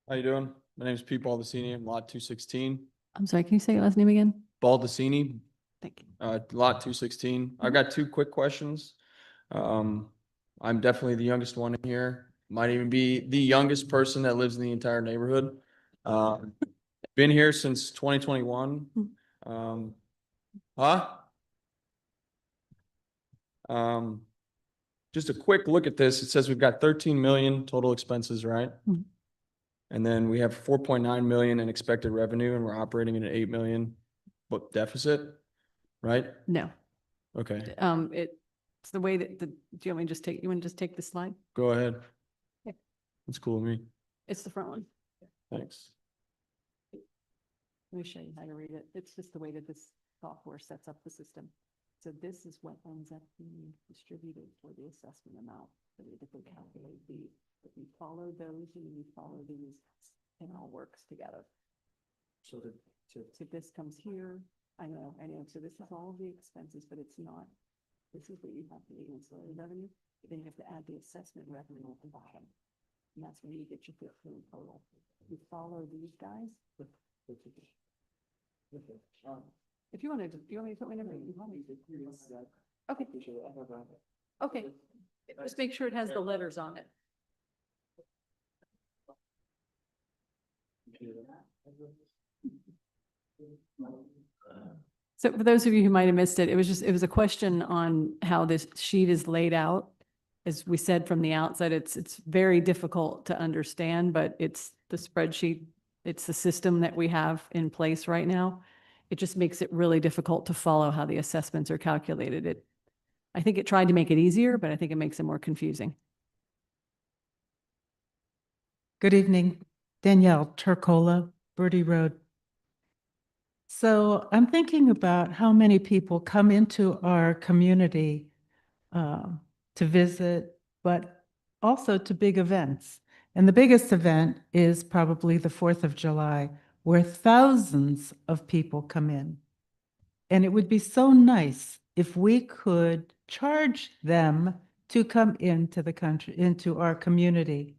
How you doing? My name is Pete Baldacini. I'm lot 216. I'm sorry, can you say your last name again? Baldacini, Thank you. lot 216. I've got two quick questions. I'm definitely the youngest one in here. Might even be the youngest person that lives in the entire neighborhood. Been here since 2021. Just a quick look at this. It says we've got 13 million total expenses, right? And then we have 4.9 million in expected revenue, and we're operating at an 8 million deficit, right? No. Okay, It's the way that do you want me to just take, the slide? go ahead. Yeah. That's cool with me. It's the front one. Thanks. Let me show you how to read it. It's just the way that this software sets up the system. So this is what ends up being distributed for the assessment amount. So we calculate these, but we follow those and we follow these, and it all works together. So this comes here. I know. So this is all the expenses, but it's not. This is what you have the ancillary revenue, but then you have to add the assessment revenue at the bottom. And that's where you get your 15 total. You follow these guys. If you want to, do you want me to put my number? Okay. Okay. Just make sure it has the letters on it. So for those of you who might have missed it, it was a question on how this sheet is laid out. As we said from the outset, it's very difficult to understand, but it's the spreadsheet. It's the system that we have in place right now. It just makes it really difficult to follow how the assessments are calculated. I think it tried to make it easier, but I think it makes it more confusing. Good evening, Danielle Turcola, Birdie Road. So I'm thinking about how many people come into our community to visit, but also to big events. And the biggest event is probably the 4th of July, where thousands of people come in. And it would be so nice if we could charge them to come into the country, into our community.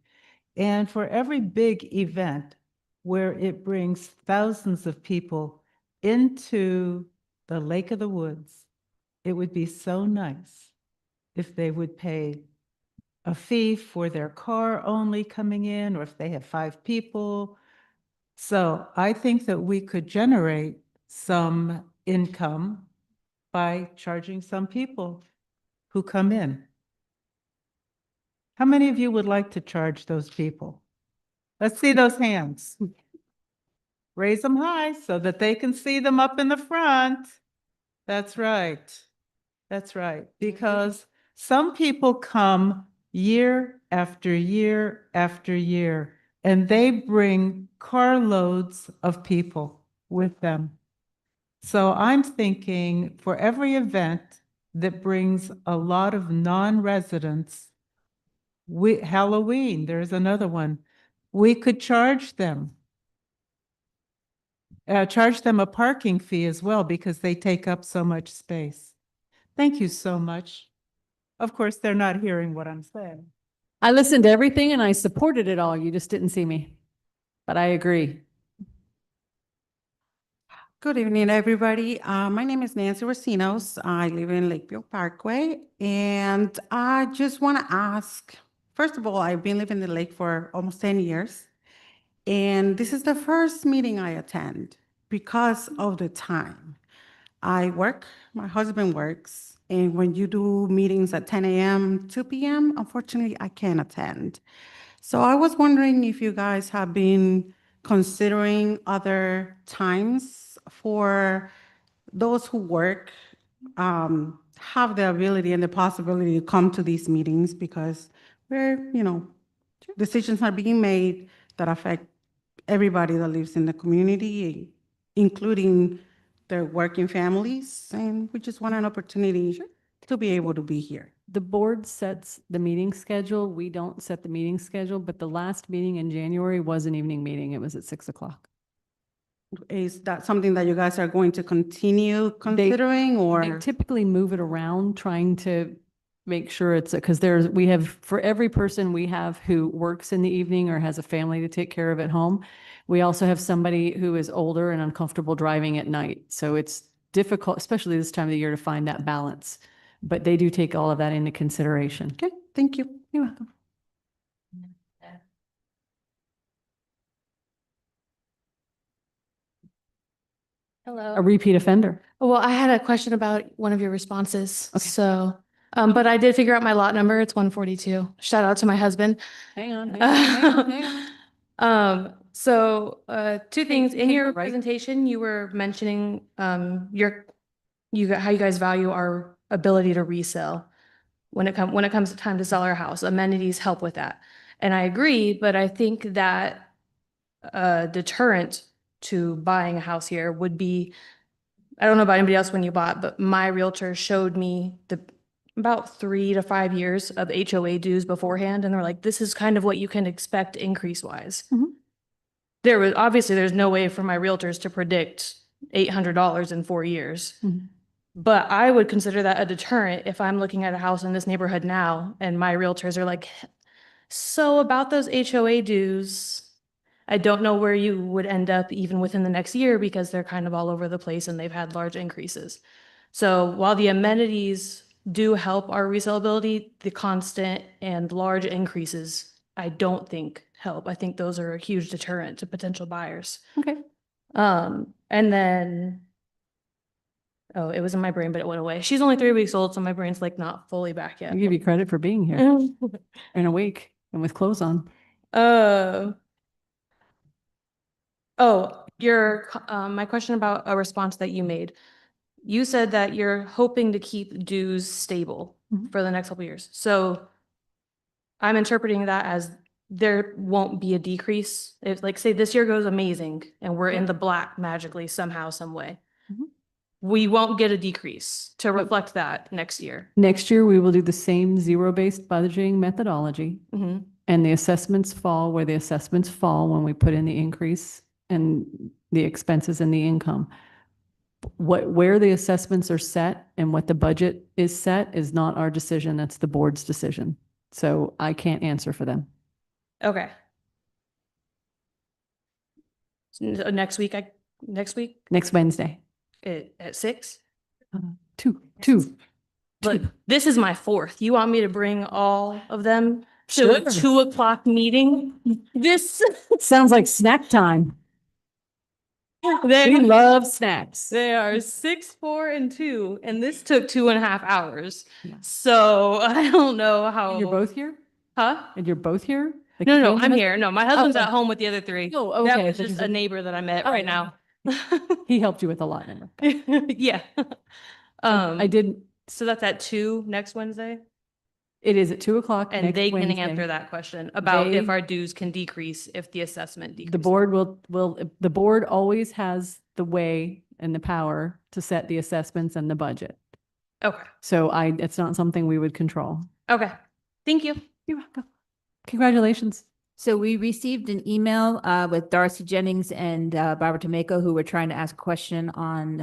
And for every big event where it brings thousands of people into the Lake of the Woods, it would be so nice if they would pay a fee for their car only coming in, or if they have 5 people. So I think that we could generate some income by charging some people who come in. How many of you would like to charge those people? Let's see those hands. Raise them high so that they can see them up in the front. That's right. That's right. Because some people come year after year after year, and they bring carloads of people with them. So I'm thinking for every event that brings a lot of non-residents, Halloween, there's another one, we could charge them a parking fee as well because they take up so much space. Thank you so much. Of course, they're not hearing what I'm saying. I listened to everything and I supported it all. You just didn't see me. But I agree. Good evening, everybody. My name is Nancy Racinos. I live in Lakeview Parkway, and I just want to ask, first of all, I've been living in the lake for almost 10 years, and this is the first meeting I attend because of the time. I work, my husband works, and when you do meetings at 10 a.m., 2 p.m., unfortunately, I can't attend. So I was wondering if you guys have been considering other times for those who work, have the ability and the possibility to come to these meetings because decisions are being made that affect everybody that lives in the community, including their working families, and we just want an opportunity to be able to be here. The board sets the meeting schedule. We don't set the meeting schedule, but the last meeting in January was an evening meeting. It was at 6 o'clock. Is that something that you guys are going to continue considering, They or? typically move it around, trying to make sure it's, because we have, for every person we have who works in the evening or has a family to take care of at home, we also have somebody who is older and uncomfortable driving at night. So it's difficult, especially this time of the year, to find that balance. But they do take all of that into consideration. Okay, thank you. You're welcome. Hello. A repeat offender. Well, I had a question about one of your responses. Okay. So, but I did figure out my lot number. It's 142. Shout out to my husband. Hang on. Hang on. Two things. In Can you your right? presentation, you were mentioning how you guys value our ability to resell when it comes to time to sell our house. Amenities help with that. And I agree, but I think that a deterrent to buying a house here would be, I don't know about anybody else when you bought, but my realtor showed me about 3 to 5 years of HOA dues beforehand. And they're like, this is kind of what you can expect increase wise. Mhm. There's no way for my realtors to predict $800 in 4 years. Mhm. But I would consider that a deterrent if I'm looking at a house in this neighborhood now and my realtors are like, so about those HOA dues, I don't know where you would end up even within the next year because they're kind of all over the place and they've had large increases. So while the amenities do help our resellability, the constant and large increases, I don't think help. I think those are a huge deterrent to potential buyers. Okay. And then, oh, it was in my brain, but it went away. She's only 3 weeks old, so my brain's like not fully back yet. I give you credit for being here in a week and with clothes on. My question about a response that you made. You said that you're hoping to keep dues stable for the next couple of years. So I'm interpreting that as there won't be a decrease. If, like, say this year goes amazing and we're in the black magically somehow, some way. Mhm. We won't get a decrease to reflect that next year. Next year, we will do the same zero-based budgeting methodology. Mhm. And the assessments fall where the assessments fall when we put in the increase and the expenses and the income. Where the assessments are set and what the budget is set is not our decision. That's the board's decision. So I can't answer for them. Okay. Next week? Next Wednesday. At 6? Two. Look, this is my 4th. You want me to bring all of them to a Sure. 2 o'clock meeting? This Sounds like snack time. We love snacks. They are 6, 4, and 2, and this took 2.5 hours. Yeah. So I don't know how. And you're both here? Huh? And you're both here? The No, Canadian I'm hus- here. No, my husband's Oh, at home with the other 3. Oh, That okay. was just a neighbor that I met Oh, right now. He helped you with a lot. Yeah. I did, So that's at 2 next Wednesday? it is at 2:00 And next they can Wednesday. answer that question about if They- our dues can decrease if the assessment decreases. The board the board always has the way and the power to set the assessments and the budget. Okay. So it's not something we would control. Okay. Thank you. You're welcome. Congratulations. So we received an email with Darcy Jennings and Barbara Tomeko, who were trying to ask a question on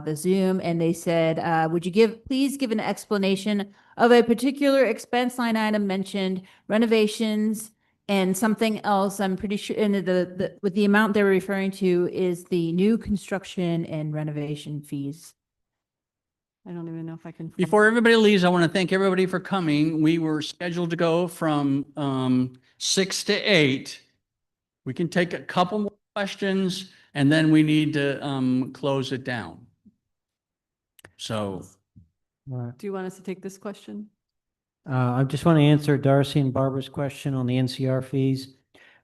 the Zoom, and they said, would you please give an explanation of a particular expense line item mentioned, renovations and something else? I'm pretty sure, and with the amount they were referring to is the new construction and renovation fees. I don't even know if I can. Before everybody leaves, I want to thank everybody for coming. We were scheduled to go from 6 to 8. We can take a couple more questions and then we need to close it down. So Do you want us to take this question? I just want to answer Darcy and Barbara's question on the NCR fees.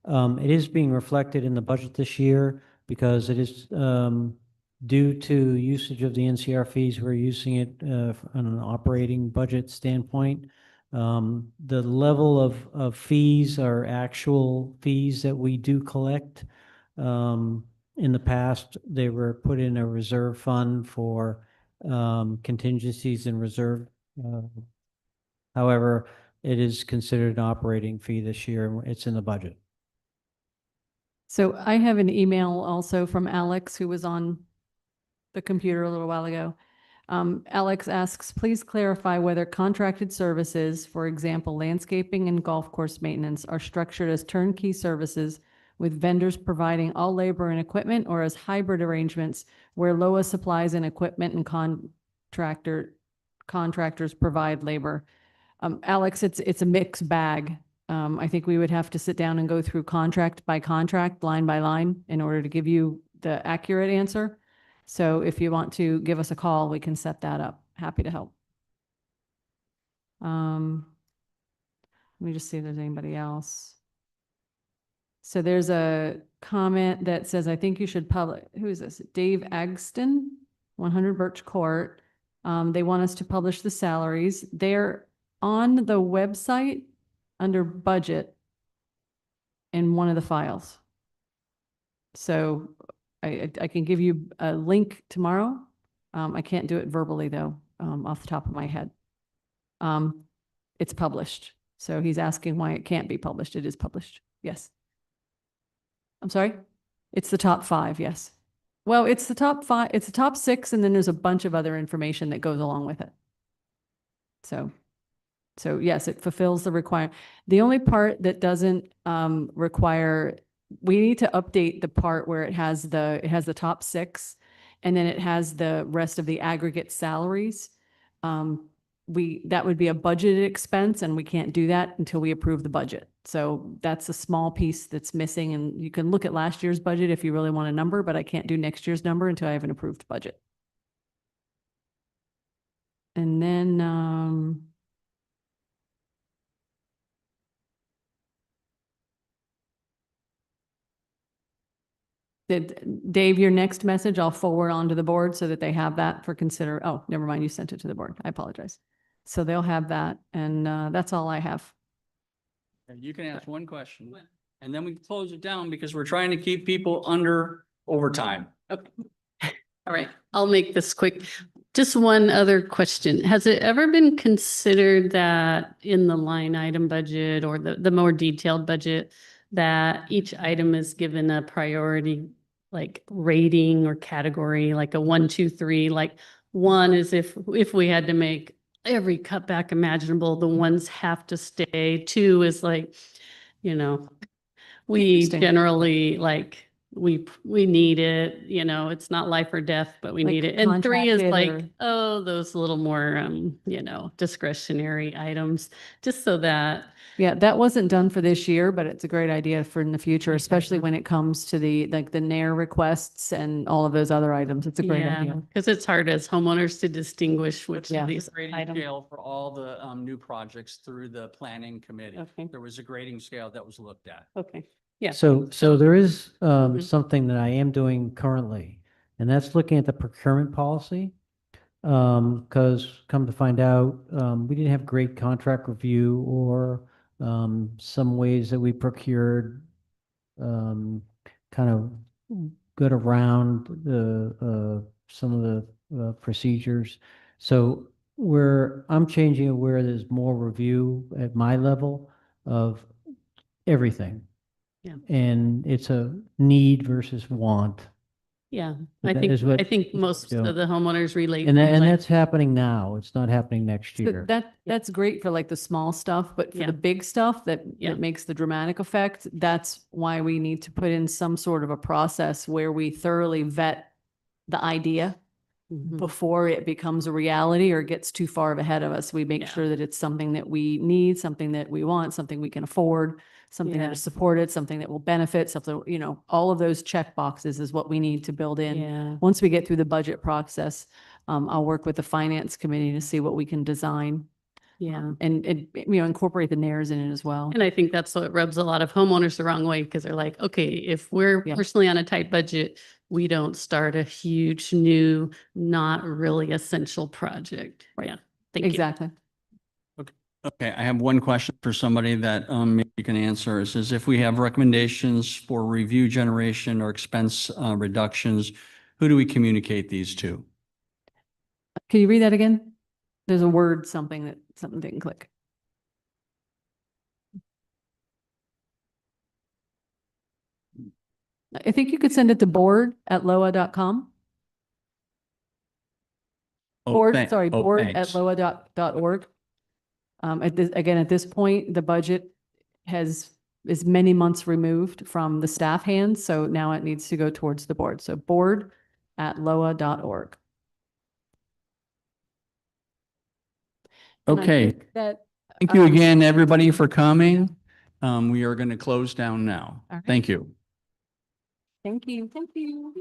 It is being reflected in the budget this year because it is due to usage of the NCR fees. We're using it on an operating budget standpoint. The level of fees are actual fees that we do collect. In the past, they were put in a reserve fund for contingencies and reserve. However, it is considered an operating fee this year, and it's in the budget. So I have an email also from Alex, who was on the computer a little while ago. Alex asks, please clarify whether contracted services, for example, landscaping and golf course maintenance, are structured as turnkey services with vendors providing all labor and equipment, or as hybrid arrangements where LOA supplies and equipment and contractors provide labor. Alex, it's a mixed bag. I think we would have to sit down and go through contract by contract, line by line, in order to give you the accurate answer. So if you want to give us a call, we can set that up. Happy to help. Let me just see if there's anybody else. So there's a comment that says, I think you should publish, who is this? Dave Agston, 100 Birch Court. They want us to publish the salaries. They're on the website under budget in one of the files. So I can give you a link tomorrow. I can't do it verbally though, off the top of my head. It's published. So he's asking why it can't be published. It is published. Yes. I'm sorry? It's the top 5, yes. Well, it's the top 5, it's the top 6, and then there's a bunch of other information that goes along with it. So yes, it fulfills the requirement. The only part that doesn't require, we need to update the part where it has the top 6, and then it has the rest of the aggregate salaries. That would be a budgeted expense, and we can't do that until we approve the budget. So that's a small piece that's missing, and you can look at last year's budget if you really want a number, but I can't do next year's number until I have an approved budget. And then, Dave, your next message, I'll forward on to the board so that they have that for oh, never mind, you sent it to the board. I apologize. So they'll have that, and that's all I have. you can ask one question and then we close it down because we're trying to keep people under overtime. Okay. All right, I'll make this quick. Just one other question. Has it ever been considered that in the line item budget or the more detailed budget that each item is given a priority, like rating or category, like a 1, 2, 3, like 1 is if we had to make every cutback imaginable, the ones have to stay. 2 is like, we Interesting. generally like we need it, you know, it's not life or death, but we Like need it. And 3 is contracted like, or- oh, those little more, you know, discretionary items, just so that, Yeah, that wasn't done for this year, but it's a great idea for in the future, especially when it comes to the, like the NAIR requests and all of those other items. It's a great idea. because it's hard as homeowners to distinguish which Yeah. of these Grading items. scale for all the new projects through the planning committee. Okay. There was a grading scale that was looked at. Okay, yeah. So there is Mhm. something that I am doing currently, and that's looking at the procurement policy. Because come to find out, we didn't have great contract review or some ways that we procured kind of good around the some of the procedures. So I'm changing it where there's more review at my level of everything. Yeah. And it's a need versus want. Yeah, But I that think, is what I think it's most doing. of the homeowners relate. And from, like, that's happening now. It's not happening next So year. that's great for like the small stuff, but for Yeah. the big stuff that, Yeah. that makes the dramatic effect, that's why we need to put in some sort of a process where we thoroughly vet the idea Mhm. before it becomes a reality or gets too far ahead of us. We make Yeah. sure that it's something that we need, something that we want, something we can afford, something that Yeah. is supported, something that will benefit, something, you know, all of those check boxes is what we need to build in. Yeah, Once we get through the budget process, I'll work with the finance committee to see what we can design. yeah. And, you know, incorporate the NARs in it as well. And I think that's what rubs a lot of homeowners the wrong way because they're like, okay, if we're Yeah. personally on a tight budget, we don't start a huge new, not really essential project. Right. Yeah. Thank you. Exactly. Okay, I have one question for somebody that maybe you can answer. It says if we have recommendations for review generation or expense reductions, who do we communicate these to? Can you read that again? There's a word, something didn't click. I think you could send it to board@loa.com. Board, thanks. board@loa.org. Again, at this point, the budget is many months removed from the staff hands, so now it needs to go towards the board. So board@loa.org. And I Okay, think that, thank you again, everybody, for coming. We are going to close down now. All right. Thank you. Thank you. Thank you.